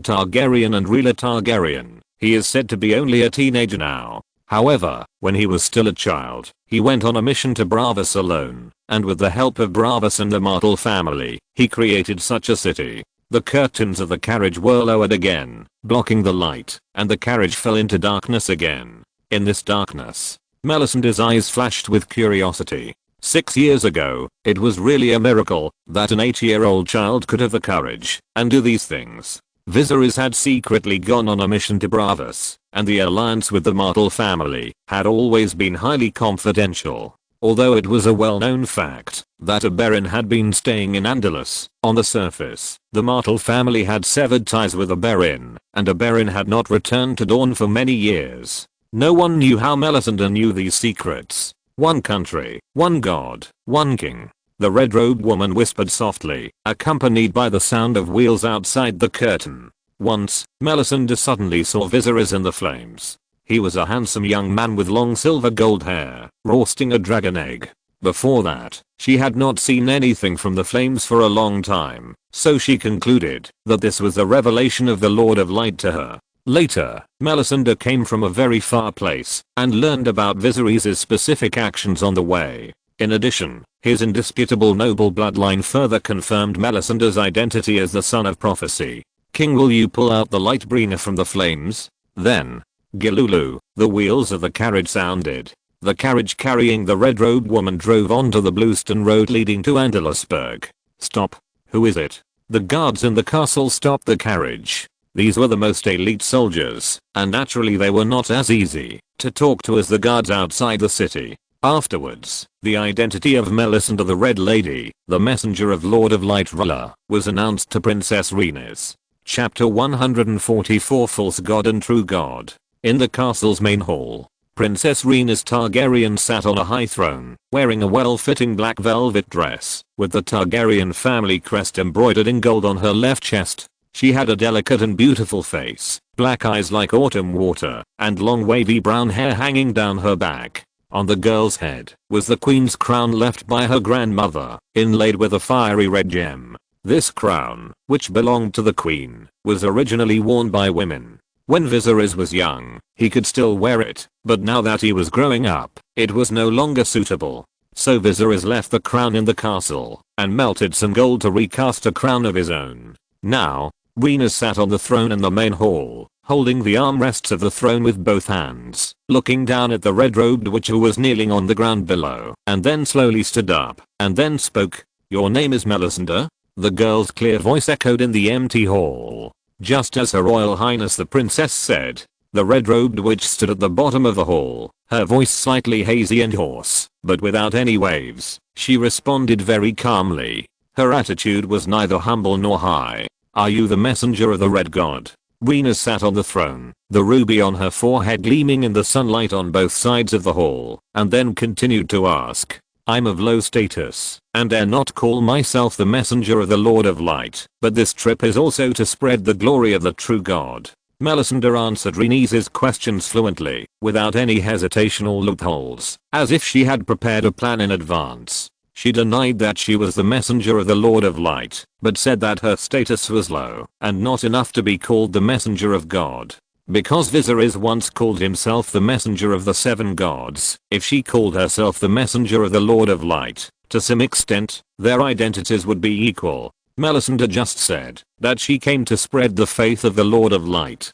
Targaryen and R'hllor Targaryen. He is said to be only a teenager now. However, when he was still a child, he went on a mission to Bravos alone, and with the help of Bravos and the Martell family, he created such a city. The curtains of the carriage were lowered again, blocking the light, and the carriage fell into darkness again. In this darkness, Melisandre's eyes flashed with curiosity. 6 years ago, it was really a miracle that an 8-year-old child could have the courage and do these things. Viserys had secretly gone on a mission to Bravos, and the alliance with the Martell family had always been highly confidential. Although it was a well-known fact that a Baron had been staying in Andalus, on the surface, the Martell family had severed ties with a Baron, and a Baron had not returned to Dorne for many years. No one knew how Melisandre knew these secrets. One country, one god, one king. The red-robed woman whispered softly, accompanied by the sound of wheels outside the curtain. Once, Melisandre suddenly saw Viserys in the flames. He was a handsome young man with long silver gold hair, roasting a dragon egg. Before that, she had not seen anything from the flames for a long time, so she concluded that this was a revelation of the Lord of Light to her. Later, Melisandre came from a very far place and learned about Viserys' specific actions on the way. In addition, his indisputable noble bloodline further confirmed Melisandre's identity as the son of prophecy. King, will you pull out the light bringer from the flames? Then, Gilulu, the wheels of the carriage sounded. The carriage carrying the red-robed woman drove onto the bluestone road leading to Andalusburg. Stop. Who is it? The guards in the castle stopped the carriage. These were the most elite soldiers, and naturally they were not as easy to talk to as the guards outside the city. Afterwards, the identity of Melisandre the Red Lady, the messenger of Lord of Light R'hllor, was announced to Princess Rhaenys. Chapter 144 False God and True God. In the castle's main hall, Princess Rhaenys Targaryen sat on a high throne, wearing a well-fitting black velvet dress, with the Targaryen family crest embroidered in gold on her left chest. She had a delicate and beautiful face, black eyes like autumn water, and long wavy brown hair hanging down her back. On the girl's head was the queen's crown left by her grandmother, inlaid with a fiery red gem. This crown, which belonged to the queen, was originally worn by women. When Viserys was young, he could still wear it, but now that he was growing up, it was no longer suitable. So Viserys left the crown in the castle, and melted some gold to recast a crown of his own. Now, Rhaenys sat on the throne in the main hall, holding the armrests of the throne with both hands, looking down at the red-robed witch who was kneeling on the ground below, and then slowly stood up, and then spoke. "Your name is Melisandre?" The girl's clear voice echoed in the empty hall. Just as Her Royal Highness the Princess said. The red-robed witch stood at the bottom of the hall, her voice slightly hazy and hoarse, but without any waves. She responded very calmly. Her attitude was neither humble nor high. "Are you the messenger of the Red God?" Rhaenys sat on the throne, the ruby on her forehead gleaming in the sunlight on both sides of the hall, and then continued to ask. "I'm of low status, and dare not call myself the messenger of the Lord of Light, but this trip is also to spread the glory of the true God." Melisandre answered Rhaenys' questions fluently, without any hesitation or loopholes, as if she had prepared a plan in advance. She denied that she was the messenger of the Lord of Light, but said that her status was low, and not enough to be called the messenger of God. Because Viserys once called himself the messenger of the seven gods, if she called herself the messenger of the Lord of Light, to some extent, their identities would be equal. Melisandre just said that she came to spread the faith of the Lord of Light.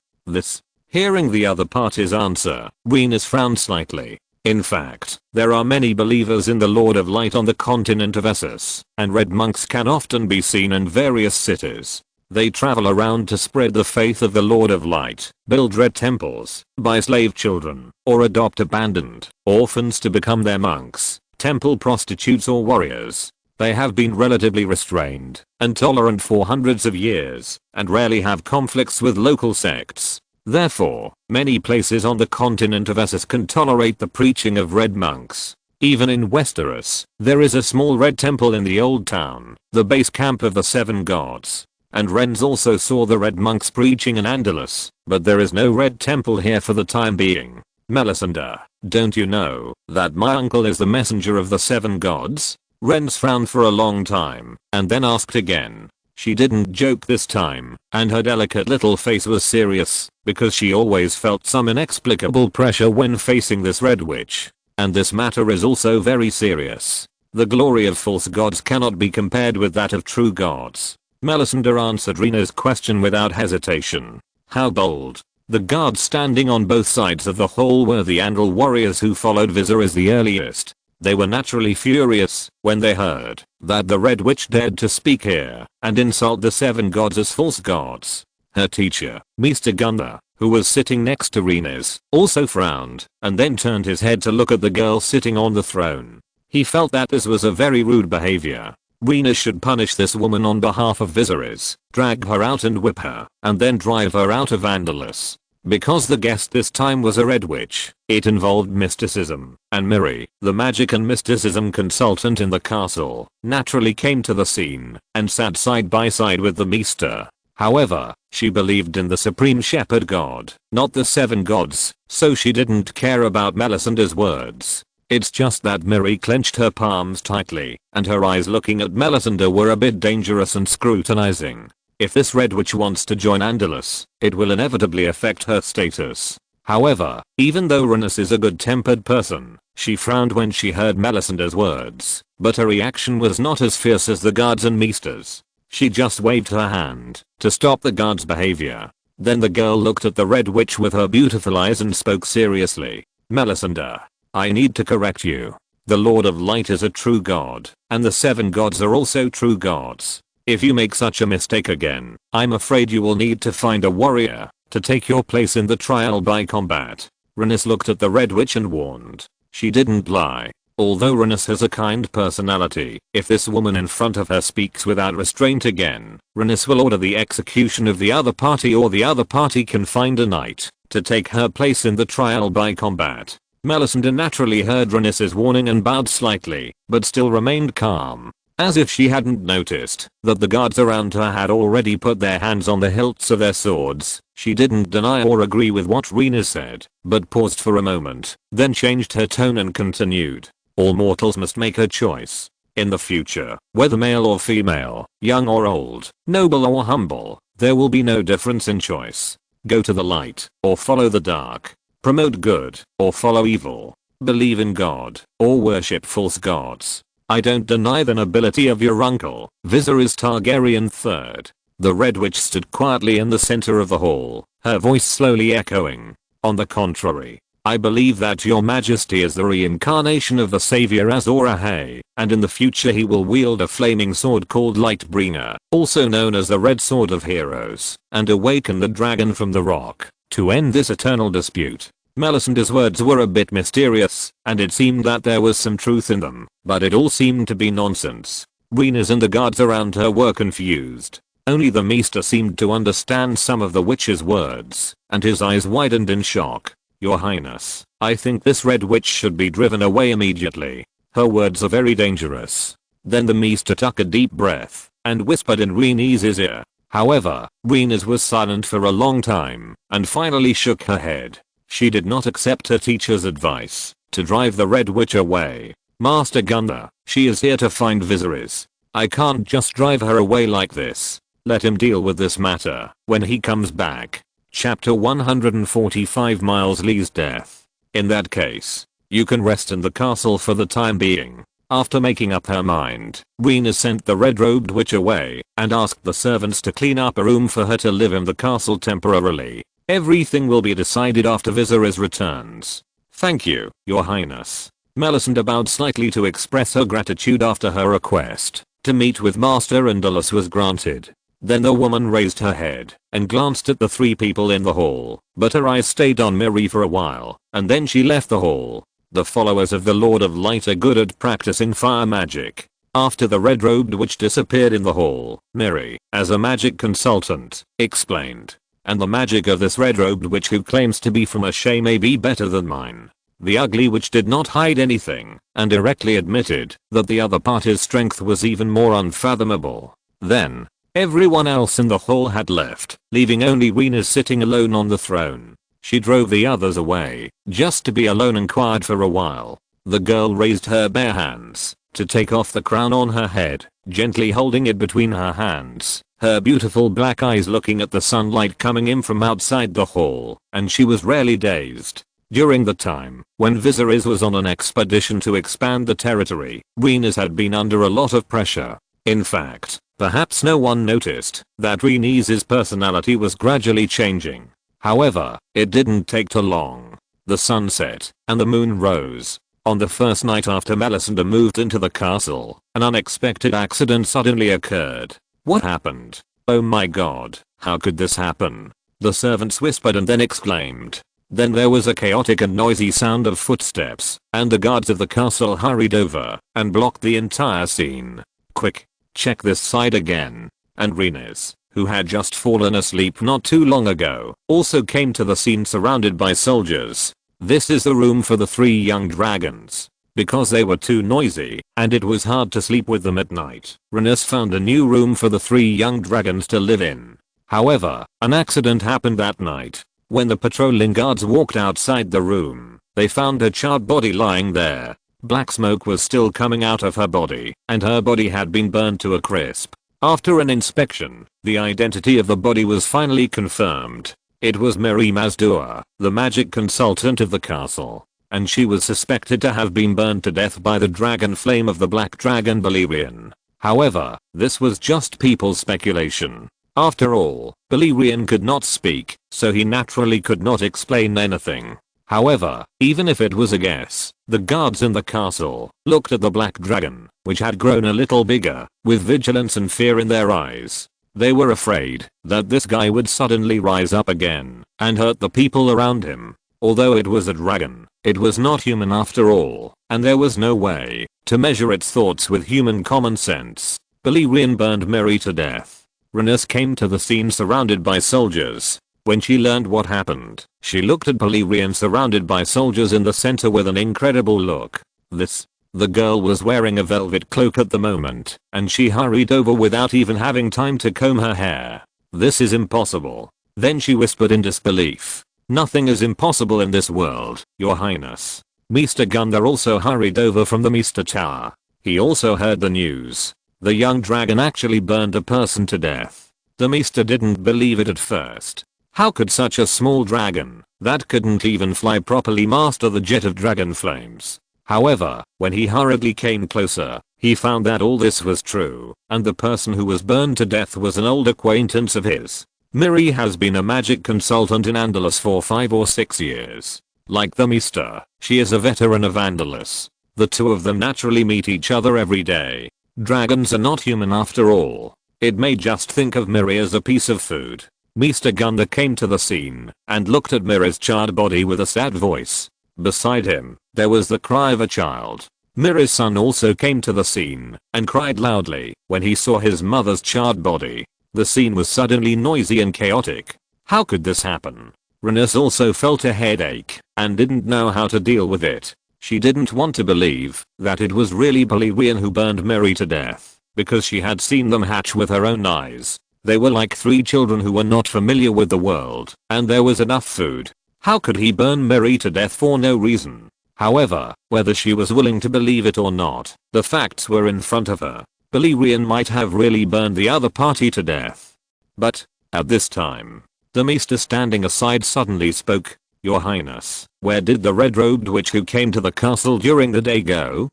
Hearing the other party's answer, Rhaenys frowned slightly. In fact, there are many believers in the Lord of Light on the continent of Essos, and red monks can often be seen in various cities. They travel around to spread the faith of the Lord of Light, build red temples, buy slave children, or adopt abandoned orphans to become their monks, temple prostitutes or warriors. They have been relatively restrained and tolerant for hundreds of years, and rarely have conflicts with local sects. Therefore, many places on the continent of Essos can tolerate the preaching of red monks. Even in Westeros, there is a small red temple in the old town, the base camp of the seven gods. And Ren's also saw the red monks preaching in Andalus, but there is no red temple here for the time being. Melisandre, don't you know that my uncle is the messenger of the seven gods? Ren's frowned for a long time, and then asked again. She didn't joke this time, and her delicate little face was serious, because she always felt some inexplicable pressure when facing this red witch. And this matter is also very serious. The glory of false gods cannot be compared with that of true gods. Melisandre answered Rhaenys' question without hesitation. How bold. The guards standing on both sides of the hall were the Andal warriors who followed Viserys the earliest. They were naturally furious when they heard that the Red Witch dared to speak here and insult the seven gods as false gods. Her teacher, Maester Gunnar, who was sitting next to Rhaenys, also frowned and then turned his head to look at the girl sitting on the throne. He felt that this was a very rude behavior. Rhaenys should punish this woman on behalf of Viserys, drag her out and whip her, and then drive her out of Andalus. Because the guest this time was a red witch, it involved mysticism, and Miri, the magic and mysticism consultant in the castle, naturally came to the scene and sat side by side with the Maester. However, she believed in the supreme shepherd god, not the seven gods, so she didn't care about Melisandre's words. It's just that Miri clenched her palms tightly, and her eyes looking at Melisandre were a bit dangerous and scrutinizing. If this red witch wants to join Andalus, it will inevitably affect her status. However, even though Rhaenys is a good-tempered person, she frowned when she heard Melisandre's words, but her reaction was not as fierce as the guards and Maesters. She just waved her hand to stop the guards' behavior. Then the girl looked at the red witch with her beautiful eyes and spoke seriously. Melisandre, I need to correct you. The Lord of Light is a true god, and the seven gods are also true gods. If you make such a mistake again, I'm afraid you will need to find a warrior to take your place in the trial by combat. Rhaenys looked at the red witch and warned. She didn't lie. Although Rhaenys has a kind personality, if this woman in front of her speaks without restraint again, Rhaenys will order the execution of the other party, or the other party can find a knight to take her place in the trial by combat. Melisande naturally heard Rhaenys's warning and bowed slightly, but still remained calm. As if she hadn't noticed that the guards around her had already put their hands on the hilts of their swords. She didn't deny or agree with what Rhaenys said, but paused for a moment, then changed her tone and continued. All mortals must make a choice. In the future, whether male or female, young or old, noble or humble, there will be no difference in choice. Go to the light, or follow the dark. Promote good, or follow evil. Believe in God, or worship false gods. I don't deny the nobility of your uncle, Viserys Targaryen III. The Red Witch stood quietly in the center of the hall, her voice slowly echoing. On the contrary, I believe that your majesty is the reincarnation of the savior Azor Ahai, and in the future he will wield a flaming sword called Lightbringer, also known as the Red Sword of Heroes, and awaken the dragon from the rock, to end this eternal dispute. Melisandre's words were a bit mysterious, and it seemed that there was some truth in them, but it all seemed to be nonsense. Rhaenys and the guards around her were confused. Only the Maester seemed to understand some of the witch's words, and his eyes widened in shock. Your Highness, I think this Red Witch should be driven away immediately. Her words are very dangerous. Then the Maester took a deep breath and whispered in Rhaenys' ear. However, Rhaenys was silent for a long time and finally shook her head. She did not accept her teacher's advice to drive the Red Witch away. Master Gunnar, she is here to find Viserys. I can't just drive her away like this. Let him deal with this matter when he comes back. Chapter 145 Miles Lee's death. In that case, you can rest in the castle for the time being. After making up her mind, Rhaenys sent the red-robed witch away and asked the servants to clean up a room for her to live in the castle temporarily. Everything will be decided after Viserys returns. Thank you, Your Highness. Melisandre bowed slightly to express her gratitude after her request to meet with Master Andalus was granted. Then the woman raised her head and glanced at the three people in the hall, but her eyes stayed on Miri for a while, and then she left the hall. The followers of the Lord of Light are good at practicing fire magic. After the red-robed witch disappeared in the hall, Miri, as a magic consultant, explained. And the magic of this red-robed witch who claims to be from a Shay may be better than mine. The ugly witch did not hide anything, and directly admitted that the other party's strength was even more unfathomable. Then, everyone else in the hall had left, leaving only Rhaenys sitting alone on the throne. She drove the others away, just to be alone and quiet for a while. The girl raised her bare hands to take off the crown on her head, gently holding it between her hands, her beautiful black eyes looking at the sunlight coming in from outside the hall, and she was rarely dazed. During the time when Viserys was on an expedition to expand the territory, Rhaenys had been under a lot of pressure. In fact, perhaps no one noticed that Rhaenys' personality was gradually changing. However, it didn't take too long. The sun set, and the moon rose. On the first night after Melisandre moved into the castle, an unexpected accident suddenly occurred. What happened? Oh my god, how could this happen? The servants whispered and then exclaimed. Then there was a chaotic and noisy sound of footsteps, and the guards of the castle hurried over and blocked the entire scene. Quick, check this side again. And Rhaenys, who had just fallen asleep not too long ago, also came to the scene surrounded by soldiers. This is the room for the three young dragons. Because they were too noisy, and it was hard to sleep with them at night, Rhaenys found a new room for the three young dragons to live in. However, an accident happened that night. When the patrolling guards walked outside the room, they found her charred body lying there. Black smoke was still coming out of her body, and her body had been burned to a crisp. After an inspection, the identity of the body was finally confirmed. It was Miri Mazdur, the magic consultant of the castle, and she was suspected to have been burned to death by the dragon flame of the black dragon Balerion. However, this was just people's speculation. After all, Balerion could not speak, so he naturally could not explain anything. However, even if it was a guess, the guards in the castle looked at the black dragon, which had grown a little bigger, with vigilance and fear in their eyes. They were afraid that this guy would suddenly rise up again and hurt the people around him. Although it was a dragon, it was not human after all, and there was no way to measure its thoughts with human common sense. Balerion burned Miri to death. Rhaenys came to the scene surrounded by soldiers. When she learned what happened, she looked at Balerion surrounded by soldiers in the center with an incredible look. The girl was wearing a velvet cloak at the moment, and she hurried over without even having time to comb her hair. This is impossible. Then she whispered in disbelief. Nothing is impossible in this world, Your Highness. Mr. Gunda also hurried over from the Mr. Tower. He also heard the news. The young dragon actually burned a person to death. The Mr. didn't believe it at first. How could such a small dragon, that couldn't even fly properly, master the jet of dragon flames? However, when he hurriedly came closer, he found that all this was true, and the person who was burned to death was an old acquaintance of his. Miri has been a magic consultant in Andalus for 5 or 6 years. Like the Mr., she is a veteran of Andalus. The two of them naturally meet each other every day. Dragons are not human after all. It may just think of Miri as a piece of food. Mr. Gunda came to the scene and looked at Miri's charred body with a sad voice. Beside him, there was the cry of a child. Miri's son also came to the scene and cried loudly when he saw his mother's charred body. The scene was suddenly noisy and chaotic. How could this happen? Renus also felt a headache and didn't know how to deal with it. She didn't want to believe that it was really Balerion who burned Miri to death, because she had seen them hatch with her own eyes. They were like 3 children who were not familiar with the world, and there was enough food. How could he burn Miri to death for no reason? However, whether she was willing to believe it or not, the facts were in front of her. Balerion might have really burned the other party to death. But, at this time, the Mr. standing aside suddenly spoke. Your Highness, where did the red-robed witch who came to the castle during the day go?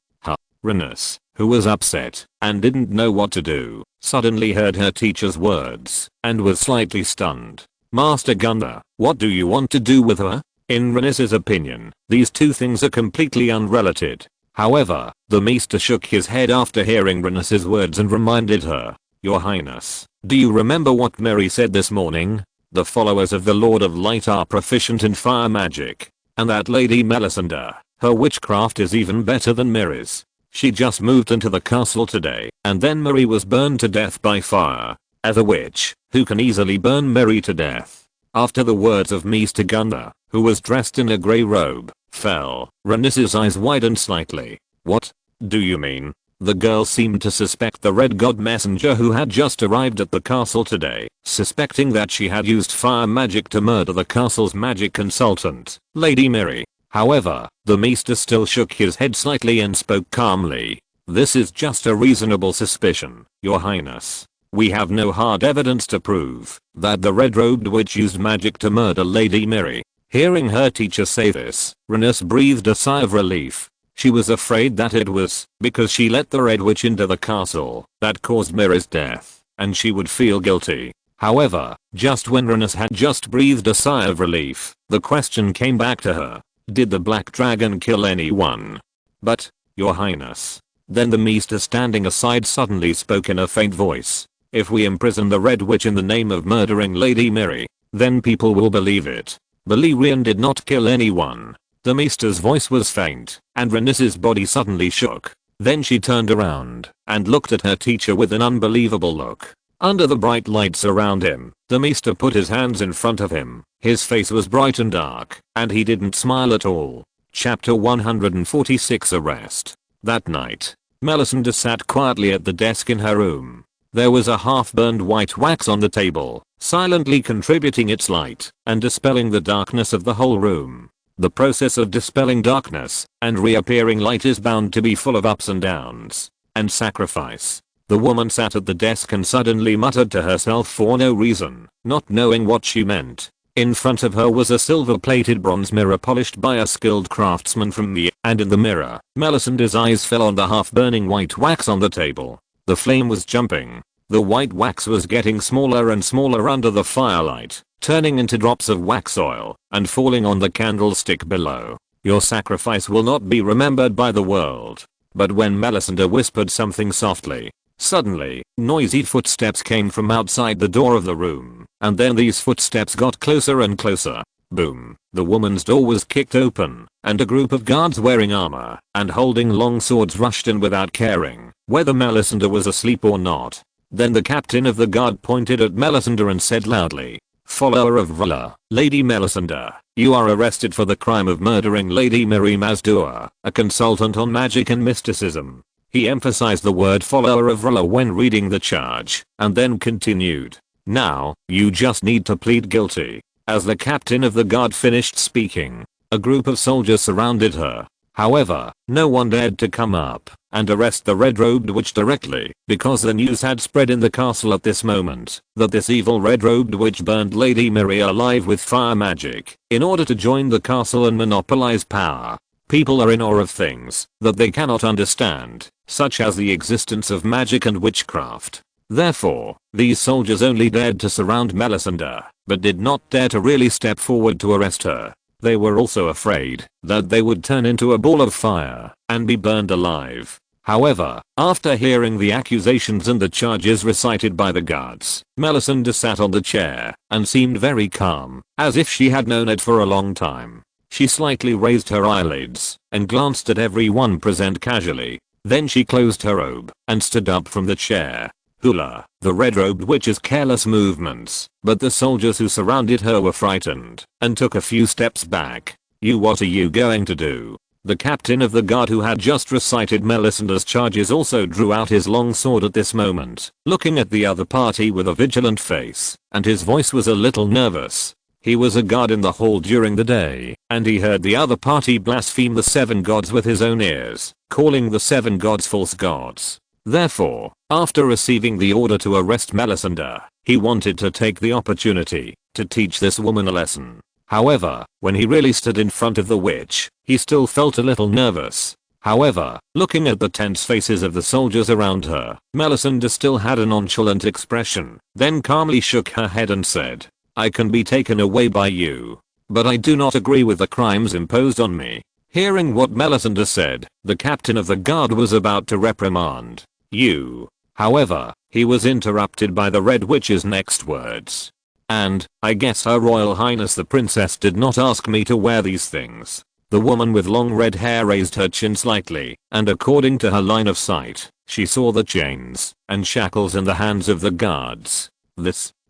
Renus, who was upset and didn't know what to do, suddenly heard her teacher's words and was slightly stunned. Master Gunda, what do you want to do with her? In Renus's opinion, these two things are completely unrelated. However, the Maester shook his head after hearing Renus's words and reminded her. Your Highness, do you remember what Miri said this morning? The followers of the Lord of Light are proficient in fire magic. And that Lady Melisande, her witchcraft is even better than Miri's. She just moved into the castle today, and then Miri was burned to death by fire. As a witch, who can easily burn Miri to death? After the words of Mr. Gunda, who was dressed in a grey robe, fell, Renus's eyes widened slightly. What do you mean? The girl seemed to suspect the red god messenger who had just arrived at the castle today, suspecting that she had used fire magic to murder the castle's magic consultant, Lady Miri. However, the Maester still shook his head slightly and spoke calmly. This is just a reasonable suspicion, Your Highness. We have no hard evidence to prove that the red-robed witch used magic to murder Lady Miri. Hearing her teacher say this, Renus breathed a sigh of relief. She was afraid that it was because she let the red witch into the castle that caused Miri's death, and she would feel guilty. However, just when Renus had just breathed a sigh of relief, the question came back to her. Did the black dragon kill anyone? But, Your Highness. Then the Maester standing aside suddenly spoke in a faint voice. If we imprison the red witch in the name of murdering Lady Miri, then people will believe it. Balerion did not kill anyone. The Maester's voice was faint, and Renus's body suddenly shook. Then she turned around and looked at her teacher with an unbelievable look. Under the bright lights around him, the Maester put his hands in front of him. His face was bright and dark, and he didn't smile at all. Chapter 146 Arrest. That night, Melisande sat quietly at the desk in her room. There was a half-burned white wax on the table, silently contributing its light and dispelling the darkness of the whole room. The process of dispelling darkness and reappearing light is bound to be full of ups and downs and sacrifice. The woman sat at the desk and suddenly muttered to herself for no reason, not knowing what she meant. In front of her was a silver-plated bronze mirror polished by a skilled craftsman from and in the mirror, Melisande's eyes fell on the half-burning white wax on the table. The flame was jumping. The white wax was getting smaller and smaller under the firelight, turning into drops of wax oil and falling on the candlestick below. Your sacrifice will not be remembered by the world. But when Melisande whispered something softly, suddenly, noisy footsteps came from outside the door of the room, and then these footsteps got closer and closer. Boom. The woman's door was kicked open, and a group of guards wearing armor and holding long swords rushed in without caring whether Melisande was asleep or not. Then the captain of the guard pointed at Melisande and said loudly, follower of Ruler, Lady Melisandre, you are arrested for the crime of murdering Lady Miri Mazdua, a consultant on magic and mysticism. He emphasized the word follower of Ruler when reading the charge, and then continued. Now, you just need to plead guilty. As the captain of the guard finished speaking, a group of soldiers surrounded her. However, no one dared to come up and arrest the red-robed witch directly, because the news had spread in the castle at this moment that this evil red-robed witch burned Lady Miri alive with fire magic in order to join the castle and monopolize power. People are in awe of things that they cannot understand, such as the existence of magic and witchcraft. Therefore, these soldiers only dared to surround Melisandre, but did not dare to really step forward to arrest her. They were also afraid that they would turn into a ball of fire and be burned alive. However, after hearing the accusations and the charges recited by the guards, Melisandre sat on the chair and seemed very calm, as if she had known it for a long time. She slightly raised her eyelids and glanced at everyone present casually. Then she closed her robe and stood up from the chair. Hula, the red-robed witch's careless movements, but the soldiers who surrounded her were frightened and took a few steps back. What are you going to do? The captain of the guard who had just recited Melisandre's charges also drew out his long sword at this moment, looking at the other party with a vigilant face, and his voice was a little nervous. He was a guard in the hall during the day, and he heard the other party blaspheme the 7 gods with his own ears, calling the 7 gods false gods. Therefore, after receiving the order to arrest Melisandre, he wanted to take the opportunity to teach this woman a lesson. However, when he really stood in front of the witch, he still felt a little nervous. However, looking at the tense faces of the soldiers around her, Melisandre still had a nonchalant expression, then calmly shook her head and said, I can be taken away by you, but I do not agree with the crimes imposed on me. Hearing what Melisandre said, the captain of the guard was about to reprimand you. However, he was interrupted by the Red Witch's next words. And, I guess Her Royal Highness the Princess did not ask me to wear these things. The woman with long red hair raised her chin slightly, and according to her line of sight, she saw the chains and shackles in the hands of the guards.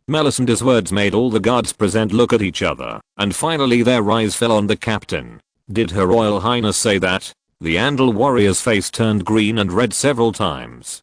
Melisandre's words made all the guards present look at each other, and finally their eyes fell on the captain. Did Her Royal Highness say that? The Andal warrior's face turned green and red several times.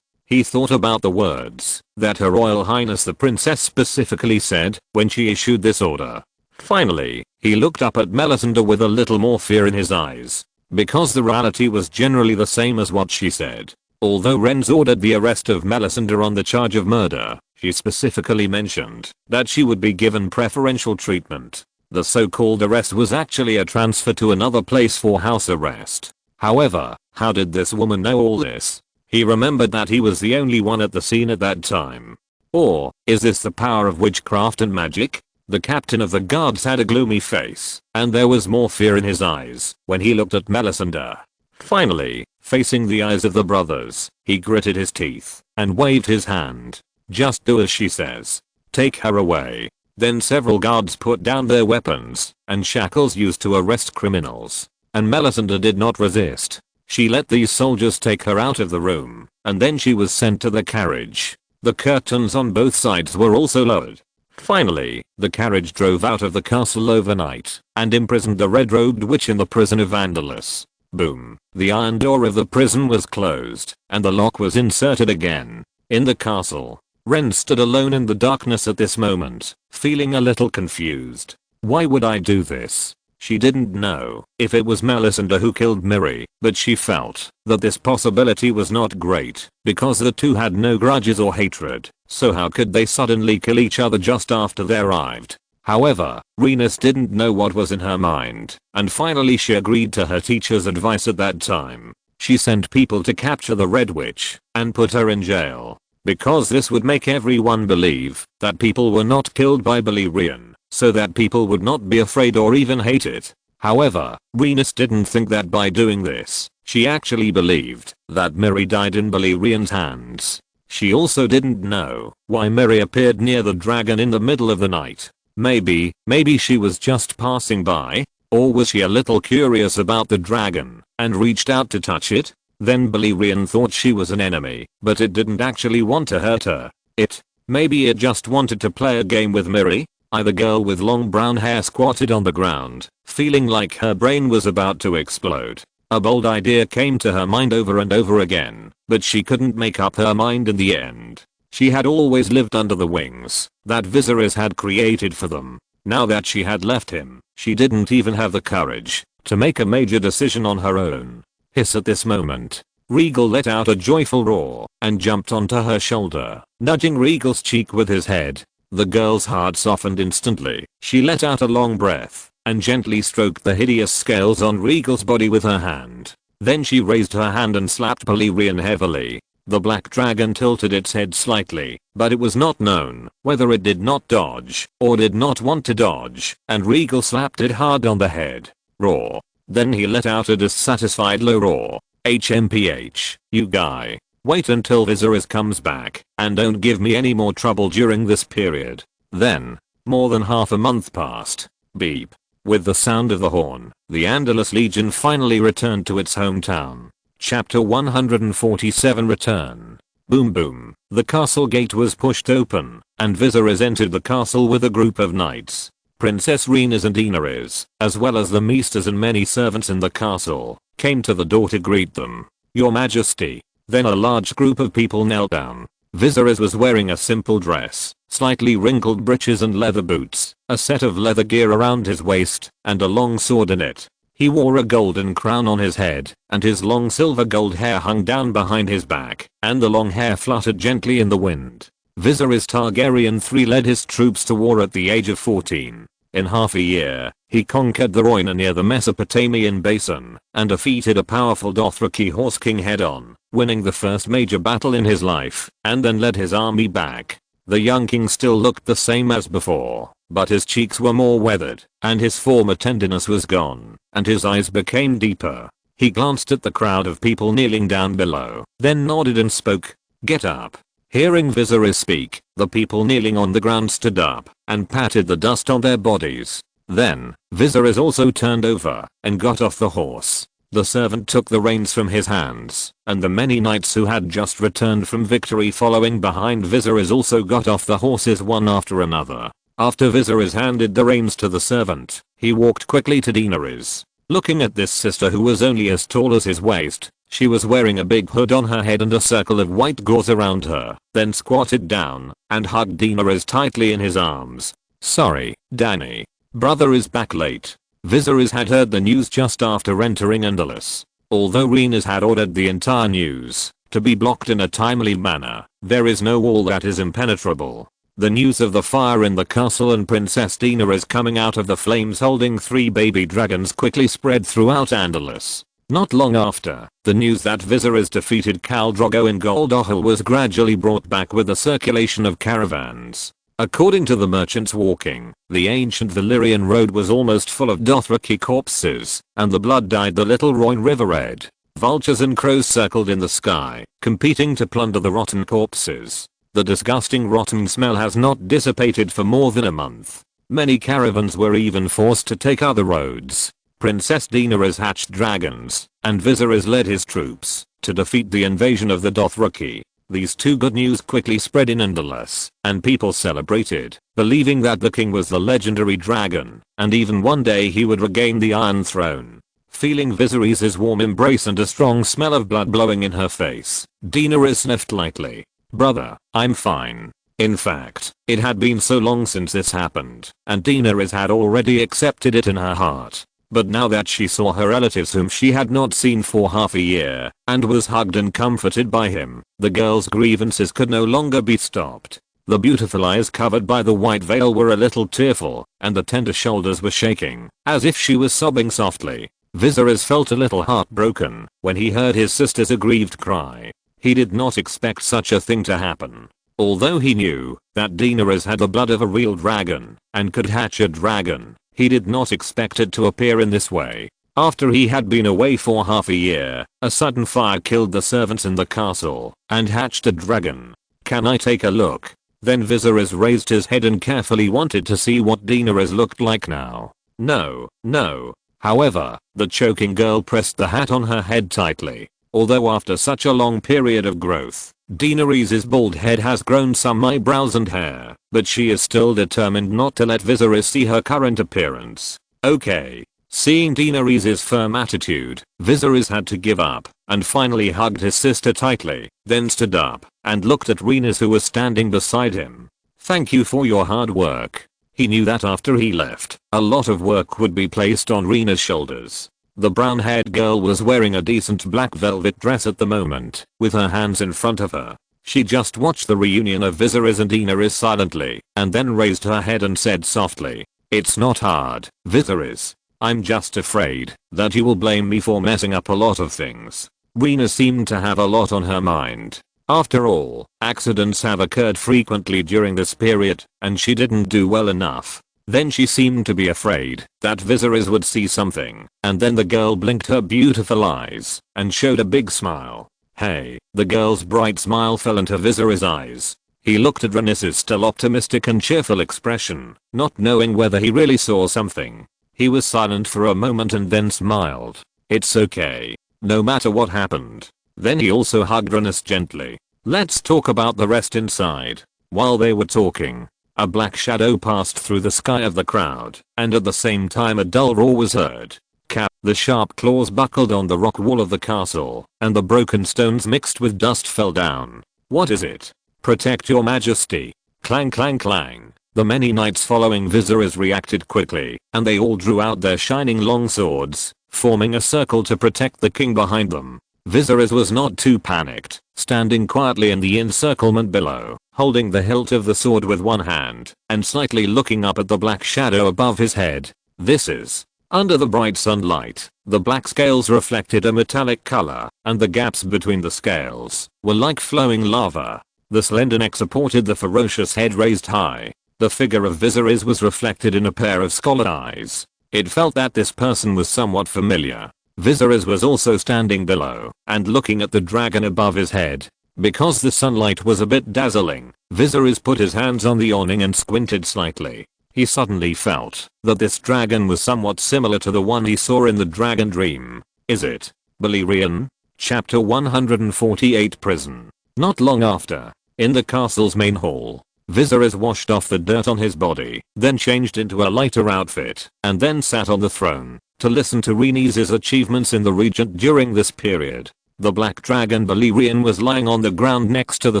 He thought about the words that Her Royal Highness the Princess specifically said when she issued this order. Finally, he looked up at Melisandre with a little more fear in his eyes, because the reality was generally the same as what she said. Although Renz ordered the arrest of Melisandre on the charge of murder, she specifically mentioned that she would be given preferential treatment. The so-called arrest was actually a transfer to another place for house arrest. However, how did this woman know all this? He remembered that he was the only one at the scene at that time. Or, is this the power of witchcraft and magic? The captain of the guards had a gloomy face, and there was more fear in his eyes when he looked at Melisandre. Finally, facing the eyes of the brothers, he gritted his teeth and waved his hand. Just do as she says. Take her away. Then several guards put down their weapons and shackles used to arrest criminals, and Melisandre did not resist. She let these soldiers take her out of the room, and then she was sent to the carriage. The curtains on both sides were also lowered. Finally, the carriage drove out of the castle overnight and imprisoned the red-robed witch in the prison of Andalus. Boom. The iron door of the prison was closed, and the lock was inserted again. In the castle, Ren stood alone in the darkness at this moment, feeling a little confused. Why would I do this? She didn't know if it was Melisandre who killed Miri, but she felt that this possibility was not great, because the two had no grudges or hatred, so how could they suddenly kill each other just after they arrived? However, Renus didn't know what was in her mind, and finally she agreed to her teacher's advice at that time. She sent people to capture the Red Witch and put her in jail, because this would make everyone believe that people were not killed by Balerion, so that people would not be afraid or even hate it. However, Renus didn't think that by doing this, she actually believed that Miri died in Balerion's hands. She also didn't know why Miri appeared near the dragon in the middle of the night. Maybe she was just passing by, or was she a little curious about the dragon and reached out to touch it? Then Balerion thought she was an enemy, but it didn't actually want to hurt her. It Maybe it just wanted to play a game with Miri? The girl with long brown hair squatted on the ground, feeling like her brain was about to explode. A bold idea came to her mind over and over again, but she couldn't make up her mind in the end. She had always lived under the wings that Viserys had created for them. Now that she had left him, she didn't even have the courage to make a major decision on her own. Hiss at this moment. Regal let out a joyful roar and jumped onto her shoulder, nudging Regal's cheek with his head. The girl's heart softened instantly. She let out a long breath and gently stroked the hideous scales on Regal's body with her hand. Then she raised her hand and slapped Balerion heavily. The black dragon tilted its head slightly, but it was not known whether it did not dodge or did not want to dodge, and Regal slapped it hard on the head. Roar. Then he let out a dissatisfied low roar. HMPH, you guy. Wait until Viserys comes back, and don't give me any more trouble during this period. Then, more than half a month passed. Beep. With the sound of the horn, the Andalus Legion finally returned to its hometown. Chapter 147 Return. Boom boom. The castle gate was pushed open, and Viserys entered the castle with a group of knights. Princess Rhaenys and Daenerys, as well as the maesters and many servants in the castle, came to the door to greet them. Your Majesty. Then a large group of people knelt down. Viserys was wearing a simple dress, slightly wrinkled breeches and leather boots, a set of leather gear around his waist, and a long sword in it. He wore a golden crown on his head, and his long silver gold hair hung down behind his back, and the long hair fluttered gently in the wind. Viserys Targaryen III led his troops to war at the age of 14. In half a year, he conquered the Rhoyne near the Mesopotamian basin, and defeated a powerful Dothraki horse king head-on, winning the first major battle in his life, and then led his army back. The young king still looked the same as before, but his cheeks were more weathered, and his former tenderness was gone, and his eyes became deeper. He glanced at the crowd of people kneeling down below, then nodded and spoke. Get up. Hearing Viserys speak, the people kneeling on the ground stood up, and patted the dust on their bodies. Then, Viserys also turned over, and got off the horse. The servant took the reins from his hands, and the many knights who had just returned from victory following behind Viserys also got off the horses one after another. After Viserys handed the reins to the servant, he walked quickly to Daenerys. Looking at this sister who was only as tall as his waist, she was wearing a big hood on her head and a circle of white gauze around her, then squatted down, and hugged Daenerys tightly in his arms. Sorry, Dany. Brother is back late. Viserys had heard the news just after entering Andalus. Although Rhaenys had ordered the entire news to be blocked in a timely manner, there is no wall that is impenetrable. The news of the fire in the castle and Princess Daenerys coming out of the flames holding 3 baby dragons quickly spread throughout Andalus. Not long after, the news that Viserys defeated Khal Drogo in Gold Ohel was gradually brought back with the circulation of caravans. According to the merchants walking, the ancient Valyrian road was almost full of Dothraki corpses, and the blood dyed the little Rhoyne River red. Vultures and crows circled in the sky, competing to plunder the rotten corpses. The disgusting rotten smell has not dissipated for more than a month. Many caravans were even forced to take other roads. Princess Daenerys hatched dragons, and Viserys led his troops to defeat the invasion of the Dothraki. These two good news quickly spread in Andalus, and people celebrated, believing that the king was the legendary dragon, and even one day he would regain the Iron Throne. Feeling Viserys' warm embrace and a strong smell of blood blowing in her face, Daenerys sniffed lightly. Brother, I'm fine. In fact, it had been so long since this happened, and Daenerys had already accepted it in her heart. But now that she saw her relatives whom she had not seen for half a year, and was hugged and comforted by him, the girl's grievances could no longer be stopped. The beautiful eyes covered by the white veil were a little tearful, and the tender shoulders were shaking, as if she was sobbing softly. Viserys felt a little heartbroken when he heard his sister's aggrieved cry. He did not expect such a thing to happen. Although he knew that Daenerys had the blood of a real dragon, and could hatch a dragon, he did not expect it to appear in this way. After he had been away for half a year, a sudden fire killed the servants in the castle, and hatched a dragon. Can I take a look? Then Viserys raised his head and carefully wanted to see what Daenerys looked like now. No, no. However, the choking girl pressed the hat on her head tightly. Although after such a long period of growth, Daenerys' bald head has grown some eyebrows and hair, but she is still determined not to let Viserys see her current appearance. Okay. Seeing Daenerys' firm attitude, Viserys had to give up, and finally hugged his sister tightly, then stood up, and looked at Rhaenys who was standing beside him. Thank you for your hard work. He knew that after he left, a lot of work would be placed on Rhaenys' shoulders. The brown-haired girl was wearing a decent black velvet dress at the moment, with her hands in front of her. She just watched the reunion of Viserys and Daenerys silently, and then raised her head and said softly, "It's not hard, Viserys. I'm just afraid that you will blame me for messing up a lot of things." Rhaenys seemed to have a lot on her mind. After all, accidents have occurred frequently during this period, and she didn't do well enough. Then she seemed to be afraid that Viserys would see something, and then the girl blinked her beautiful eyes and showed a big smile. Hey, the girl's bright smile fell into Viserys' eyes. He looked at Rhaenys' still optimistic and cheerful expression, not knowing whether he really saw something. He was silent for a moment and then smiled. It's okay. No matter what happened. Then he also hugged Rhaenys gently. Let's talk about the rest inside. While they were talking, a black shadow passed through the sky of the crowd, and at the same time a dull roar was heard. Cap. The sharp claws buckled on the rock wall of the castle, and the broken stones mixed with dust fell down. What is it? Protect your majesty. Clang clang clang. The many knights following Viserys reacted quickly, and they all drew out their shining long swords, forming a circle to protect the king behind them. Viserys was not too panicked, standing quietly in the encirclement below, holding the hilt of the sword with one hand, and slightly looking up at the black shadow above his head. This is. Under the bright sunlight, the black scales reflected a metallic color, and the gaps between the scales were like flowing lava. The slender neck supported the ferocious head raised high. The figure of Viserys was reflected in a pair of scarlet eyes. It felt that this person was somewhat familiar. Viserys was also standing below and looking at the dragon above his head. Because the sunlight was a bit dazzling, Viserys put his hands on the awning and squinted slightly. He suddenly felt that this dragon was somewhat similar to the one he saw in the dragon dream. Is it? Balerion? Chapter 148 Prison. Not long after, in the castle's main hall, Viserys washed off the dirt on his body, then changed into a lighter outfit, and then sat on the throne to listen to Rhaenys' achievements in the region during this period. The black dragon Balerion was lying on the ground next to the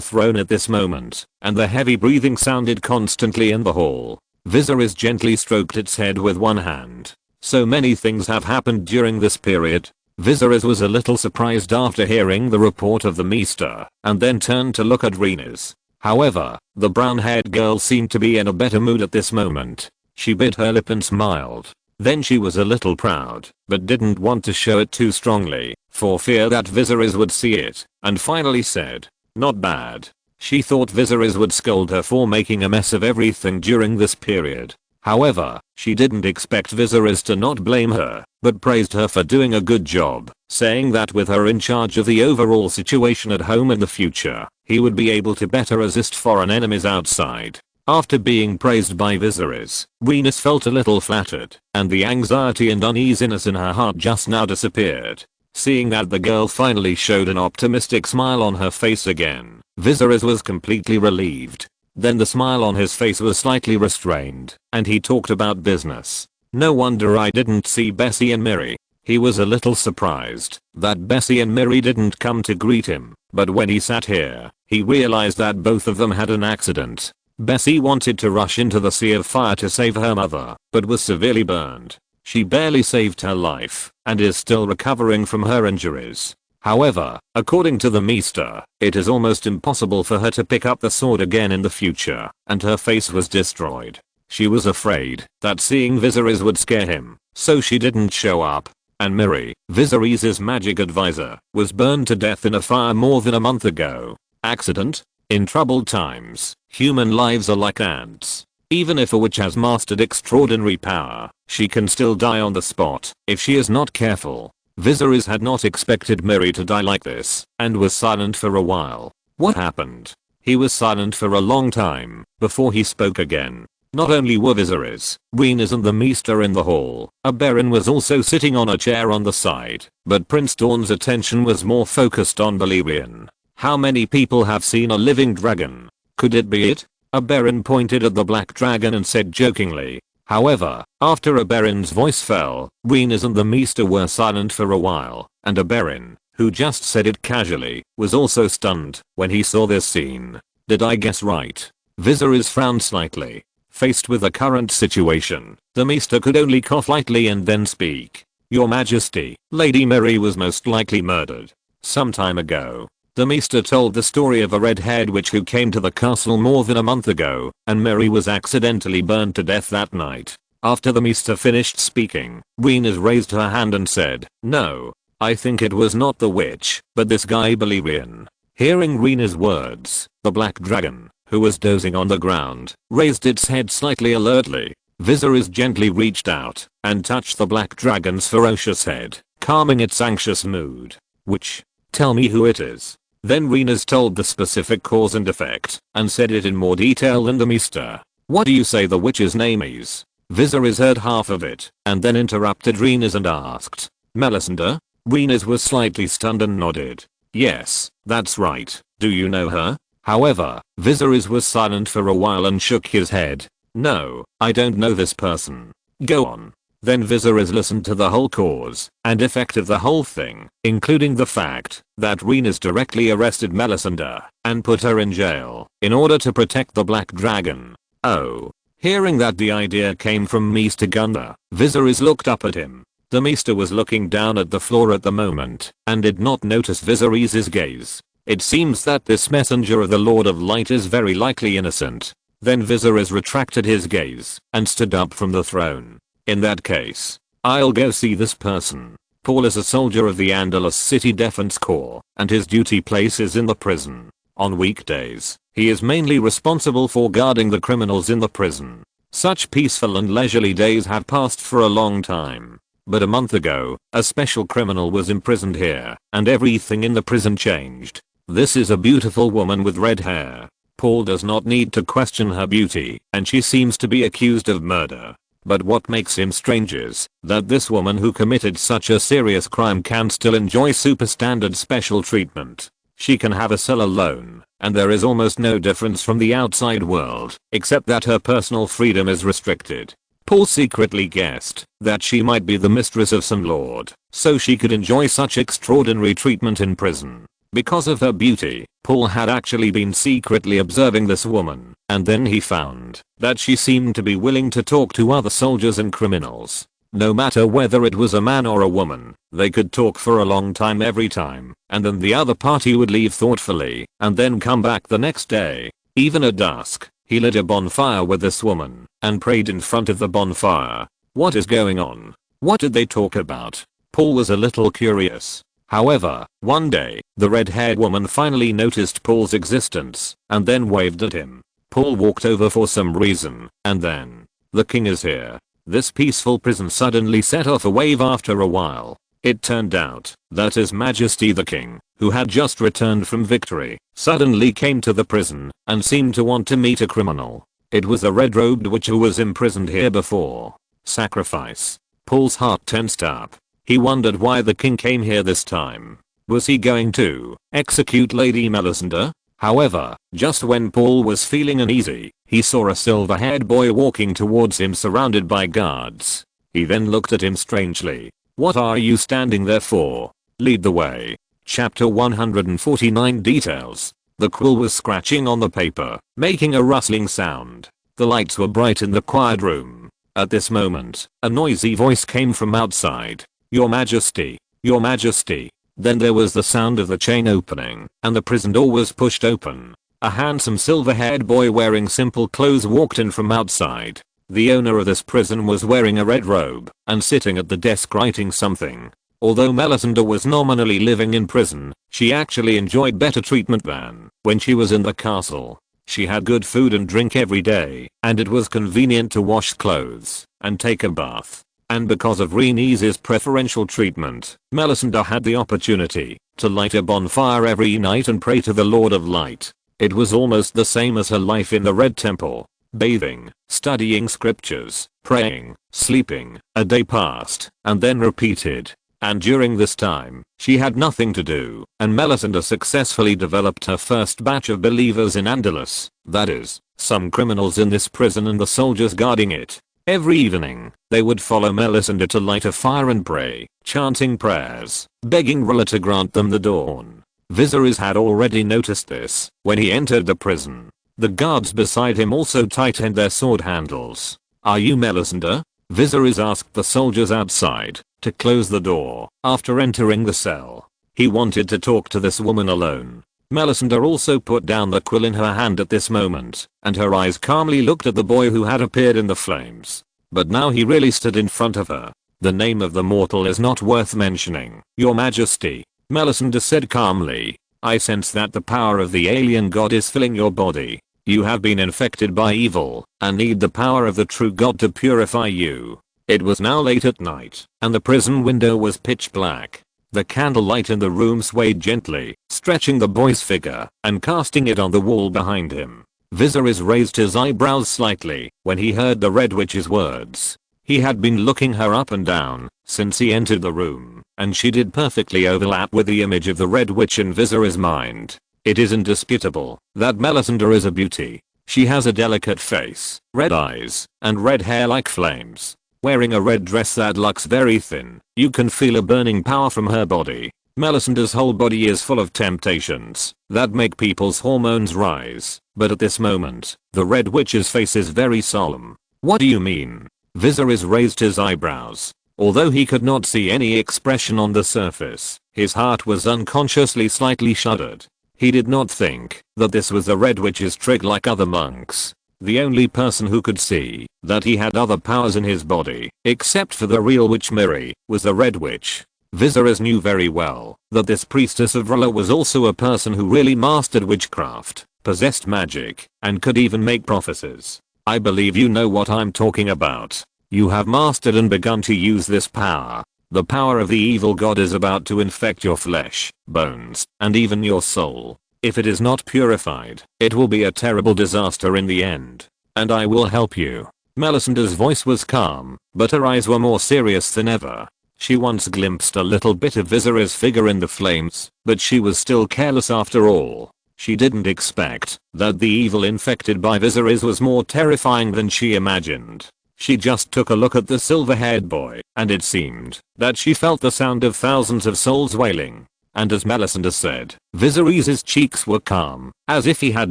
throne at this moment, and the heavy breathing sounded constantly in the hall. Viserys gently stroked its head with one hand. So many things have happened during this period. Viserys was a little surprised after hearing the report of the Maester, and then turned to look at Rhaenys. However, the brown-haired girl seemed to be in a better mood at this moment. She bit her lip and smiled. Then she was a little proud, but didn't want to show it too strongly, for fear that Viserys would see it, and finally said, "Not bad." She thought Viserys would scold her for making a mess of everything during this period. However, she didn't expect Viserys to not blame her, but praised her for doing a good job, saying that with her in charge of the overall situation at home in the future, he would be able to better resist foreign enemies outside. After being praised by Viserys, Rhaenys felt a little flattered, and the anxiety and uneasiness in her heart just now disappeared. Seeing that the girl finally showed an optimistic smile on her face again, Viserys was completely relieved. Then the smile on his face was slightly restrained, and he talked about business. No wonder I didn't see Bessie and Miri. He was a little surprised that Bessie and Miri didn't come to greet him, but when he sat here, he realized that both of them had an accident. Bessie wanted to rush into the sea of fire to save her mother, but was severely burned. She barely saved her life, and is still recovering from her injuries. However, according to the Maester, it is almost impossible for her to pick up the sword again in the future, and her face was destroyed. She was afraid that seeing Viserys would scare him, so she didn't show up. And Miri, Viserys' magic advisor, was burned to death in a fire more than a month ago. Accident? In troubled times, human lives are like ants. Even if a witch has mastered extraordinary power, she can still die on the spot if she is not careful. Viserys had not expected Miri to die like this, and was silent for a while. What happened? He was silent for a long time, before he spoke again. Not only were Viserys, Rhaenys and the Maester in the hall, a Baron was also sitting on a chair on the side, but Prince Dawn's attention was more focused on Balerion. How many people have seen a living dragon? Could it be it? Oberon pointed at the black dragon and said jokingly. However, after Oberon's voice fell, Venus and the Meester were silent for a while, and Oberon, who just said it casually, was also stunned when he saw this scene. Did I guess right? Viserys frowned slightly. Faced with the current situation, the Meester could only cough lightly and then speak. Your Majesty, Lady Mary was most likely murdered. Some time ago. The Meester told the story of a red-haired witch who came to the castle more than a month ago, and Mary was accidentally burned to death that night. After the Meester finished speaking, Venus raised her hand and said, no, I think it was not the witch, but this guy Balerion. Hearing Rena's words, the black dragon, who was dozing on the ground, raised its head slightly alertly. Viserys gently reached out and touched the black dragon's ferocious head, calming its anxious mood. Witch? Tell me who it is. Then Renas told the specific cause and effect, and said it in more detail than the Meester. What do you say the witch's name is? Viserys heard half of it, and then interrupted Renas and asked. Melisandre? Renas was slightly stunned and nodded. Yes, that's right. Do you know her? However, Viserys was silent for a while and shook his head. No, I don't know this person. Go on. Then Viserys listened to the whole cause and effect of the whole thing, including the fact that Renas directly arrested Melisandre and put her in jail in order to protect the Black Dragon. Oh. Hearing that the idea came from Meester Gunnar, Viserys looked up at him. The Meester was looking down at the floor at the moment and did not notice Viserys' gaze. It seems that this messenger of the Lord of Light is very likely innocent. Then Viserys retracted his gaze and stood up from the throne. In that case, I'll go see this person. Paul is a soldier of the Andalus City Defense Corps, and his duty place is in the prison. On weekdays, he is mainly responsible for guarding the criminals in the prison. Such peaceful and leisurely days have passed for a long time. But a month ago, a special criminal was imprisoned here, and everything in the prison changed. This is a beautiful woman with red hair. Paul does not need to question her beauty, and she seems to be accused of murder. But what makes him strange is that this woman who committed such a serious crime can still enjoy super standard special treatment. She can have a cell alone, and there is almost no difference from the outside world, except that her personal freedom is restricted. Paul secretly guessed that she might be the mistress of some lord, so she could enjoy such extraordinary treatment in prison. Because of her beauty, Paul had actually been secretly observing this woman, and then he found that she seemed to be willing to talk to other soldiers and criminals. No matter whether it was a man or a woman, they could talk for a long time every time, and then the other party would leave thoughtfully, and then come back the next day. Even at dusk, he lit a bonfire with this woman, and prayed in front of the bonfire. What is going on? What did they talk about? Paul was a little curious. However, one day, the red-haired woman finally noticed Paul's existence, and then waved at him. Paul walked over for some reason, and then, the king is here. This peaceful prison suddenly set off a wave after a while. It turned out that His Majesty the King, who had just returned from victory, suddenly came to the prison and seemed to want to meet a criminal. It was a red-robed witch who was imprisoned here before. Sacrifice. Paul's heart tensed up. He wondered why the king came here this time. Was he going to execute Lady Melisandre? However, just when Paul was feeling uneasy, he saw a silver-haired boy walking towards him surrounded by guards. He then looked at him strangely. What are you standing there for? Lead the way. Chapter 149 details. The quill was scratching on the paper, making a rustling sound. The lights were bright in the quiet room. At this moment, a noisy voice came from outside. Your Majesty, Your Majesty. Then there was the sound of the chain opening, and the prison door was pushed open. A handsome silver-haired boy wearing simple clothes walked in from outside. The owner of this prison was wearing a red robe, and sitting at the desk writing something. Although Melisandre was nominally living in prison, she actually enjoyed better treatment than when she was in the castle. She had good food and drink every day, and it was convenient to wash clothes and take a bath. And because of Rhaenys' preferential treatment, Melisandre had the opportunity to light a bonfire every night and pray to the Lord of Light. It was almost the same as her life in the Red Temple. Bathing, studying scriptures, praying, sleeping. A day passed, and then repeated. and during this time, she had nothing to do, and Melisandre successfully developed her first batch of believers in Andalus, that is, some criminals in this prison and the soldiers guarding it. Every evening, they would follow Melisandre to light a fire and pray, chanting prayers, begging Rilla to grant them the dawn. Viserys had already noticed this when he entered the prison. The guards beside him also tightened their sword handles. "Are you Melisandre?" Viserys asked the soldiers outside to close the door after entering the cell. He wanted to talk to this woman alone. Melisandre also put down the quill in her hand at this moment, and her eyes calmly looked at the boy who had appeared in the flames. But now he really stood in front of her. "The name of the mortal is not worth mentioning, Your Majesty," Melisandre said calmly. "I sense that the power of the alien god is filling your body. You have been infected by evil, and need the power of the true god to purify you." It was now late at night, and the prison window was pitch black. The candlelight in the room swayed gently, stretching the boy's figure and casting it on the wall behind him. Viserys raised his eyebrows slightly when he heard the Red Witch's words. He had been looking her up and down since he entered the room, and she did perfectly overlap with the image of the Red Witch in Viserys' mind. It is indisputable that Melisandre is a beauty. She has a delicate face, red eyes, and red hair like flames. Wearing a red dress that looks very thin, you can feel a burning power from her body. Melisandre's whole body is full of temptations that make people's hormones rise, but at this moment, the Red Witch's face is very solemn. "What do you mean?" Viserys raised his eyebrows. Although he could not see any expression on the surface, his heart was unconsciously slightly shuddered. He did not think that this was the Red Witch's trick like other monks. The only person who could see that he had other powers in his body, except for the real Witch Miri, was the Red Witch. Viserys knew very well that this priestess of Rilla was also a person who really mastered witchcraft, possessed magic, and could even make prophecies. "I believe you know what I'm talking about. You have mastered and begun to use this power. The power of the evil god is about to infect your flesh, bones, and even your soul. If it is not purified, it will be a terrible disaster in the end. And I will help you." Melisandre's voice was calm, but her eyes were more serious than ever. She once glimpsed a little bit of Viserys' figure in the flames, but she was still careless after all. She didn't expect that the evil infected by Viserys was more terrifying than she imagined. She just took a look at the silver-haired boy, and it seemed that she felt the sound of thousands of souls wailing. And as Melisandre said, Viserys' cheeks were calm, as if he had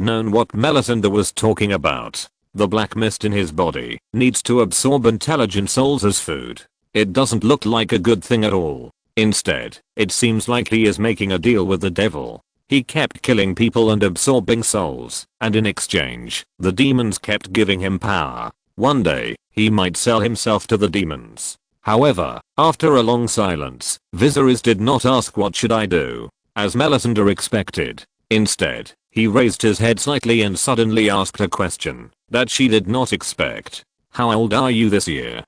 known what Melisandre was talking about. The black mist in his body needs to absorb intelligent souls as food. It doesn't look like a good thing at all. Instead, it seems like he is making a deal with the devil. He kept killing people and absorbing souls, and in exchange, the demons kept giving him power. One day, he might sell himself to the demons. However, after a long silence, Viserys did not ask what should I do, as Melisandre expected. Instead, he raised his head slightly and suddenly asked a question that she did not expect. "How old are you this year?"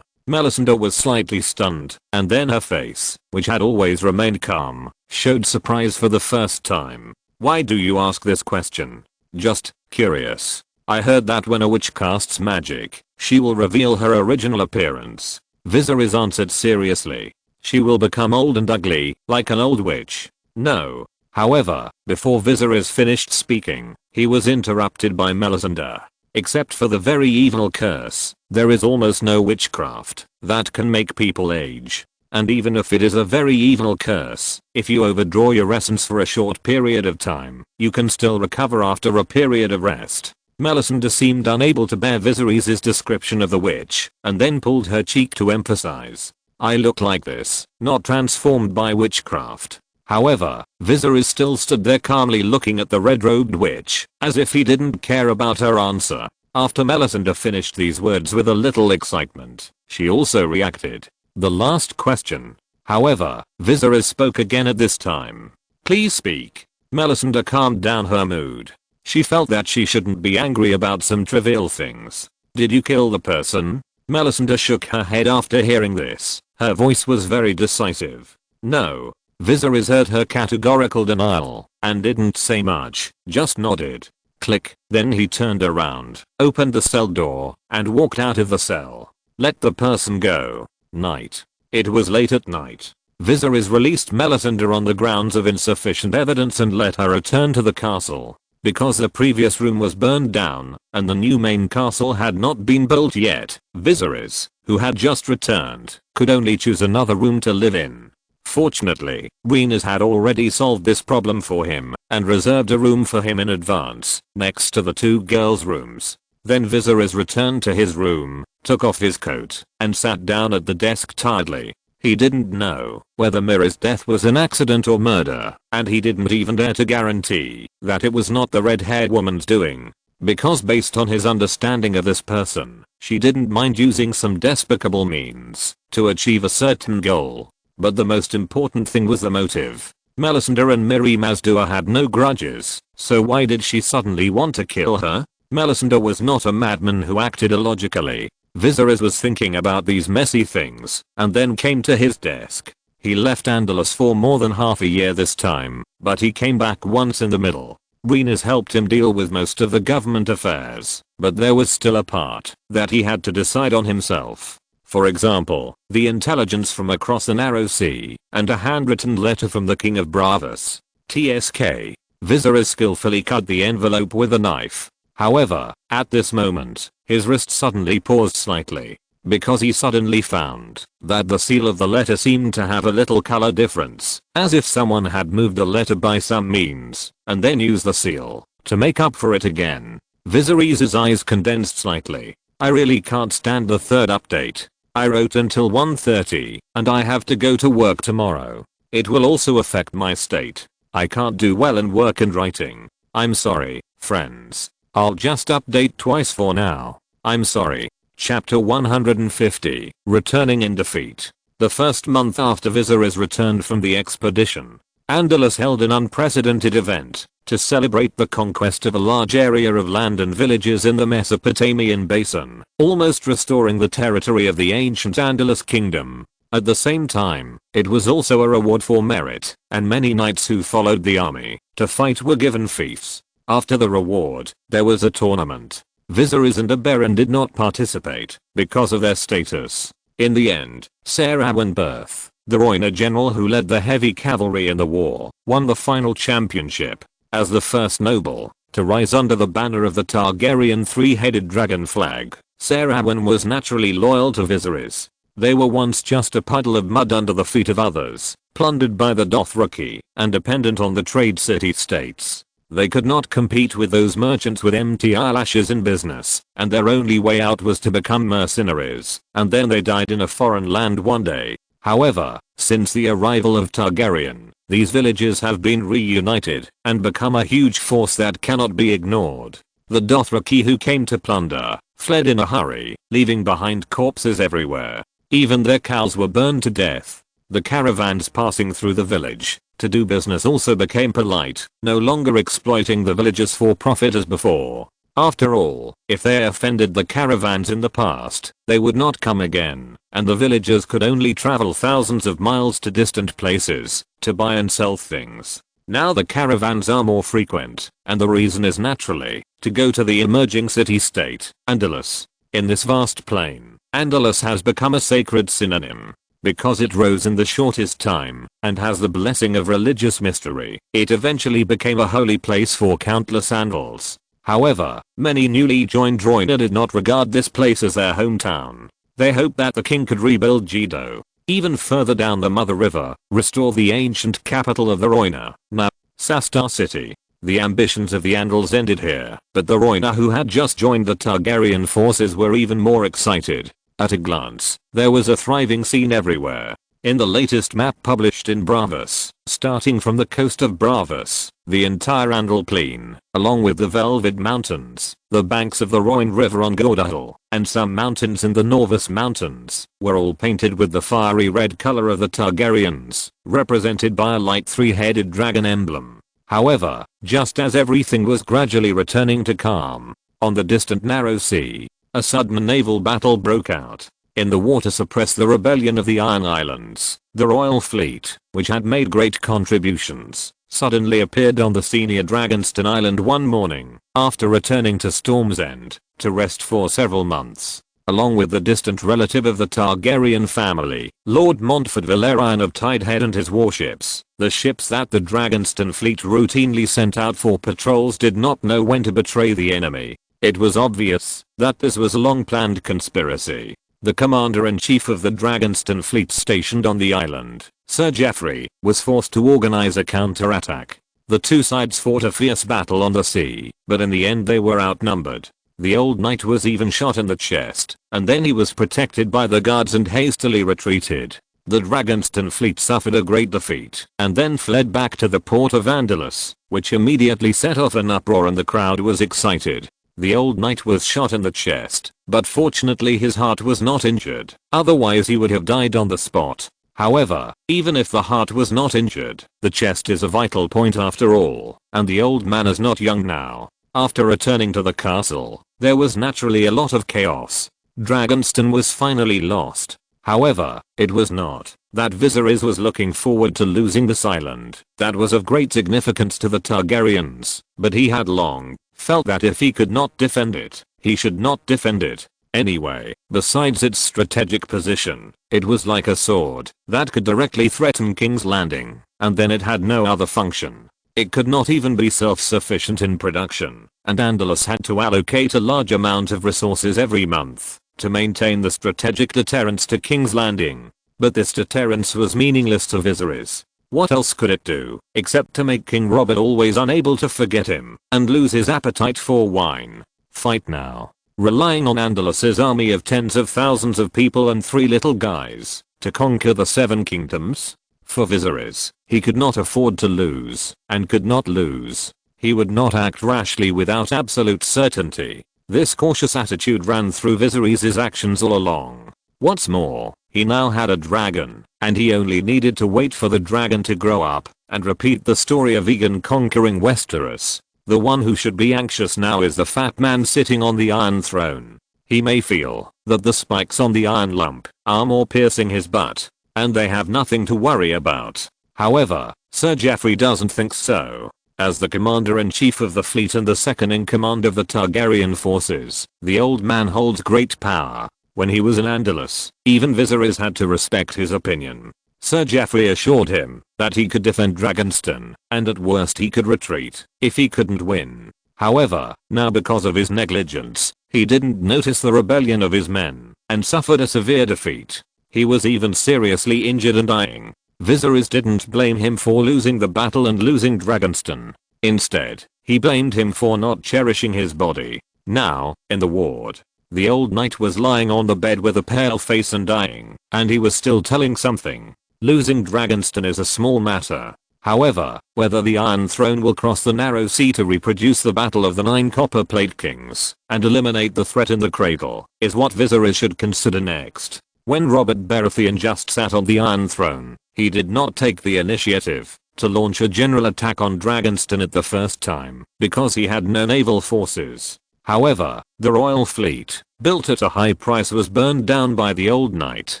Melisandre was slightly stunned, and then her face, which had always remained calm, showed surprise for the first time. "Why do you ask this question?" "Just curious. I heard that when a witch casts magic, she will reveal her original appearance." Viserys answered seriously. "She will become old and ugly, like an old witch." "No." However, before Viserys finished speaking, he was interrupted by Melisandre. "Except for the very evil curse, there is almost no witchcraft that can make people age. And even if it is a very evil curse, if you overdraw your essence for a short period of time, you can still recover after a period of rest." Melisandre seemed unable to bear Viserys' description of the witch, and then pulled her cheek to emphasize. "I look like this, not transformed by witchcraft." However, Viserys still stood there calmly looking at the red-robed witch, as if he didn't care about her answer. After Melisandre finished these words with a little excitement, she also reacted. "The last question." However, Viserys spoke again at this time. "Please speak." Melisandre calmed down her mood. She felt that she shouldn't be angry about some trivial things. "Did you kill the person?" Melisandre shook her head after hearing this. Her voice was very decisive. "No." Viserys heard her categorical denial, and didn't say much, just nodded. Click. Then he turned around, opened the cell door, and walked out of the cell. "Let the person go. Night." It was late at night. Viserys released Melisandre on the grounds of insufficient evidence and let her return to the castle. Because the previous room was burned down, and the new main castle had not been built yet, Viserys, who had just returned, could only choose another room to live in. Fortunately, Rhaenys had already solved this problem for him, and reserved a room for him in advance, next to the two girls' rooms. Then Viserys returned to his room, took off his coat, and sat down at the desk tiredly. He didn't know whether Mira's death was an accident or murder, and he didn't even dare to guarantee that it was not the red-haired woman's doing. Because based on his understanding of this person, she didn't mind using some despicable means to achieve a certain goal. But the most important thing was the motive. Melisandre and Mirri Maz Duur had no grudges, so why did she suddenly want to kill her? Melisandre was not a madman who acted illogically. Viserys was thinking about these messy things, and then came to his desk. He left Andalus for more than half a year this time, but he came back once in the middle. Rhaenys helped him deal with most of the government affairs, but there was still a part that he had to decide on himself. For example, the intelligence from across the narrow sea, and a handwritten letter from the King of Bravos. TSK. Viserys skillfully cut the envelope with a knife. However, at this moment, his wrist suddenly paused slightly, because he suddenly found that the seal of the letter seemed to have a little color difference, as if someone had moved the letter by some means, and then used the seal to make up for it again. Viserys' eyes condensed slightly. I really can't stand the third update. I wrote until 1:30, and I have to go to work tomorrow. It will also affect my state. I can't do well in work and writing. I'm sorry, friends. I'll just update twice for now. I'm sorry. Chapter 150, Returning in Defeat. The first month after Viserys returned from the expedition, Andalus held an unprecedented event to celebrate the conquest of a large area of land and villages in the Mesopotamian basin, almost restoring the territory of the ancient Andalus kingdom. At the same time, it was also a reward for merit, and many knights who followed the army to fight were given fiefs. After the reward, there was a tournament. Viserys and Oberyn did not participate because of their status. In the end, Ser Awen Berth, the Rhoynar general who led the heavy cavalry in the war, won the final championship. As the first noble to rise under the banner of the Targaryen three-headed dragon flag, Ser Awen was naturally loyal to Viserys. They were once just a puddle of mud under the feet of others, plundered by the Dothraki, and dependent on the trade city-states. They could not compete with those merchants with empty eyelashes in business, and their only way out was to become mercenaries, and then they died in a foreign land one day. However, since the arrival of Targaryen, these villages have been reunited and become a huge force that cannot be ignored. The Dothraki who came to plunder fled in a hurry, leaving behind corpses everywhere. Even their cows were burned to death. The caravans passing through the village to do business also became polite, no longer exploiting the villagers for profit as before. After all, if they offended the caravans in the past, they would not come again, and the villagers could only travel thousands of miles to distant places to buy and sell things. Now the caravans are more frequent, and the reason is naturally to go to the emerging city-state, Andalus. In this vast plain, Andalus has become a sacred synonym. Because it rose in the shortest time and has the blessing of religious mystery, it eventually became a holy place for countless Andals. However, many newly joined Rhoynar did not regard this place as their hometown. They hoped that the king could rebuild Gedo, even further down the Mother River, restore the ancient capital of the Rhoynar, now Sastar City. The ambitions of the Andals ended here, but the Rhoynar who had just joined the Targaryen forces were even more excited. At a glance, there was a thriving scene everywhere. In the latest map published in Bravos, starting from the coast of Bravos, the entire Andal plain, along with the Velvet Mountains, the banks of the Rhoyne River on Gordahul, and some mountains in the Norvus Mountains, were all painted with the fiery red color of the Targaryens, represented by a light three-headed dragon emblem. However, just as everything was gradually returning to calm, on the distant narrow sea, a sudden naval battle broke out. In the war to suppress the rebellion of the Iron Islands, the royal fleet, which had made great contributions, suddenly appeared on the scene near Dragonstone Island one morning, after returning to Storm's End to rest for several months. along with the distant relative of the Targaryen family, Lord Montfort Valerian of Tidehead and his warships. The ships that the Dragonstone fleet routinely sent out for patrols did not know when to betray the enemy. It was obvious that this was a long-planned conspiracy. The commander-in-chief of the Dragonstone fleet stationed on the island, Sir Geoffrey, was forced to organize a counterattack. The two sides fought a fierce battle on the sea, but in the end they were outnumbered. The old knight was even shot in the chest, and then he was protected by the guards and hastily retreated. The Dragonstone fleet suffered a great defeat and then fled back to the port of Andalus, which immediately set off an uproar and the crowd was excited. The old knight was shot in the chest, but fortunately his heart was not injured, otherwise he would have died on the spot. However, even if the heart was not injured, the chest is a vital point after all, and the old man is not young now. After returning to the castle, there was naturally a lot of chaos. Dragonstone was finally lost. However, it was not that Viserys was looking forward to losing this island. That was of great significance to the Targaryens, but he had long felt that if he could not defend it, he should not defend it. Anyway, besides its strategic position, it was like a sword that could directly threaten King's Landing, and then it had no other function. It could not even be self-sufficient in production, and Andalus had to allocate a large amount of resources every month to maintain the strategic deterrence to King's Landing. But this deterrence was meaningless to Viserys. What else could it do, except to make King Robert always unable to forget him, and lose his appetite for wine? Fight now. Relying on Andalus's army of tens of thousands of people and 3 little guys to conquer the 7 kingdoms? For Viserys, he could not afford to lose, and could not lose. He would not act rashly without absolute certainty. This cautious attitude ran through Viserys' actions all along. What's more, he now had a dragon, and he only needed to wait for the dragon to grow up and repeat the story of Aegon conquering Westeros. The one who should be anxious now is the fat man sitting on the Iron Throne. He may feel that the spikes on the iron lump are more piercing his butt, and they have nothing to worry about. However, Sir Geoffrey doesn't think so. As the commander-in-chief of the fleet and the second in command of the Targaryen forces, the old man holds great power. When he was in Andalus, even Viserys had to respect his opinion. Sir Geoffrey assured him that he could defend Dragonstone, and at worst he could retreat if he couldn't win. However, now because of his negligence, he didn't notice the rebellion of his men, and suffered a severe defeat. He was even seriously injured and dying. Viserys didn't blame him for losing the battle and losing Dragonstone. Instead, he blamed him for not cherishing his body. Now, in the ward, the old knight was lying on the bed with a pale face and dying, and he was still telling something. Losing Dragonstone is a small matter. However, whether the Iron Throne will cross the narrow sea to reproduce the Battle of the 9 Copper Plate Kings and eliminate the threat in the cradle is what Viserys should consider next. When Robert Baratheon just sat on the Iron Throne, he did not take the initiative to launch a general attack on Dragonstone at the first time because he had no naval forces. However, the royal fleet, built at a high price, was burned down by the old knight.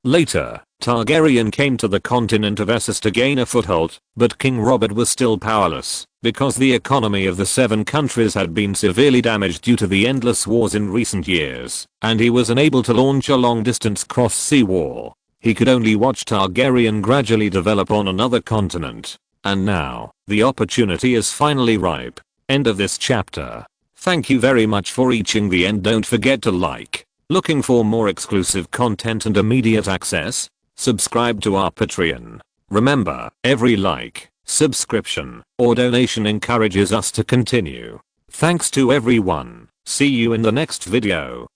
Later, Targaryen came to the continent of Essos to gain a foothold, but King Robert was still powerless because the economy of the 7 countries had been severely damaged due to the endless wars in recent years, and he was unable to launch a long-distance cross-sea war. He could only watch Targaryen gradually develop on another continent. And now, the opportunity is finally ripe. End of this chapter. Thank you very much for reaching the end. Don't forget to like. Looking for more exclusive content and immediate access? Subscribe to our Patreon. Remember, every like, subscription, or donation encourages us to continue. Thanks to everyone. See you in the next video.